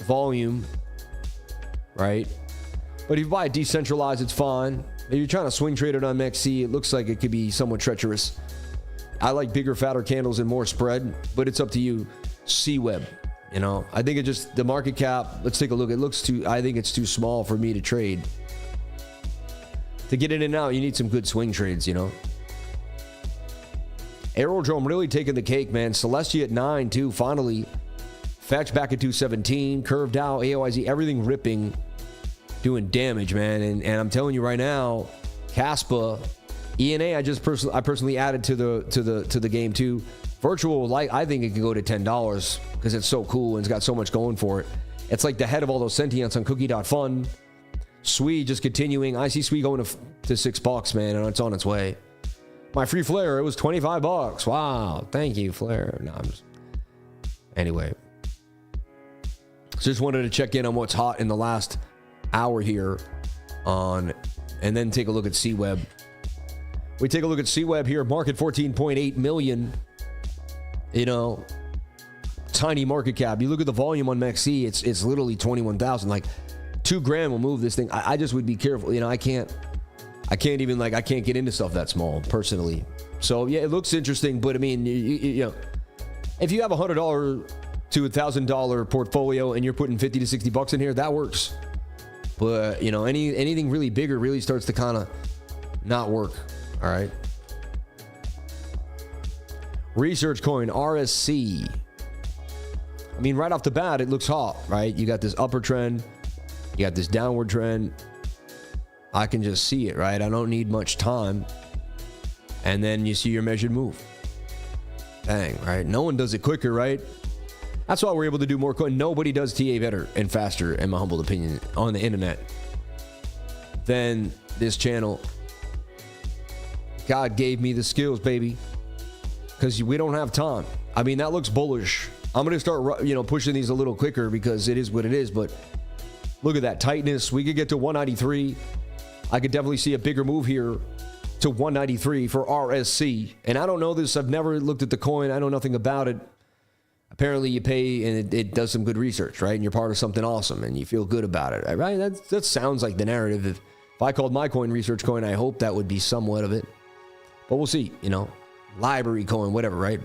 volume, right? But if you buy it decentralized, it's fine. If you're trying to swing trade it on XC, it looks like it could be somewhat treacherous. I like bigger, fatter candles and more spread, but it's up to you. CWEB, I think the market cap, let's take a look. I think it's too small for me to trade. To get in and out, you need some good swing trades, Aerodrome really taking the cake, man. Celestia at 9, too, finally. Fetch back at 217, curved out, AIOZ, everything ripping, doing damage, man. And I'm telling you right now, Caspa, ENA, I personally added to the game too. Virtual, I think it can go to $10 because it's so cool and it's got so much going for it. It's like the head of all those sentients on Cookie.fun. SWE just continuing. I see SWE going to $6, man, and it's on its way. My free flare, it was $25. Wow, thank you, flare. No, anyway, just wanted to check in on what's hot in the last hour here and then take a look at CWEB. We take a look at CWEB here, market 14.8 million. Tiny market cap. You look at the volume on MEXC, it's literally 21,000. Like 2 grand will move this thing. I just would be careful. I can't get into stuff that small personally. So yeah, it looks interesting, but I mean, if you have $100 to $1,000 portfolio and you're putting 50 to 60 bucks in here, that works. But anything really bigger really starts to kind of not work. All right. Research coin RSC. I mean, right off the bat, it looks hot, right? You got this upper trend, you got this downward trend. I can just see it, right? I don't need much time. And then you see your measured move. Bang, right? No one does it quicker, right? That's why we're able to do more coin. Nobody does TA better and faster, in my humble opinion, on the internet than this channel. God gave me the skills, baby, because we don't have time. I mean, that looks bullish. I'm going to start, pushing these a little quicker because it is what it is. But look at that tightness. We could get to 193. I could definitely see a bigger move here to 193 for RSC. And I don't know this. I've never looked at the coin. I know nothing about it. Apparently you pay and it does some good research, right? And you're part of something awesome and you feel good about it, right? That sounds like the narrative. If I called my coin research coin, I hope that would be somewhat of it. But we'll see, library coin, whatever, right?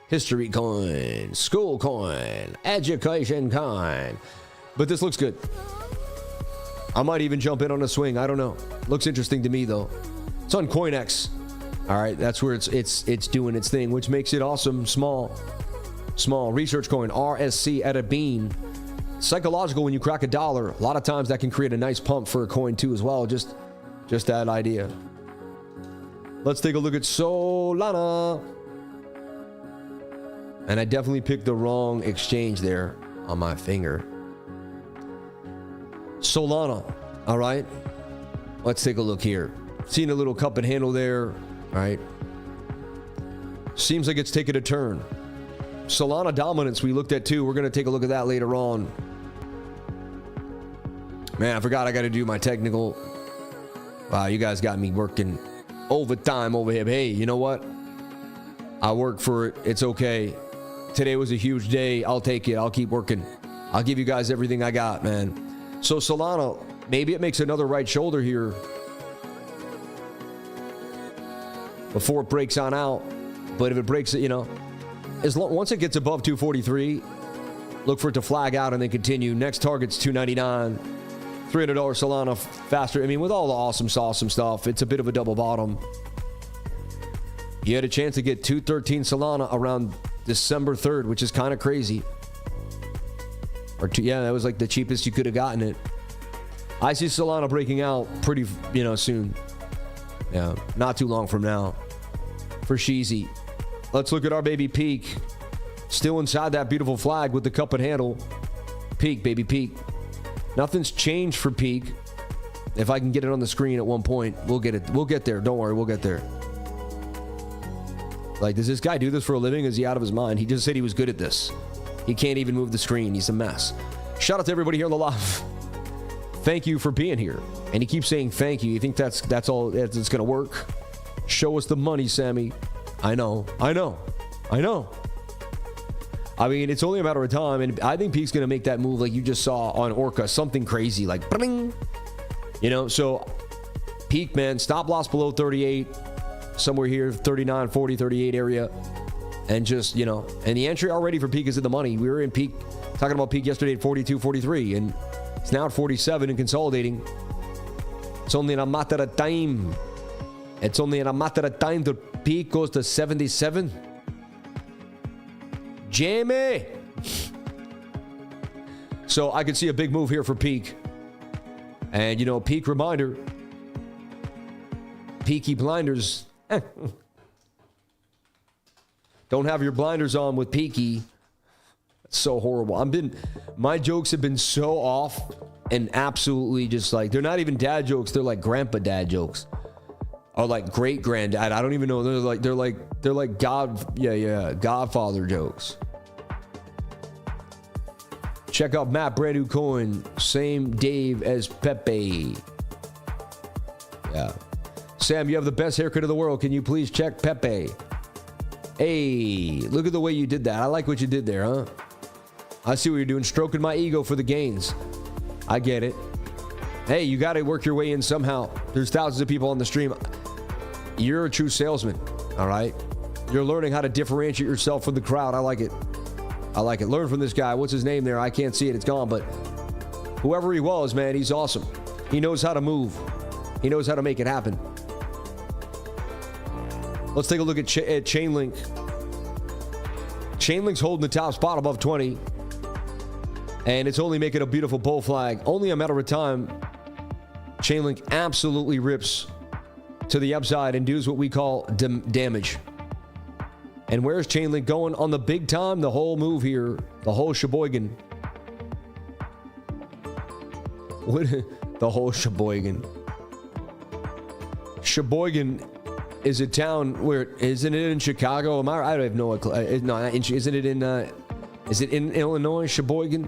History coin, school coin, education coin. But this looks good. I might even jump in on a swing. I don't know. Looks interesting to me though. It's on CoinX. All right, that's where it's doing its thing, which makes it awesome. Small research coin RSC at a bean. Psychological when you crack $1. A lot of times that can create a nice pump for a coin too as well. Just that idea. Let's take a look at Solana. And I definitely picked the wrong exchange there on my finger. Solana. All right. Let's take a look here. Seeing a little cup and handle there. Right. Seems like it's taken a turn. Solana dominance we looked at too. We're going to take a look at that later on. Man, I forgot I got to do my technical. Wow, you guys got me working overtime over here. Hey, you know what? I work for it. It's okay. Today was a huge day. I'll take it. I'll keep working. I'll give you guys everything I got, man. So Solana, maybe it makes another right shoulder here before it breaks on out. But if it breaks it, once it gets above 243, look for it to flag out and then continue. Next target's 299. $300 Solana faster. I mean, with all the awesome stuff, it's a bit of a double bottom. You had a chance to get 213 Solana around December 3rd, which is kind of crazy. Or yeah, that was like the cheapest you could have gotten it. I see Solana breaking out pretty, soon. Yeah, not too long from now. For Sheezy. Let's look at our baby PEAQ. Still inside that beautiful flag with the cup and handle. PEAQ, baby, PEAQ. Nothing's changed for PEAQ. If I can get it on the screen at one point, we'll get it. We'll get there. Don't worry, we'll get there. Like, does this guy do this for a living? Is he out of his mind? He just said he was good at this. He can't even move the screen. He's a mess. Shout out to everybody here on the live. Thank you for being here. And he keeps saying thank you. You think that's all that's going to work? Show us the money, Sammy. I know. I mean, it's only a matter of time, and I think PEAQ's going to make that move like you just saw on ORCA, something crazy, like bling. So PEAQ, man, stop loss below 38, somewhere here, 39, 40, 38 area, and just, and the entry already for PEAQ is in the money. We were in PEAQ, talking about PEAQ yesterday at 42, 43, and it's now at 47 and consolidating. It's only a matter of time. It's only a matter of time till PEAQ goes to 77. Jamie! So I could see a big move here for PEAQ. And, PEAQ reminder. Peaky blinders. Don't have your blinders on with Peaky. It's so horrible. My jokes have been so off and absolutely just like, they're not even dad jokes. They're like grandpa dad jokes. Or like great granddad. I don't even know. They're like Godfather jokes. Check out Matt, brand new coin. Same Dave as Pepe. Yeah. Sam, you have the best haircut in the world. Can you please check Pepe? Hey, look at the way you did that. I like what you did there, huh? I see what you're doing. Stroking my ego for the gains. I get it. Hey, you got to work your way in somehow. There's thousands of people on the stream. You're a true salesman, all right? You're learning how to differentiate yourself from the crowd. I like it. Learn from this guy. What's his name there? I can't see it. It's gone. But whoever he was, man, he's awesome. He knows how to move. He knows how to make it happen. Let's take a look at Chainlink. Chainlink's holding the top spot above 20. And it's only making a beautiful bull flag. Only a matter of time. Chainlink absolutely rips to the upside and does what we call damage. And where's Chainlink going on the big time? The whole move here, the whole sheboygan. The whole sheboygan. Sheboygan is a town where, isn't it in Chicago? I don't have no idea. No, isn't it in? Is it in Illinois? Sheboygan.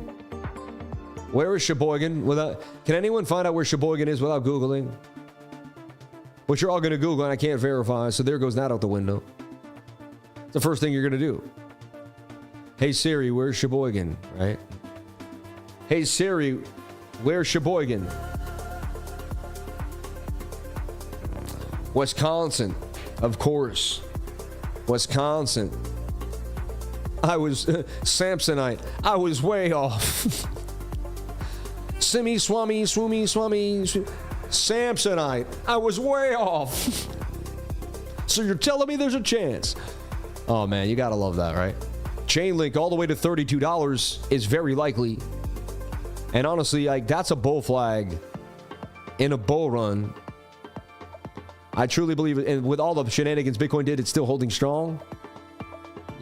Where is Sheboygan? Can anyone find out where Sheboygan is without Googling? Which you're all going to Google and I can't verify, so there goes that out the window. It's the first thing you're going to do. Hey Siri, where's Sheboygan? Right? Hey Siri, where's Sheboygan? Wisconsin, of course. Wisconsin. I was Samsonite. I was way off. Simmy, swami, swoomy, swami. Samsonite. I was way off. So you're telling me there's a chance? Oh man, you gotta love that, right? Chainlink all the way to $32 is very likely. And honestly, like, that's a bull flag in a bull run. I truly believe it. And with all the shenanigans Bitcoin did, it's still holding strong.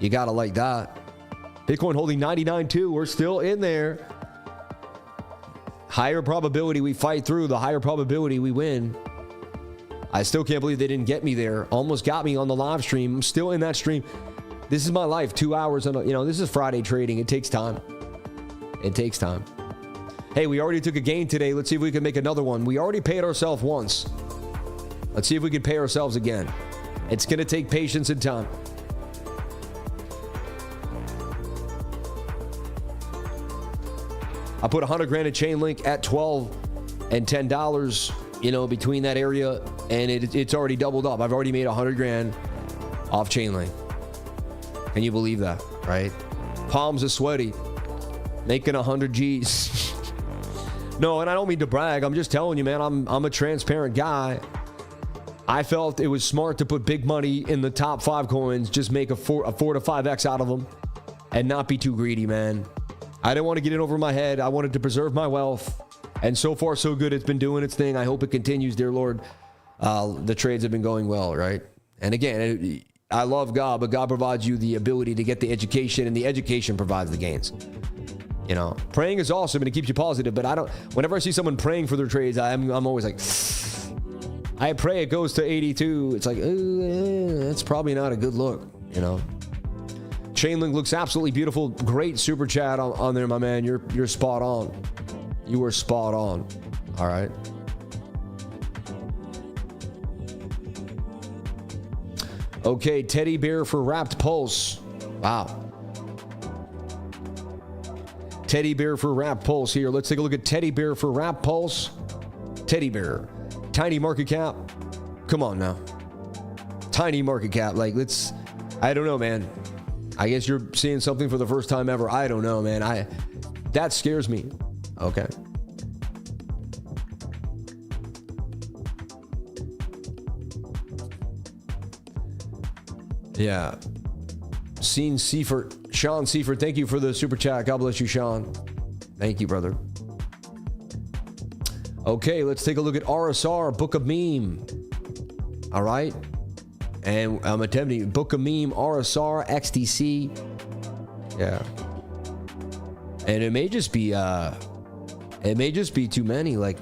You gotta like that. Bitcoin holding 99.2. We're still in there. Higher probability we fight through, the higher probability we win. I still can't believe they didn't get me there. Almost got me on the live stream. I'm still in that stream. This is my life. 2 hours on, this is Friday trading. It takes time. It takes time. Hey, we already took a gain today. Let's see if we can make another one. We already paid ourselves once. Let's see if we can pay ourselves again. It's going to take patience and time. I put 100 grand in Chainlink at $12 and $10, between that area, and it's already doubled up. I've already made 100 grand off Chainlink. Can you believe that, right? Palms are sweaty. Making 100 G's. No, and I don't mean to brag. I'm just telling you, man, I'm a transparent guy. I felt it was smart to put big money in the top 5 coins, just make a 4 to 5x out of them and not be too greedy, man. I didn't want to get in over my head. I wanted to preserve my wealth. And so far, so good. It's been doing its thing. I hope it continues, dear Lord. The trades have been going well, right? And again, I love God, but God provides you the ability to get the education, and the education provides the gains. You know, praying is awesome and it keeps you positive, but whenever I see someone praying for their trades, I'm always like, I pray it goes to 82. It's like, that's probably not a good look, you know. Chainlink looks absolutely beautiful. Great super chat on there, my man. You're spot on. You are spot on. All right. Okay, teddy bear for wrapped pulse. Wow. Teddy bear for wrapped pulse here. Let's take a look at teddy bear for wrapped pulse. Teddy bear. Tiny market cap. Come on now. Tiny market cap. Like, I don't know, man. I guess you're seeing something for the first time ever. I don't know, man. That scares me. Okay. Yeah. Sean Seifert, thank you for the super chat. God bless you, Sean. Thank you, brother. Okay, let's take a look at RSR, Book of Meme. All right. And I'm attempting Book of Meme, RSR, XTC. Yeah. And it may just be too many. Like,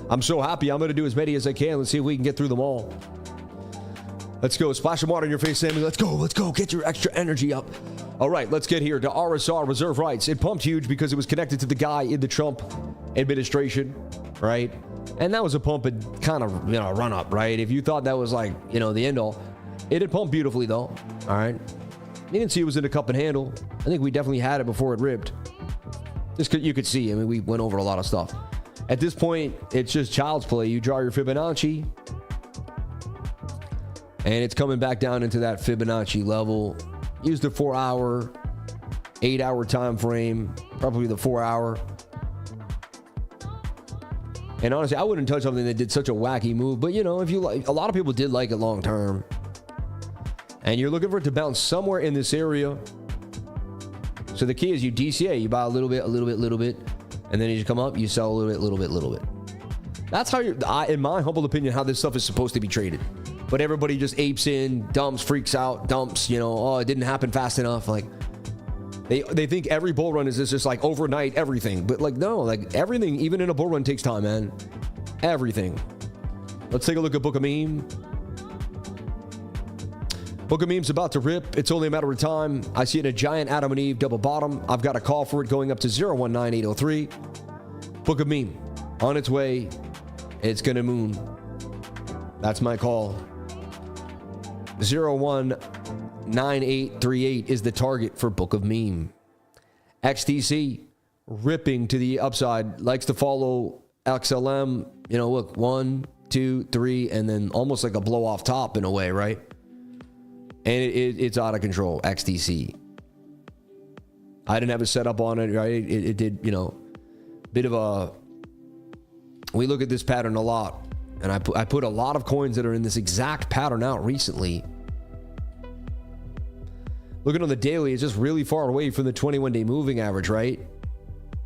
I'm so happy. I'm going to do as many as I can. Let's see if we can get through them all. Let's go. Splash some water in your face, Sammy. Let's go. Let's go. Get your extra energy up. All right, let's get here to RSR, reserve rights. It pumped huge because it was connected to the guy in the Trump administration, right? And that was a pump and kind of, run up, right? If you thought that was like, the end all, it had pumped beautifully though. All right. You can see it was in a cup and handle. I think we definitely had it before it ripped. You could see, we went over a lot of stuff. At this point, it's just child's play. You draw your Fibonacci, and it's coming back down into that Fibonacci level. Use the 4-hour, 8-hour time frame, probably the 4-hour. And honestly, I wouldn't touch something that did such a wacky move. But if you like, a lot of people did like it long term, and you're looking for it to bounce somewhere in this area. So the key is you DCA, you buy a little bit, and then as you come up, you sell a little bit. That's how in my humble opinion, how this stuff is supposed to be traded. But everybody just apes in, dumps, freaks out, dumps, it didn't happen fast enough. Like, they think every bull run is just like overnight everything. But like, no, like everything, even in a bull run, takes time, man. Everything. Let's take a look at Book of Meme. Book of Meme's about to rip. It's only a matter of time. I see it in a giant Adam and Eve double bottom. I've got a call for it going up to 019803. Book of Meme on its way. It's gonna moon. That's my call. 019838 is the target for Book of Meme. XTC ripping to the upside, likes to follow XLM. Look, 1, 2, 3, and then almost like a blow off top in a way, right? And it's out of control. XTC. I didn't have it set up on it, right? It did, bit of a. We look at this pattern a lot. And I put a lot of coins that are in this exact pattern out recently. Looking on the daily, it's just really far away from the 21-day moving average, right?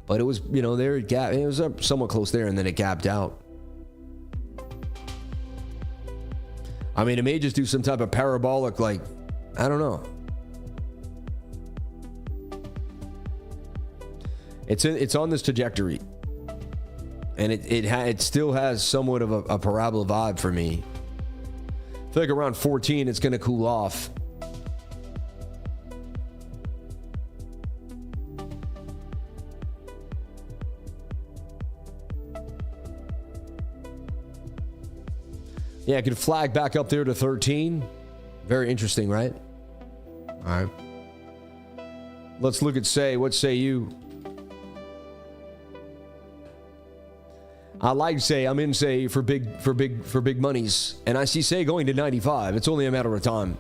But it was, there it gapped. It was somewhat close there, and then it gapped out. It may just do some type of parabolic, like, I don't know. It's on this trajectory. And it still has somewhat of a parabola vibe for me. I feel like around 14, it's going to cool off. Yeah, it could flag back up there to 13. Very interesting, right? All right. Let's look at Say. What say you? I like Say. I'm in Say for big monies, and I see Say going to 95. It's only a matter of time.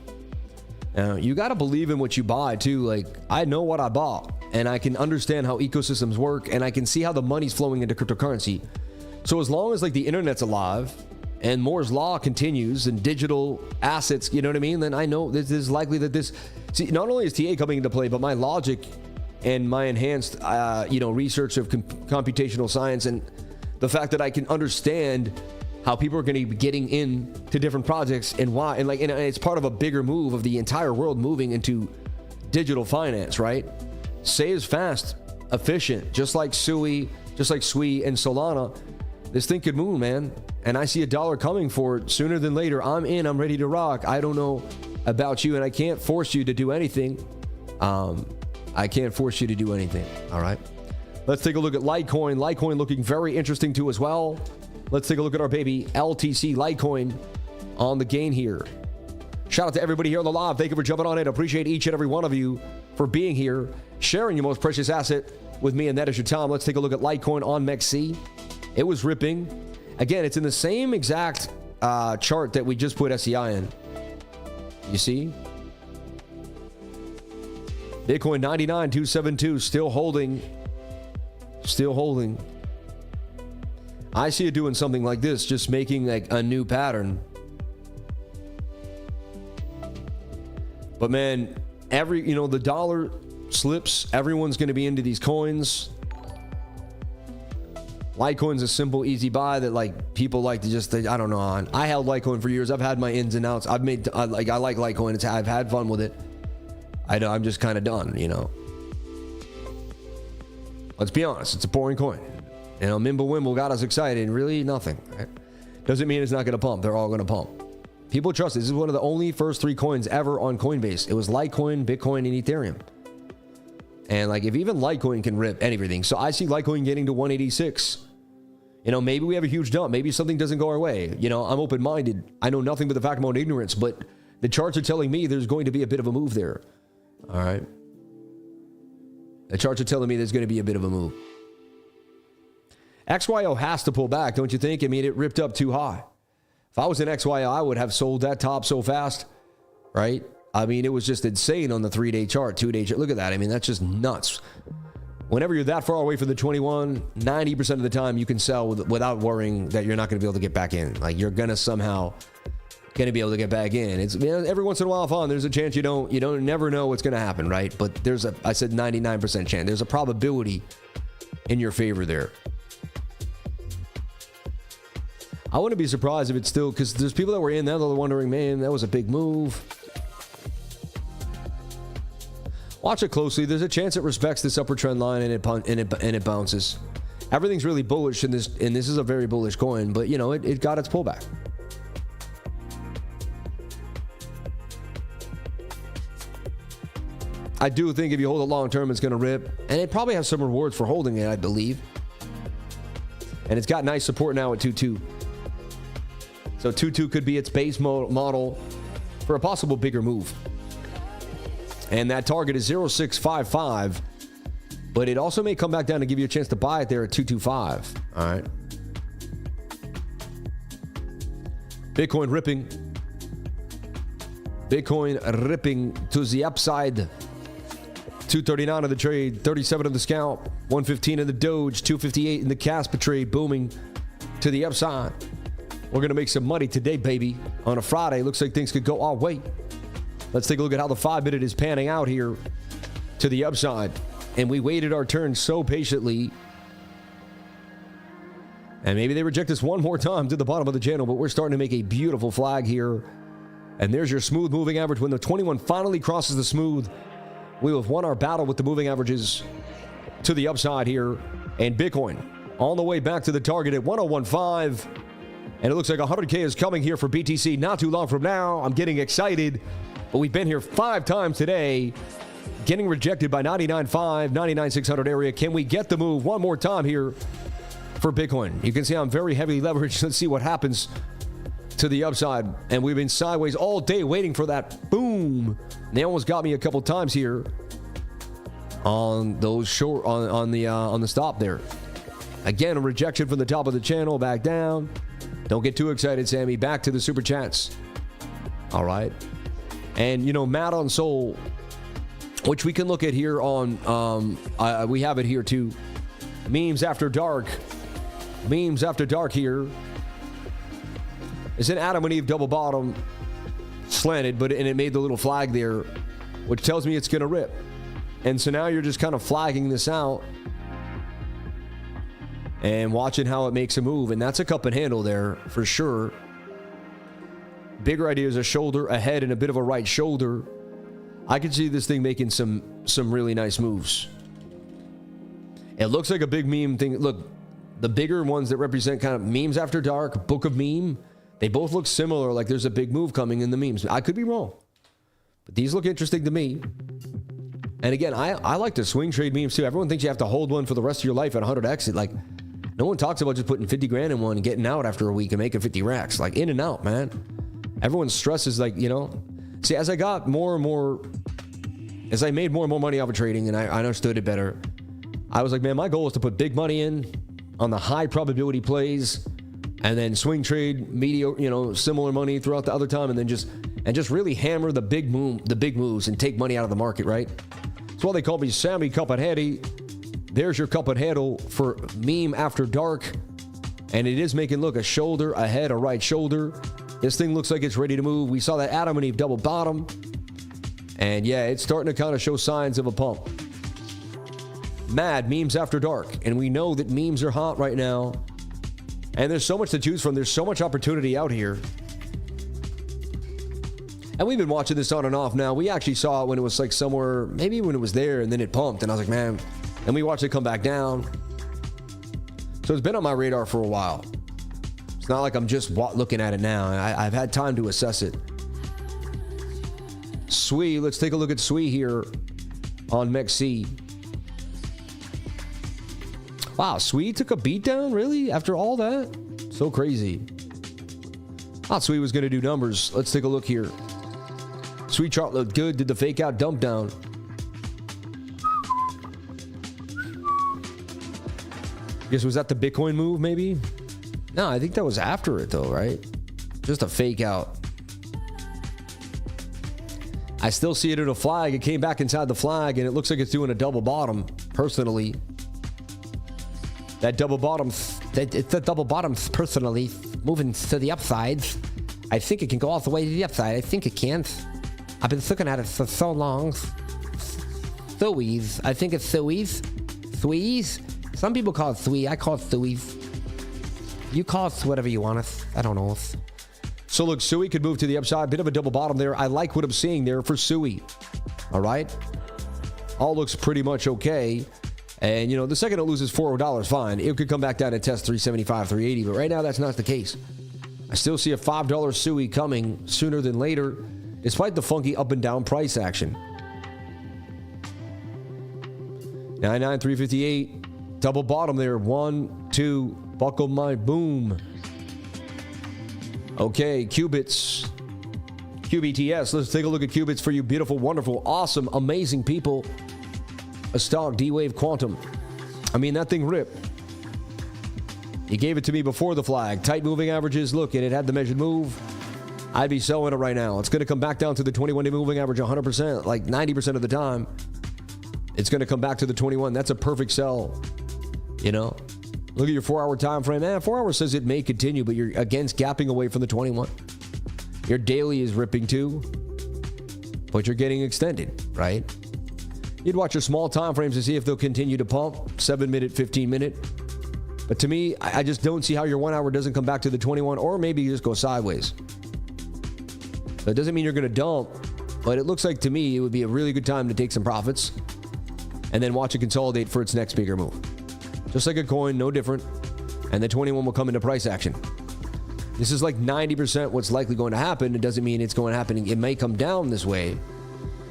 You got to believe in what you buy too. Like, I know what I bought, and I can understand how ecosystems work, and I can see how the money's flowing into cryptocurrency. So as long as like the internet's alive, and Moore's law continues and digital assets, you know what I mean, then I know this is likely that this, see, not only is TA coming into play, but my logic and my enhanced, research of computational science and the fact that I can understand how people are going to be getting into different projects and why, and it's part of a bigger move of the entire world moving into digital finance, right? Saves fast, efficient, just like SUI and Solana. This thing could move, man. And I see $1 coming for it sooner than later. I'm in, I'm ready to rock. I don't know about you, and I can't force you to do anything. I can't force you to do anything. All right. Let's take a look at Litecoin. Litecoin looking very interesting too as well. Let's take a look at our baby LTC Litecoin on the gain here. Shout out to everybody here on the live. Thank you for jumping on in. Appreciate each and every one of you for being here, sharing your most precious asset with me, and that is your time. Let's take a look at Litecoin on MEXC. It was ripping. Again, it's in the same exact chart that we just put SEI in. You see? Bitcoin 99,272, still holding. Still holding. I see it doing something like this, just making like a new pattern. But man, the dollar slips, everyone's going to be into these coins. Litecoin's a simple, easy buy that like people like to just, I don't know. I held Litecoin for years. I've had my ins and outs. I like Litecoin. I've had fun with it. I'm just kind of done, Let's be honest. It's a boring coin. Mimblewimble got us excited and really nothing. Right? Doesn't mean it's not going to pump. They're all going to pump. People trust it. This is one of the only first 3 coins ever on Coinbase. It was Litecoin, Bitcoin, and Ethereum. And like if even Litecoin can rip everything. So I see Litecoin getting to 186. Maybe we have a huge dump. Maybe something doesn't go our way. I'm open-minded. I know nothing but the fact of my own ignorance, but the charts are telling me there's going to be a bit of a move there. All right. The charts are telling me there's going to be a bit of a move. XYO has to pull back, don't you think? I mean, it ripped up too high. If I was an XYO, I would have sold that top so fast, right? I mean, it was just insane on the 3-day chart, 2-day chart. Look at that. I mean, that's just nuts. Whenever you're that far away from the 21, 90% of the time you can sell without worrying that you're not going to be able to get back in. Like you're going to somehow be able to get back in. It's every once in a while, fun. There's a chance you don't never know what's going to happen, right? But I said 99% chance. There's a probability in your favor there. I wouldn't be surprised if it's still, because there's people that were in there that are wondering, man, that was a big move. Watch it closely. There's a chance it respects this upper trend line and it bounces. Everything's really bullish in this, and this is a very bullish coin, but it got its pullback. I do think if you hold it long term, it's going to rip, and it probably has some rewards for holding it, I believe. And it's got nice support now at 2.2. So 2.2 could be its base model for a possible bigger move. And that target is 0.655, but it also may come back down to give you a chance to buy it there at 2.25. All right. Bitcoin ripping. Bitcoin ripping to the upside. 239 of the trade, 37 of the scalp, 115 in the Doge, 258 in the Casper trade, booming to the upside. We're going to make some money today, baby. On a Friday, looks like things could go our way. Let's take a look at how the 5-minute is panning out here to the upside. And we waited our turn so patiently. And maybe they reject us one more time to the bottom of the channel, but we're starting to make a beautiful flag here. And there's your smooth moving average. When the 21 finally crosses the smooth, we have won our battle with the moving averages to the upside here. And Bitcoin on the way back to the target at 101.5. And it looks like 100K is coming here for BTC not too long from now. I'm getting excited. But we've been here 5 times today, getting rejected by 99.5, 99.600 area. Can we get the move one more time here for Bitcoin? You can see I'm very heavily leveraged. Let's see what happens to the upside. And we've been sideways all day waiting for that boom. They almost got me a couple times here on those short on the stop there. Again, a rejection from the top of the channel, back down. Don't get too excited, Sammy. Back to the super chats. All right. And, Matt on Soul, which we can look at here on, we have it here too. Memes After Dark. Memes After Dark here. It's an Adam and Eve double bottom slanted, and it made the little flag there, which tells me it's going to rip. And so now you're just kind of flagging this out and watching how it makes a move. And that's a cup and handle there for sure. Bigger idea is a shoulder, a head, and a bit of a right shoulder. I can see this thing making some really nice moves. It looks like a big meme thing. Look, the bigger ones that represent kind of memes after dark, book of meme, they both look similar, like there's a big move coming in the memes. I could be wrong, but these look interesting to me. And again, I like to swing trade memes too. Everyone thinks you have to hold one for the rest of your life at 100x. Like, no one talks about just putting 50 grand in one and getting out after a week and making 50 racks. Like, in and out, man. Everyone's stress is like, you know. See, as I got more and more, as I made more and more money off of trading and I understood it better, I was like, man, my goal is to put big money in on the high probability plays and then swing trade mediocre, you know, similar money throughout the other time, and then just really hammer the big moves and take money out of the market, right? That's why they call me Sammy Cup and Heady. There's your cup and handle for meme after dark. And it is making, look, a shoulder, a head, a right shoulder. This thing looks like it's ready to move. We saw that Adam and Eve double bottom. And yeah, it's starting to kind of show signs of a pump. Mad memes after dark. And we know that memes are hot right now. And there's so much to choose from. There's so much opportunity out here. And we've been watching this on and off now. We actually saw it when it was like somewhere, maybe when it was there and then it pumped. And I was like, man. And we watched it come back down. So it's been on my radar for a while. It's not like I'm just looking at it now. I've had time to assess it. SWI, let's take a look at SWI here on MEXC. Wow, SWI took a beat down, really? After all that? So crazy. Thought SWI was going to do numbers. Let's take a look here. SWI chart looked good. Did the fake out dump down? Guess was that the Bitcoin move, maybe? No, I think that was after it, though, right? Just a fake out. I still see it in a flag. It came back inside the flag, and it looks like it's doing a double bottom, personally. That double bottom, it's the double bottom, personally, moving to the upside. I think it can go all the way to the upside. I think it can. I've been looking at it for so long. SUIs. I think it's SUIs. SUIs. Some people call it SWI. I call it SUIs. You call it whatever you want it. I don't know. So look, SUI could move to the upside. Bit of a double bottom there. I like what I'm seeing there for SUI. All right. All looks pretty much okay. And, you know, the second it loses $4, fine. It could come back down and test 375, 380. But right now, that's not the case. I still see a $5 SUI coming sooner than later, despite the funky up and down price action. 99,358. Double bottom there. 1, 2. Buckle my boom. Okay, qubits. QBTS. Let's take a look at qubits for you beautiful, wonderful, awesome, amazing people. A stock D-Wave Quantum. I mean, that thing ripped. He gave it to me before the flag. Tight moving averages. Look, and it had the measured move. I'd be selling it right now. It's going to come back down to the 21-day moving average 100%, like 90% of the time. It's going to come back to the 21. That's a perfect sell. You know, look at your 4-hour time frame. 4 hours says it may continue, but you're against gapping away from the 21. Your daily is ripping too, but you're getting extended, right? You'd watch your small time frames to see if they'll continue to pump 7-minute, 15-minute. But to me, I just don't see how your 1 hour doesn't come back to the 21, or maybe you just go sideways. That doesn't mean you're going to dump, but it looks like to me it would be a really good time to take some profits and then watch it consolidate for its next bigger move. Just like a coin, no different. And the 21 will come into price action. This is like 90% what's likely going to happen. It doesn't mean it's going to happen. It may come down this way.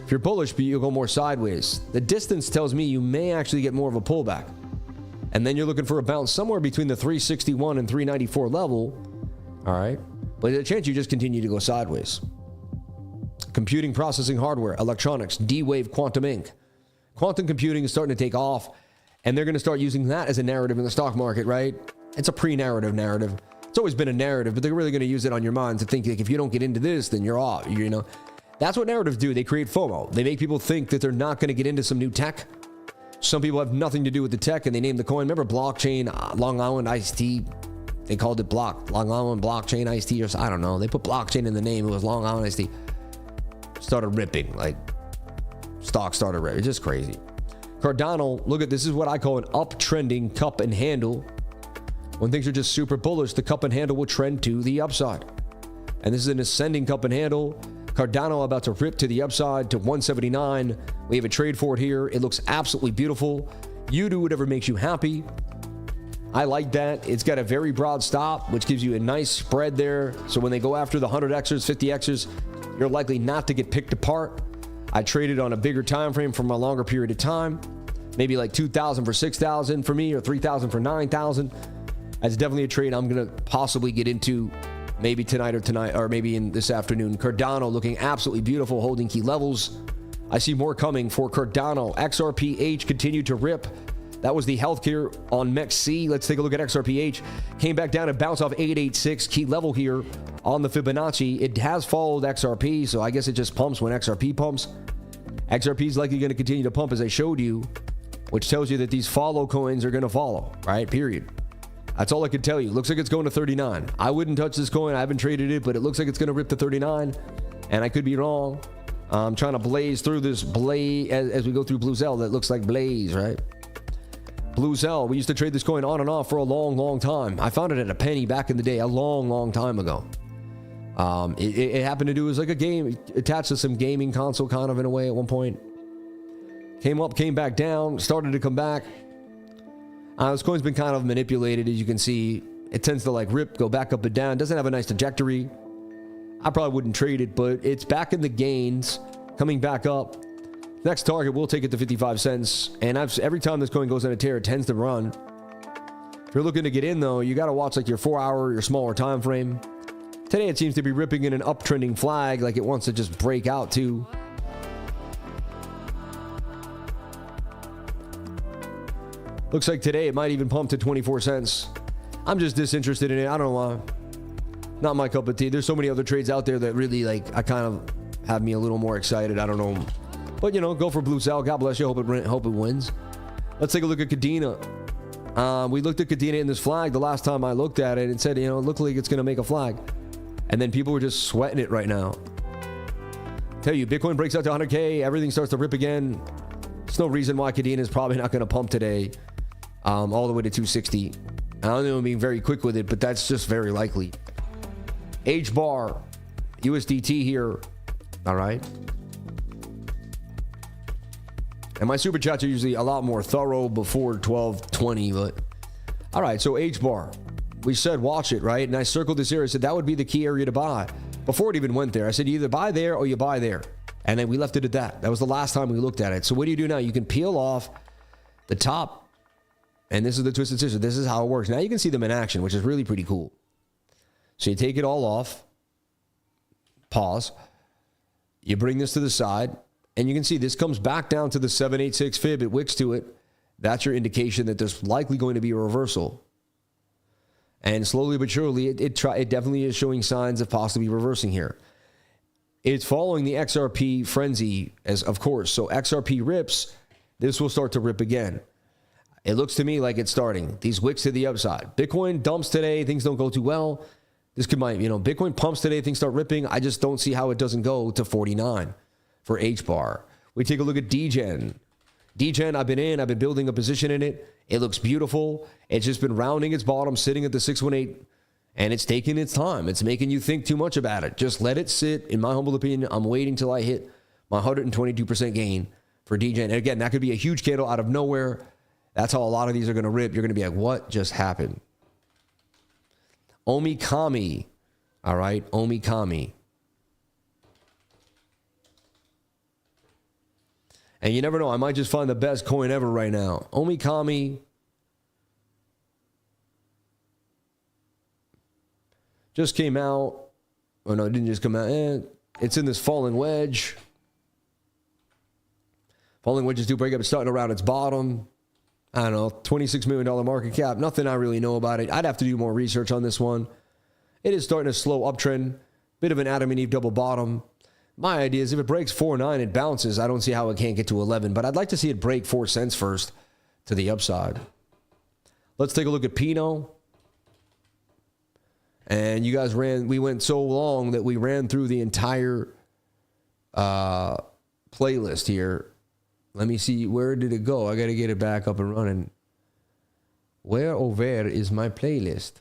If you're bullish, but you'll go more sideways. The distance tells me you may actually get more of a pullback. And then you're looking for a bounce somewhere between the 361 and 394 level. All right. But there's a chance you just continue to go sideways. Computing, processing hardware, electronics, D-Wave, Quantum Inc. Quantum computing is starting to take off. And they're going to start using that as a narrative in the stock market, right? It's a pre-narrative narrative. It's always been a narrative, but they're really going to use it on your mind to think, like, if you don't get into this, then you're off. You know, that's what narratives do. They create FOMO. They make people think that they're not going to get into some new tech. Some people have nothing to do with the tech, and they name the coin. Remember blockchain, Long Island, iced tea, They called it Long Island blockchain iced tea, or I don't know. They put blockchain in the name. It was Long Island iced tea. Started ripping, like stock started ripping. It's just crazy. Cardano, look at this is what I call an uptrending cup and handle. When things are just super bullish, the cup and handle will trend to the upside. And this is an ascending cup and handle. Cardano about to rip to the upside to 179. We have a trade for it here. It looks absolutely beautiful. You do whatever makes you happy. I like that. It's got a very broad stop, which gives you a nice spread there. So when they go after the 100Xers, 50Xers, you're likely not to get picked apart. I traded on a bigger time frame for a longer period of time. Maybe like 2,000 for 6,000 for me, or 3,000 for 9,000. That's definitely a trade I'm going to possibly get into maybe tonight, or maybe in this afternoon. Cardano looking absolutely beautiful, holding key levels. I see more coming for Cardano. XRPH continued to rip. That was the healthcare on MEXC. Let's take a look at XRPH. Came back down and bounced off 886 key level here on the Fibonacci. It has followed XRP, so I guess it just pumps when XRP pumps. XRP is likely going to continue to pump, as I showed you, which tells you that these follow coins are going to follow, right? Period. That's all I can tell you. Looks like it's going to 39. I wouldn't touch this coin. I haven't traded it, but it looks like it's going to rip to 39, and I could be wrong. I'm trying to blaze through this as we go through Blue Zell. That looks like Blaze, right? Blue Zell. We used to trade this coin on and off for a long time. I found it at a penny back in the day, a long time ago. It happened to do as like a game attached to some gaming console kind of in a way at one point. Came up, came back down, started to come back. This coin's been kind of manipulated, as you can see. It tends to like rip, go back up and down. Doesn't have a nice trajectory. I probably wouldn't trade it, but it's back in the gains, coming back up. Next target, we'll take it to 55 cents. And every time this coin goes on a tear, it tends to run. If you're looking to get in, though, you got to watch like your 4-hour, your smaller time frame. Today, it seems to be ripping in an uptrending flag, like it wants to just break out too. Looks like today it might even pump to 24 cents. I'm just disinterested in it. I don't know why. Not my cup of tea. There's so many other trades out there that really like, I kind of have me a little more excited. I don't know. But, you know, go for Blue Cell. God bless you. Hope it wins. Let's take a look at Kadena. We looked at Kadena in this flag the last time I looked at it. It said, you know, it looked like it's going to make a flag. And then people were just sweating it right now. Tell you, Bitcoin breaks out to 100K. Everything starts to rip again. There's no reason why Kadena is probably not going to pump today. All the way to 260. I don't know, I'm being very quick with it, but that's just very likely. HBAR, USDT here. All right. And my super chats are usually a lot more thorough before 12:20, but all right. So HBAR, we said watch it, right? And I circled this area. I said that would be the key area to buy before it even went there. I said you either buy there or you buy there, and then we left it at that. That was the last time we looked at it. So what do you do now? You can peel off the top. And this is the twisted scissors. This is how it works. Now you can see them in action, which is really pretty cool. So you take it all off. Pause. You bring this to the side. And you can see this comes back down to the 786 fib. It wicks to it. That's your indication that there's likely going to be a reversal. And slowly but surely, it definitely is showing signs of possibly reversing here. It's following the XRP frenzy, as of course. So XRP rips. This will start to rip again. It looks to me like it's starting. These wicks to the upside. Bitcoin dumps today. Things don't go too well. This could might, you know, Bitcoin pumps today. Things start ripping. I just don't see how it doesn't go to 49 for HBAR. We take a look at DEGEN. DEGEN, I've been building a position in it. It looks beautiful. It's just been rounding its bottom, sitting at the 618, and it's taking its time. It's making you think too much about it. Just let it sit. In my humble opinion, I'm waiting till I hit my 122% gain for DEGEN. And again, that could be a huge candle out of nowhere. That's how a lot of these are going to rip. You're going to be like, what just happened? OMIKAMI. All right, OMIKAMI. And you never know. I might just find the best coin ever right now. OMIKAMI. Just came out. Oh, no, it didn't just come out. It's in this falling wedge. Falling wedges do break up. It's starting around its bottom. I don't know, $26 million market cap. Nothing I really know about it. I'd have to do more research on this one. It is starting a slow uptrend. Bit of an Adam and Eve double bottom. My idea is if it breaks 4.9, it bounces. I don't see how it can't get to 11, but I'd like to see it break 4 cents first to the upside. Let's take a look at PINO. And you guys we went so long that we ran through the entire playlist here. Let me see, where did it go? I got to get it back up and running. Where is my playlist?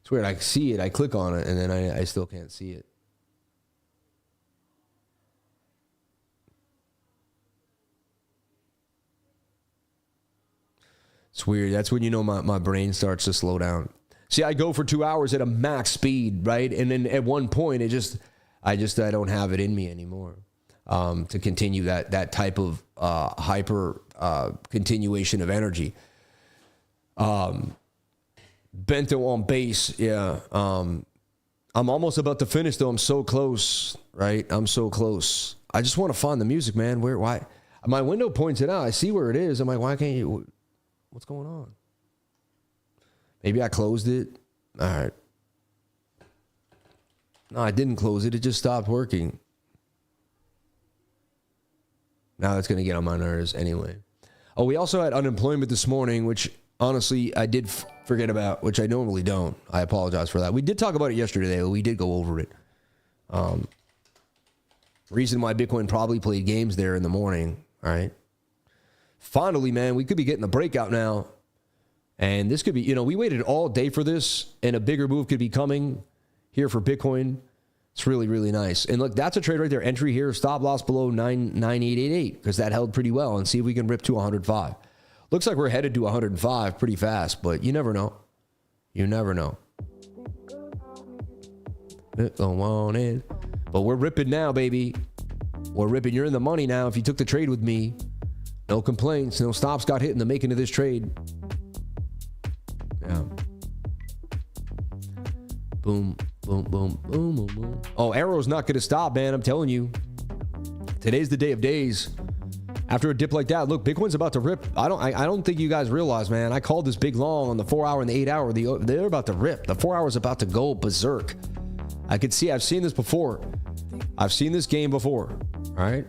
It's weird. I see it. I click on it, and then I still can't see it. It's weird. That's when you know my brain starts to slow down. See, I go for 2 hours at a max speed, right? And then at one point, I don't have it in me anymore to continue that type of hyper continuation of energy. Bento on bass, yeah. I'm almost about to finish, though. I'm so close, right? I'm so close. I just want to find the music, man. Why? My window points it out. I see where it is. I'm like, why can't you? What's going on? Maybe I closed it. All right. No, I didn't close it. It just stopped working. Now it's going to get on my nerves anyway. Oh, we also had unemployment this morning, which honestly I did forget about, which I normally don't. I apologize for that. We did talk about it yesterday, though. We did go over it. Reason why Bitcoin probably played games there in the morning. All right. Finally, man, we could be getting the breakout now. And this could be, we waited all day for this, and a bigger move could be coming here for Bitcoin. It's really, really nice. And look, that's a trade right there. Entry here, stop loss below 99888, because that held pretty well. And see if we can rip to 105. Looks like we're headed to 105 pretty fast, but you never know. You never know. Go on in. But we're ripping now, baby. We're ripping. You're in the money now if you took the trade with me. No complaints. No stops got hit in the making of this trade. Yeah. Boom, boom, boom, boom, boom, boom. Oh, AERO's not going to stop, man. I'm telling you. Today's the day of days. After a dip like that, look, Bitcoin's about to rip. I don't think you guys realize, man. I called this big long on the 4 hour and the 8 hour. They're about to rip. The 4 hour is about to go berserk. I could see. I've seen this before. I've seen this game before. All right.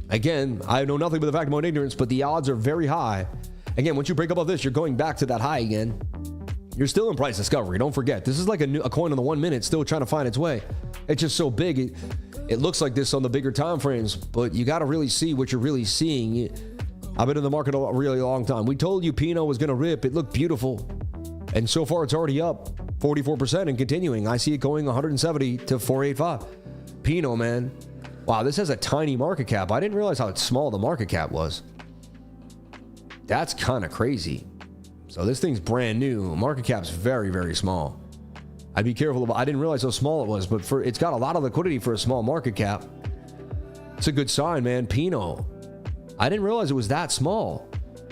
Again, I know nothing but the fact of my own ignorance, but the odds are very high. Again, once you break above this, you're going back to that high again. You're still in price discovery. Don't forget, this is like a coin on the 1 minute, still trying to find its way. It's just so big. It looks like this on the bigger time frames, but you got to really see what you're really seeing. I've been in the market a really long time. We told you PINO was going to rip. It looked beautiful. And so far, it's already up 44% and continuing. I see it going 170 to 485. PINO, man. Wow, this has a tiny market cap. I didn't realize how small the market cap was. That's kind of crazy. So this thing's brand new. Market cap's very, very small. I'd be careful about. I didn't realize how small it was, but it's got a lot of liquidity for a small market cap. It's a good sign, man. PINO. I didn't realize it was that small.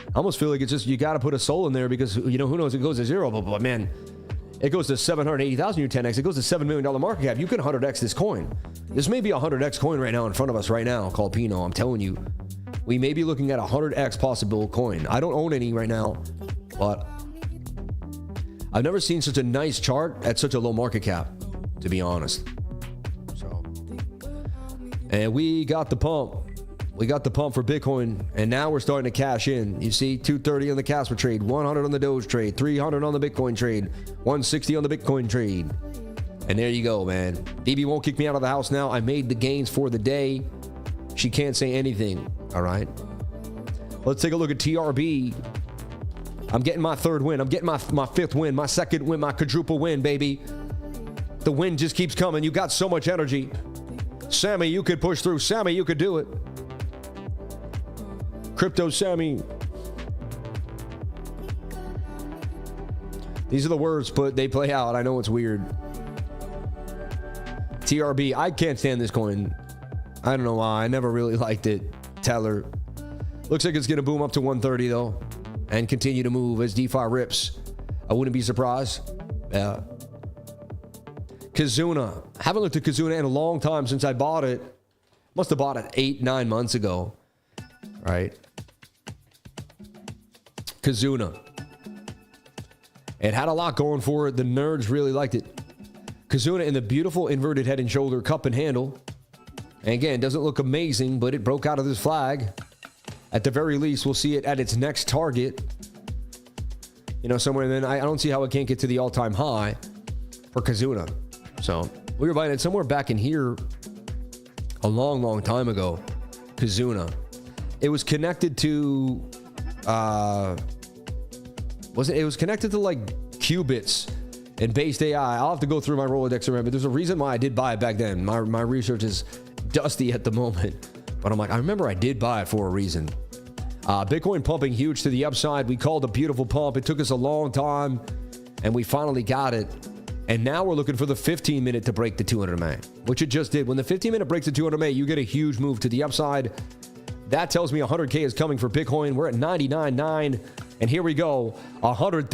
I almost feel like it's just you got to put a soul in there because who knows, it goes to zero. But man, it goes to 780,000. Your 10x. It goes to $7 million market cap. You can 100x this coin. This may be a 100x coin right now in front of us right now called PINO. I'm telling you, we may be looking at a 100x possible coin. I don't own any right now, but I've never seen such a nice chart at such a low market cap, to be honest. So, and we got the pump. We got the pump for Bitcoin, and now we're starting to cash in. You see, 230 on the Casper trade, 100 on the Doge trade, 300 on the Bitcoin trade, 160 on the Bitcoin trade. And there you go, man. DB won't kick me out of the house now. I made the gains for the day. She can't say anything, all right? Let's take a look at TRB. I'm getting my third win. I'm getting my fifth win, my second win, my quadruple win, baby. The win just keeps coming. You got so much energy. Sammy, you could push through. Sammy, you could do it. Crypto Sammy. These are the words, but they play out. I know it's weird. TRB, I can't stand this coin. I don't know why. I never really liked it. Teller. Looks like it's going to boom up to 130, though, and continue to move as DeFi rips. I wouldn't be surprised. Yeah. KUZUNA. Haven't looked at KUZUNA in a long time since I bought it. Must have bought it 8-9 months ago. Right. KUZUNA. It had a lot going for it. The nerds really liked it. KUZUNA in the beautiful inverted head and shoulder cup and handle. And again, it doesn't look amazing, but it broke out of this flag. At the very least, we'll see it at its next target. You know, somewhere. And then I don't see how it can't get to the all-time high for KUZUNA. So we were buying it somewhere back in here a long, long time ago. KUZUNA. It was connected to, it was connected to like qubits and based AI. I'll have to go through my Rolodex and remember. There's a reason why I did buy it back then. My research is dusty at the moment, but I'm like, I remember I did buy it for a reason. Bitcoin pumping huge to the upside. We called a beautiful pump. It took us a long time, and we finally got it. And now we're looking for the 15-minute to break the 200 MA, which it just did. When the 15-minute breaks the 200 MA, you get a huge move to the upside. That tells me 100K is coming for Bitcoin. We're at 99.9, and here we go. $100,000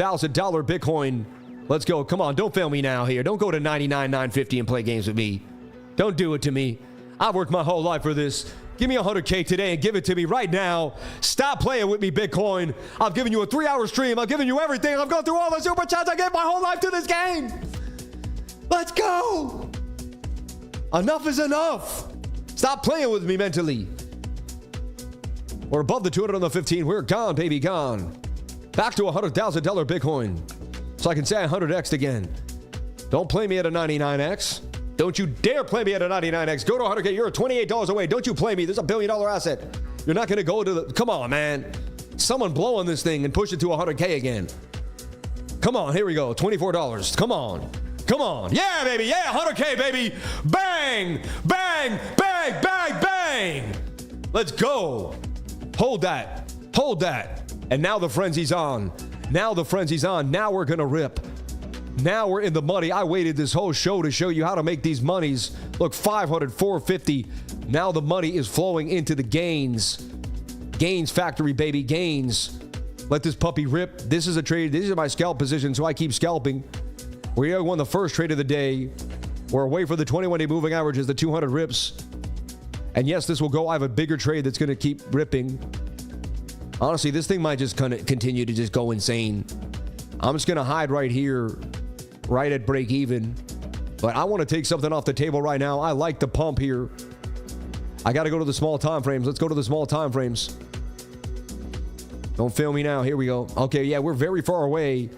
Bitcoin. Let's go. Come on, don't fail me now here. Don't go to 99,950 and play games with me. Don't do it to me. I've worked my whole life for this. Give me 100K today and give it to me right now. Stop playing with me, Bitcoin. I've given you a 3-hour stream. I've given you everything. I've gone through all the super chats. I gave my whole life to this game. Let's go. Enough is enough. Stop playing with me mentally. We're above the 200 on the 15. We're gone, baby, gone. Back to $100,000 Bitcoin. So I can say I 100x'd again. Don't play me at a 99x. Don't you dare play me at a 99x. Go to 100K. You're $28 away. Don't you play me. There's $1 billion asset. You're not going to go to the... Come on, man. Someone blow on this thing and push it to 100K again. Come on. Here we go. $24. Come on. Come on. Yeah, baby. Yeah, 100K, baby. Bang. Bang. Bang. Bang. Bang. Let's go. Hold that. Hold that. And now the frenzy's on. Now the frenzy's on. Now we're going to rip. Now we're in the money. I waited this whole show to show you how to make these monies. Look, 500, 450. Now the money is flowing into the gains. Gains factory, baby. Gains. Let this puppy rip. This is a trade. These are my scalp positions, so I keep scalping. We won the first trade of the day. We're away for the 21-day moving averages, the 200 rips. And yes, this will go. I have a bigger trade that's going to keep ripping. Honestly, this thing might just kind of continue to just go insane. I'm just going to hide right here, right at break even. But I want to take something off the table right now. I like the pump here. I got to go to the small time frames. Let's go to the small time frames. Don't fail me now. Here we go. Okay, yeah, we're very far away.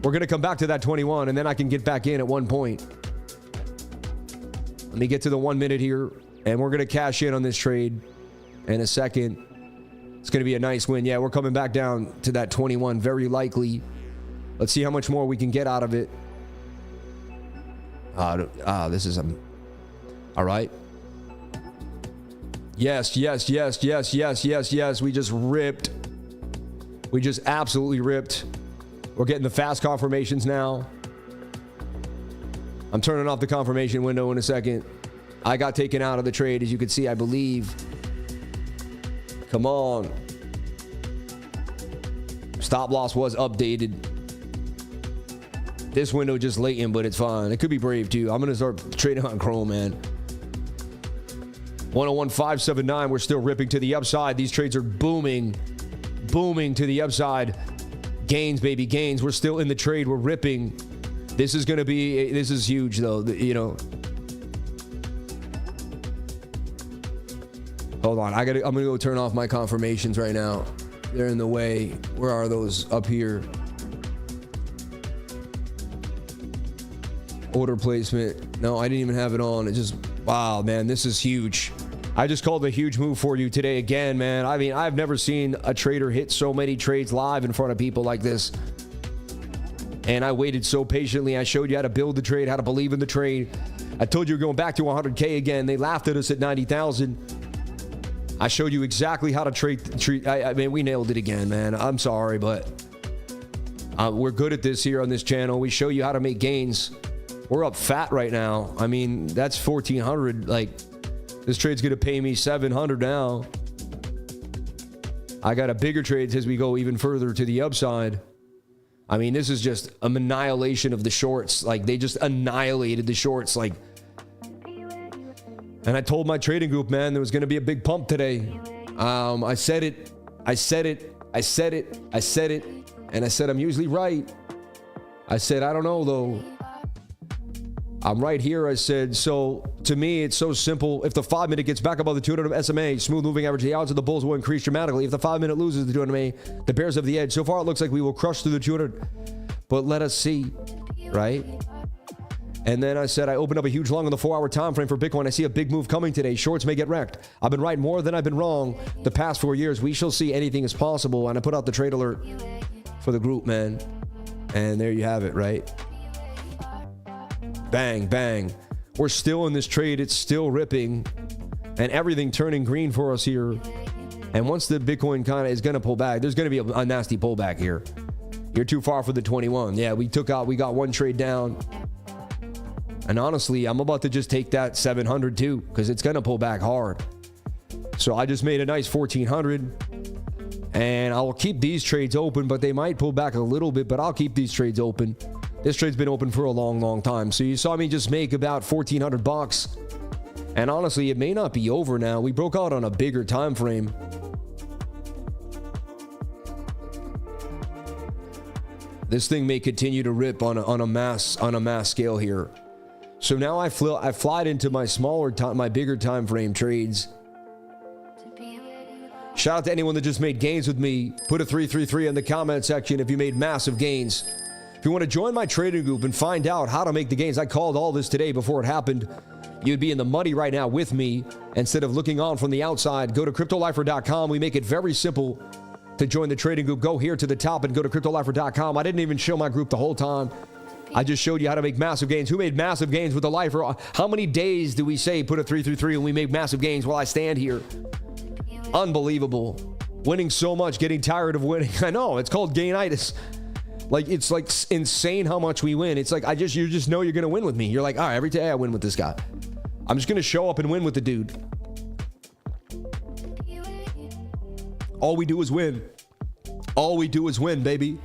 We're going to come back to that 21, and then I can get back in at one point. Let me get to the 1 minute here, and we're going to cash in on this trade in a second. It's going to be a nice win. Yeah, we're coming back down to that 21, very likely. Let's see how much more we can get out of it. This is all right. Yes, yes, yes, yes, yes, yes, yes. We just ripped. We just absolutely ripped. We're getting the fast confirmations now. I'm turning off the confirmation window in a second. I got taken out of the trade, as you can see, I believe. Come on. Stop loss was updated. This window just latent, but it's fine. It could be brave too. I'm going to start trading on Chrome, man. 101.579. We're still ripping to the upside. These trades are booming. Booming to the upside. Gains, baby, gains. We're still in the trade. We're ripping. This is going to be, this is huge though, you know. Hold on. I'm going to go turn off my confirmations right now. They're in the way. Where are those? Up here. Order placement. No, I didn't even have it on. It just, wow, man, this is huge. I just called a huge move for you today again, man. I mean, I've never seen a trader hit so many trades live in front of people like this. And I waited so patiently. I showed you how to build the trade, how to believe in the trade. I told you we're going back to 100K again. They laughed at us at 90,000. I showed you exactly how to trade. I mean, we nailed it again, man. I'm sorry, but we're good at this here on this channel. We show you how to make gains. We're up fat right now. I mean, that's 1,400. Like, this trade's going to pay me 700 now. I got a bigger trade as we go even further to the upside. I mean, this is just an annihilation of the shorts. Like, they just annihilated the shorts. Like, and I told my trading group, man, there was going to be a big pump today. I said it. I said it. I said it. I said it. And I said, I'm usually right. I said, I don't know, though. I'm right here. I said, so To me, it's so simple. If the 5-minute gets back above the 200 SMA, smooth moving average, the odds of the bulls will increase dramatically. If the 5-minute loses the 200 SMA, the bears have the edge. So far, it looks like we will crush through the 200, but let us see, right? And then I said I opened up a huge long on the 4-hour time frame for Bitcoin. I see a big move coming today. Shorts may get wrecked. I've been right more than I've been wrong the past 4 years. We shall see. Anything is possible. And I put out the trade alert for the group, man. And there you have it, right? Bang, bang. We're still in this trade. It's still ripping. And everything turning green for us here. And once the Bitcoin kind of is going to pull back, there's going to be a nasty pullback here. You're too far for the 21. Yeah, we got one trade down. And honestly, I'm about to just take that 700 too, because it's going to pull back hard. So I just made a nice 1400. And I'll keep these trades open, but they might pull back a little bit, but I'll keep these trades open. This trade's been open for a long, long time. So you saw me just make about 1,400 bucks. And honestly, it may not be over now. We broke out on a bigger time frame. This thing may continue to rip on a mass scale here. So now I fly into my bigger time frame trades. Shout out to anyone that just made gains with me. Put a 333 in the comment section if you made massive gains. If you want to join my trading group and find out how to make the gains, I called all this today before it happened. You'd be in the muddy right now with me instead of looking on from the outside. Go to cryptolifer.com. We make it very simple to join the trading group. Go here to the top and go to cryptolifer.com. I didn't even show my group the whole time. I just showed you how to make massive gains. Who made massive gains with the Lifer? How many days do we say put a 333 and we make massive gains while I stand here? Unbelievable. Winning so much, getting tired of winning. I know, it's called gainitis. Like, it's like insane how much we win. It's like, you just know you're going to win with me. You're like, all right, every day I win with this guy. I'm just going to show up and win with the dude. All we do is win. All we do is win, baby.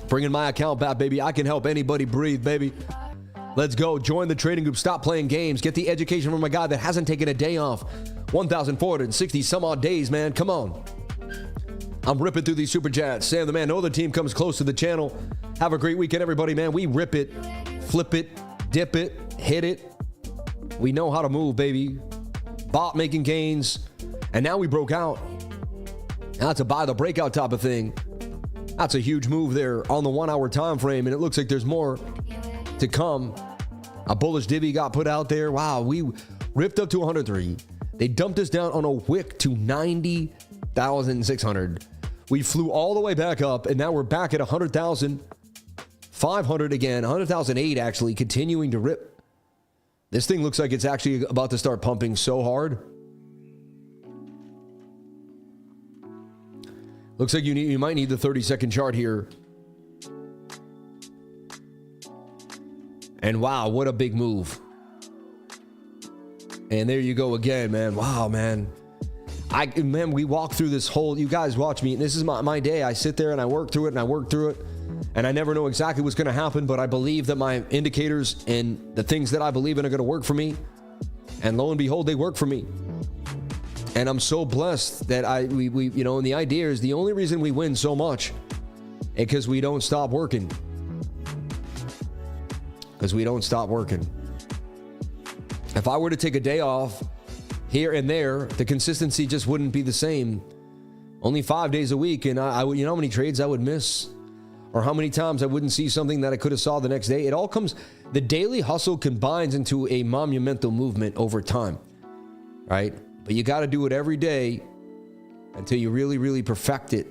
Bringing my account back, baby. I can help anybody breathe, baby. Let's go. Join the trading group. Stop playing games. Get the education from a guy that hasn't taken a day off. 1,460 some odd days, man. Come on. I'm ripping through these super chats. Sam the man, no other team comes close to the channel. Have a great weekend, everybody, man. We rip it, flip it, dip it, hit it. We know how to move, baby. Bot making gains. And now we broke out. Now it's a buy the breakout type of thing. That's a huge move there on the 1 hour time frame, and it looks like there's more to come. A bullish divvy got put out there. Wow, we ripped up to 103. They dumped us down on a wick to 90,600. We flew all the way back up, and now we're back at 100,500 again. 100,008 actually, continuing to rip. This thing looks like it's actually about to start pumping so hard. Looks like you might need the 30-second chart here. And wow, what a big move. And there you go again, man. Wow, man. Man, we walk through this whole, you guys watch me. This is my day. I sit there and I work through it and I work through it. And I never know exactly what's going to happen, but I believe that my indicators and the things that I believe in are going to work for me. And lo and behold, they work for me. And I'm so blessed that we you know, and the idea is the only reason we win so much is because we don't stop working. Because we don't stop working. If I were to take a day off here and there, the consistency just wouldn't be the same. Only 5 days a week, and I would, you know how many trades I would miss? Or how many times I wouldn't see something that I could have saw the next day? It all comes, the daily hustle combines into a monumental movement over time, right? But you got to do it every day until you really, really perfect it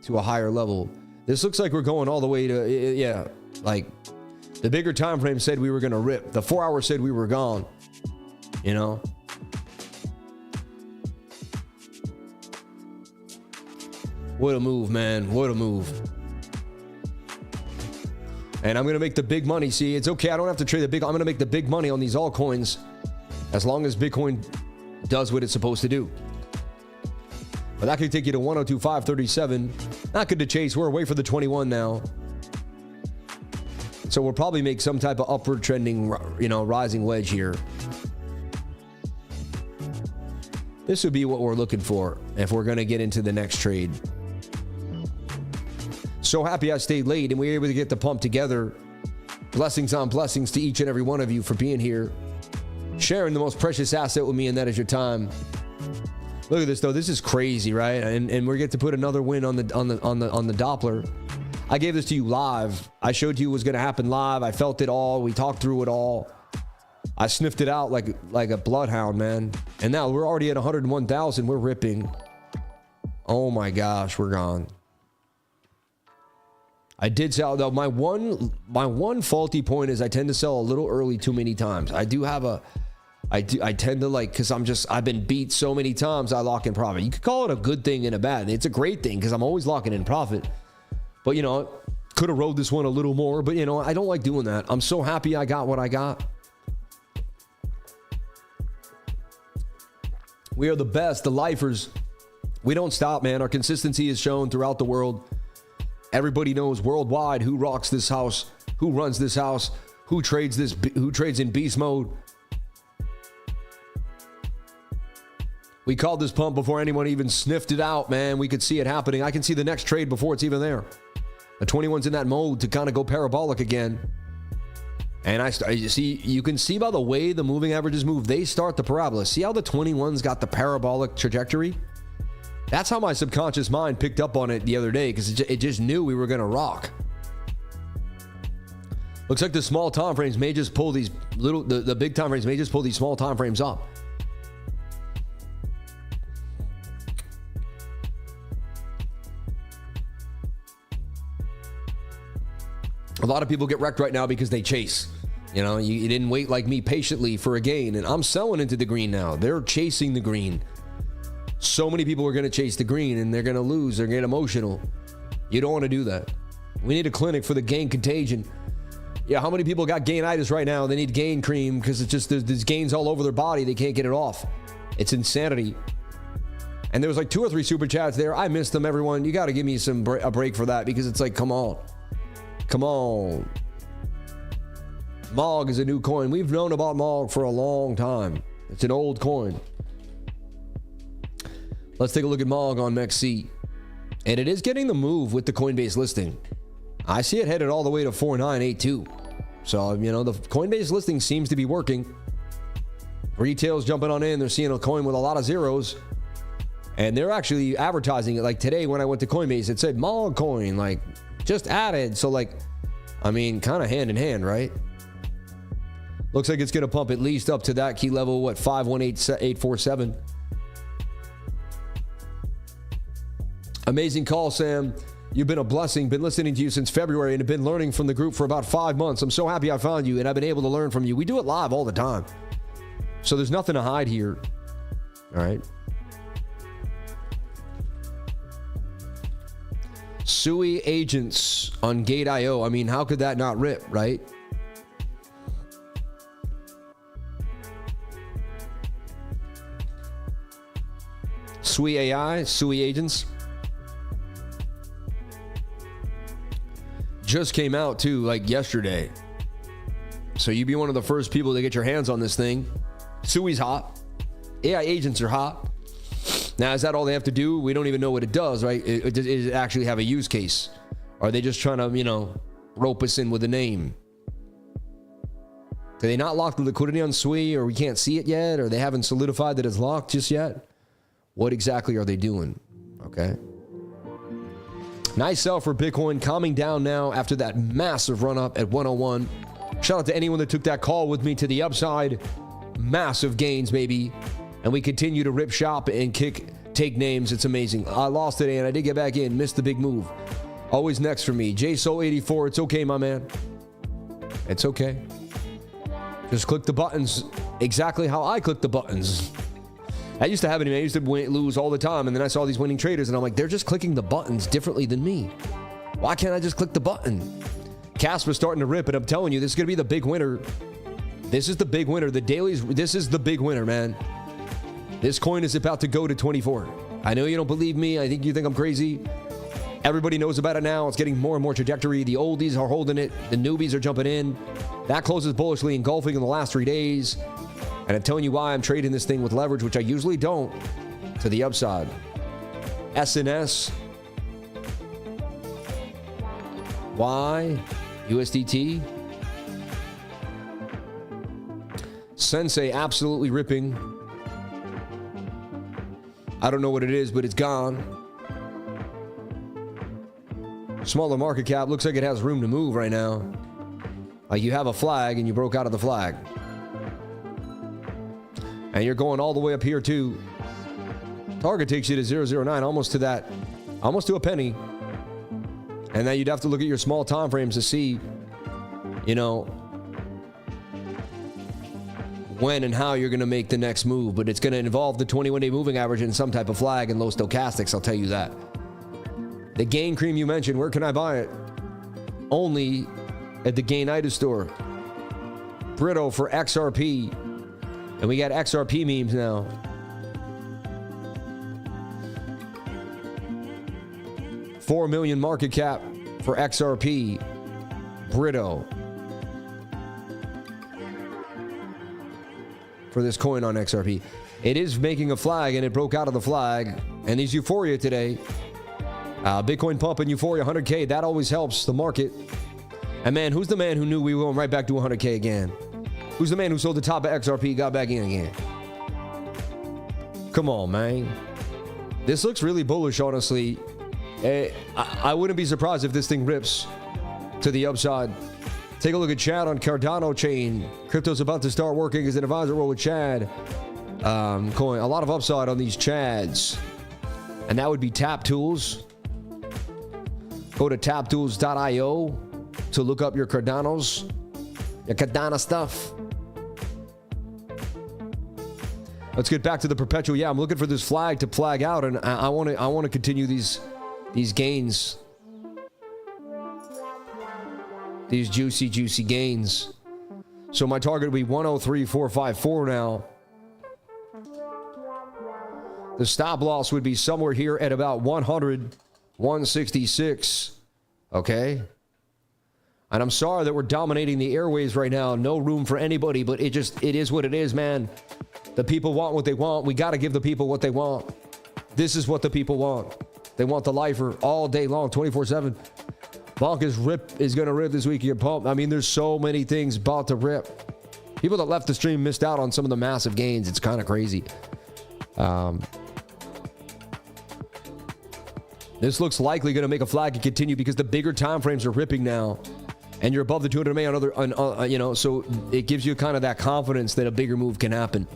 to a higher level. This looks like we're going all the way to, yeah, like the bigger time frame said we were going to rip. The 4 hour said we were gone, you know? What a move, man. What a move. And I'm going to make the big money. See, it's okay. I don't have to trade the big. I'm going to make the big money on these altcoins as long as Bitcoin does what it's supposed to do. But that could take you to 102,537. Not good to chase. We're away for the 21 now. So we'll probably make some type of upward trending, you know, rising wedge here. This would be what we're looking for if we're going to get into the next trade. So happy I stayed late and we were able to get the pump together. Blessings on blessings to each and every one of you for being here. sharing the most precious asset with me, and that is your time. Look at this though. This is crazy, right? And we get to put another win on the Doppler. I gave this to you live. I showed you what was going to happen live. I felt it all. We talked through it all. I sniffed it out like a bloodhound, man. And now we're already at 101,000. We're ripping. Oh my gosh, we're gone. I did sell though. My one faulty point is I tend to sell a little early too many times. I tend to like, because I've been beat so many times, I lock in profit. You could call it a good thing and a bad. It's a great thing because I'm always locking in profit. But, you know, could have rode this one a little more. But, you know, I don't like doing that. I'm so happy I got what I got. We are the best, the lifers. We don't stop, man. Our consistency is shown throughout the world. Everybody knows worldwide who rocks this house, who runs this house, who trades in beast mode. We called this pump before anyone even sniffed it out, man. We could see it happening. I can see the next trade before it's even there. The 21's in that mode to kind of go parabolic again. And you can see by the way the moving averages move, they start the parabola. See how the 21's got the parabolic trajectory? That's how my subconscious mind picked up on it the other day, because it just knew we were going to rock. Looks like the small time frames may just pull these the big time frames may just pull these small time frames up. A lot of people get wrecked right now because they chase. You know, you didn't wait like me patiently for a gain, and I'm selling into the green now. They're chasing the green. So many people are going to chase the green, and they're going to lose. They're going to get emotional. You don't want to do that. We need a clinic for the gain contagion. Yeah, how many people got gainitis right now? They need gain cream because it's just there's gains all over their body. They can't get it off. It's insanity. And there was like 2 or 3 super chats there. I missed them, everyone. You got to give me a break for that, because it's like, come on. Come on. MOG is a new coin. We've known about MOG for a long time. It's an old coin. Let's take a look at MOG on MEXC. And it is getting the move with the Coinbase listing. I see it headed all the way to 4982. So, you know, the Coinbase listing seems to be working. Retail's jumping on in. They're seeing a coin with a lot of zeros. And they're actually advertising it. Like today when I went to Coinbase, it said MOG coin, like just added. So like, I mean, kind of hand in hand, right? Looks like it's going to pump at least up to that key level, what, 518847. Amazing call, Sam. You've been a blessing. Been listening to you since February and have been learning from the group for about 5 months. I'm so happy I found you and I've been able to learn from you. We do it live all the time. So there's nothing to hide here. All right. SUI agents on Gate.io. I mean, how could that not rip, right? SUIAI, SUI agents. Just came out too, like yesterday. So you'd be one of the first people to get your hands on this thing. SUI's hot. AI agents are hot. Now, is that all they have to do? We don't even know what it does, right? Does it actually have a use case? Or are they just trying to, you know, rope us in with a name? Do they not lock the liquidity on SUI, or we can't see it yet, or they haven't solidified that it's locked just yet? What exactly are they doing? Okay. Nice sell for Bitcoin, calming down now after that massive run up at 101. Shout out to anyone that took that call with me to the upside. Massive gains, baby. And we continue to rip shop and take names. It's amazing. I lost today and I did get back in. Missed the big move. Always next for me. JSoul84. It's okay, my man. It's okay. Just click the buttons exactly how I click the buttons. I used to have it. I used to lose all the time. And then I saw these winning traders and I'm like, they're just clicking the buttons differently than me. Why can't I just click the button? Casper's starting to rip, and I'm telling you, this is going to be the big winner. This is the big winner. The dailies, this is the big winner, man. This coin is about to go to 24. I know you don't believe me. I think you think I'm crazy. Everybody knows about it now. It's getting more and more trajectory. The oldies are holding it. The newbies are jumping in. That closes bullishly engulfing in the last 3 days. And I'm telling you why I'm trading this thing with leverage, which I usually don't, to the upside. SNS. Y. USDT. Sensei absolutely ripping. I don't know what it is, but it's gone. Smaller market cap. Looks like it has room to move right now. Like you have a flag and you broke out of the flag. And you're going all the way up here too. Target takes you to 009, almost to that, almost to a penny. And then you'd have to look at your small time frames to see, you know, when and how you're going to make the next move. But it's going to involve the 21-day moving average and some type of flag and low stochastics, I'll tell you that. The gain cream you mentioned, where can I buy it? Only at the Gainitis store. BRITTO for XRP. And we got XRP memes now. $4 million market cap for XRP. BRITTO. For this coin on XRP. It is making a flag and it broke out of the flag. And there's euphoria today. Bitcoin pump and euphoria 100K. That always helps the market. And man, who's the man who knew we were going right back to 100K again? Who's the man who sold the top of XRP, got back in again? Come on, man. This looks really bullish, honestly. I wouldn't be surprised if this thing rips to the upside. Take a look at Chad on Cardano chain. Crypto's about to start working as an advisor role with Chad. Coin. A lot of upside on these Chads. And that would be Tap Tools. Go to taptools.io to look up your Cardanos. Your Cardano stuff. Let's get back to the perpetual. Yeah, I'm looking for this flag to flag out, and I want to continue these gains. These juicy gains. So my target would be 103.454 now. The stop loss would be somewhere here at about 166. Okay? And I'm sorry that we're dominating the airways right now. No room for anybody, but it is what it is, man. The people want what they want. We got to give the people what they want. This is what the people want. They want the lifer all day long, 24/7. Bonk is going to rip this week. Your pump. I mean, there's so many things about to rip. People that left the stream missed out on some of the massive gains. It's kind of crazy. This looks likely going to make a flag and continue because the bigger time frames are ripping now. And you're above the 200 MA on other, you know, so it gives you kind of that confidence that a bigger move can happen.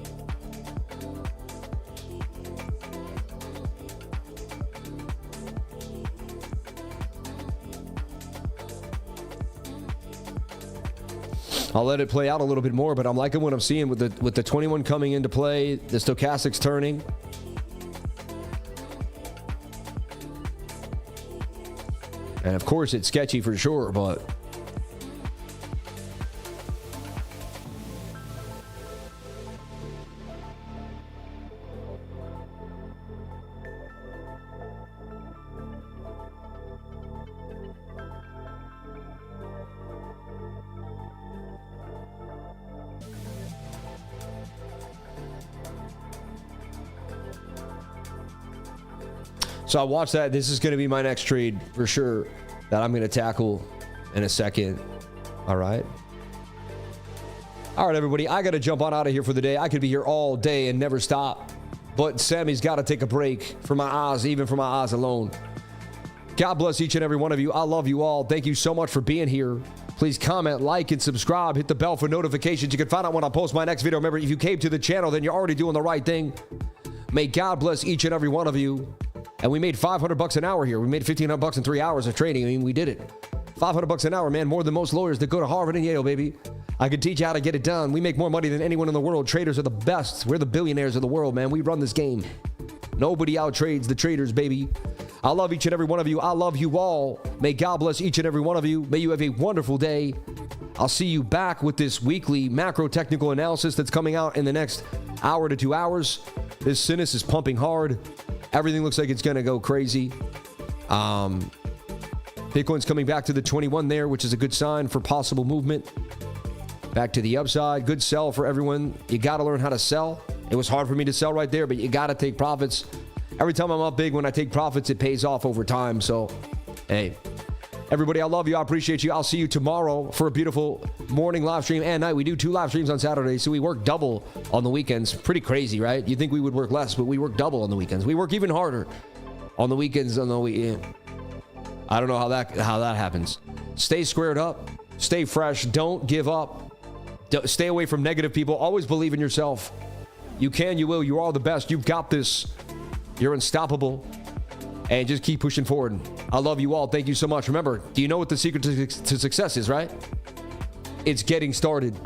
I'll let it play out a little bit more, but I'm liking what I'm seeing with the 21 coming into play, the stochastics turning. And of course, it's sketchy for sure, but so I watched that. This is going to be my next trade for sure that I'm going to tackle in a second. All right. All right, everybody. I got to jump on out of here for the day. I could be here all day and never stop. But Sammy's got to take a break for my eyes, even for my eyes alone. God bless each and every one of you. I love you all. Thank you so much for being here. Please comment, like, and subscribe. Hit the bell for notifications. You can find out when I post my next video. Remember, if you came to the channel, then you're already doing the right thing. May God bless each and every one of you. And we made $500 an hour here. We made $1,500 in 3 hours of trading. I mean, we did it. $500 an hour, man. More than most lawyers that go to Harvard and Yale, baby. I can teach you how to get it done. We make more money than anyone in the world. Traders are the best. We're the billionaires of the world, man. We run this game. Nobody out trades the traders, baby. I love each and every one of you. I love you all. May God bless each and every one of you. May you have a wonderful day. I'll see you back with this weekly macro technical analysis that's coming out in the next hour to 2 hours. This Sinus is pumping hard. Everything looks like it's going to go crazy. Bitcoin's coming back to the 21 there, which is a good sign for possible movement. Back to the upside. Good sell for everyone. You got to learn how to sell. It was hard for me to sell right there, but you got to take profits. Every time I'm up big, when I take profits, it pays off over time. So, hey, Everybody, I love you. I appreciate you. I'll see you tomorrow for a beautiful morning live stream and night. We do 2 live streams on Saturday, so we work double on the weekends. Pretty crazy, right? You think we would work less, but we work double on the weekends. We work even harder on the weekends. I don't know how that happens. Stay squared up. Stay fresh. Don't give up. Stay away from negative people. Always believe in yourself. You can, you will. You are the best. You've got this. You're unstoppable. And just keep pushing forward. I love you all. Thank you so much. Remember, do you know what the secret to success is, right? It's getting started.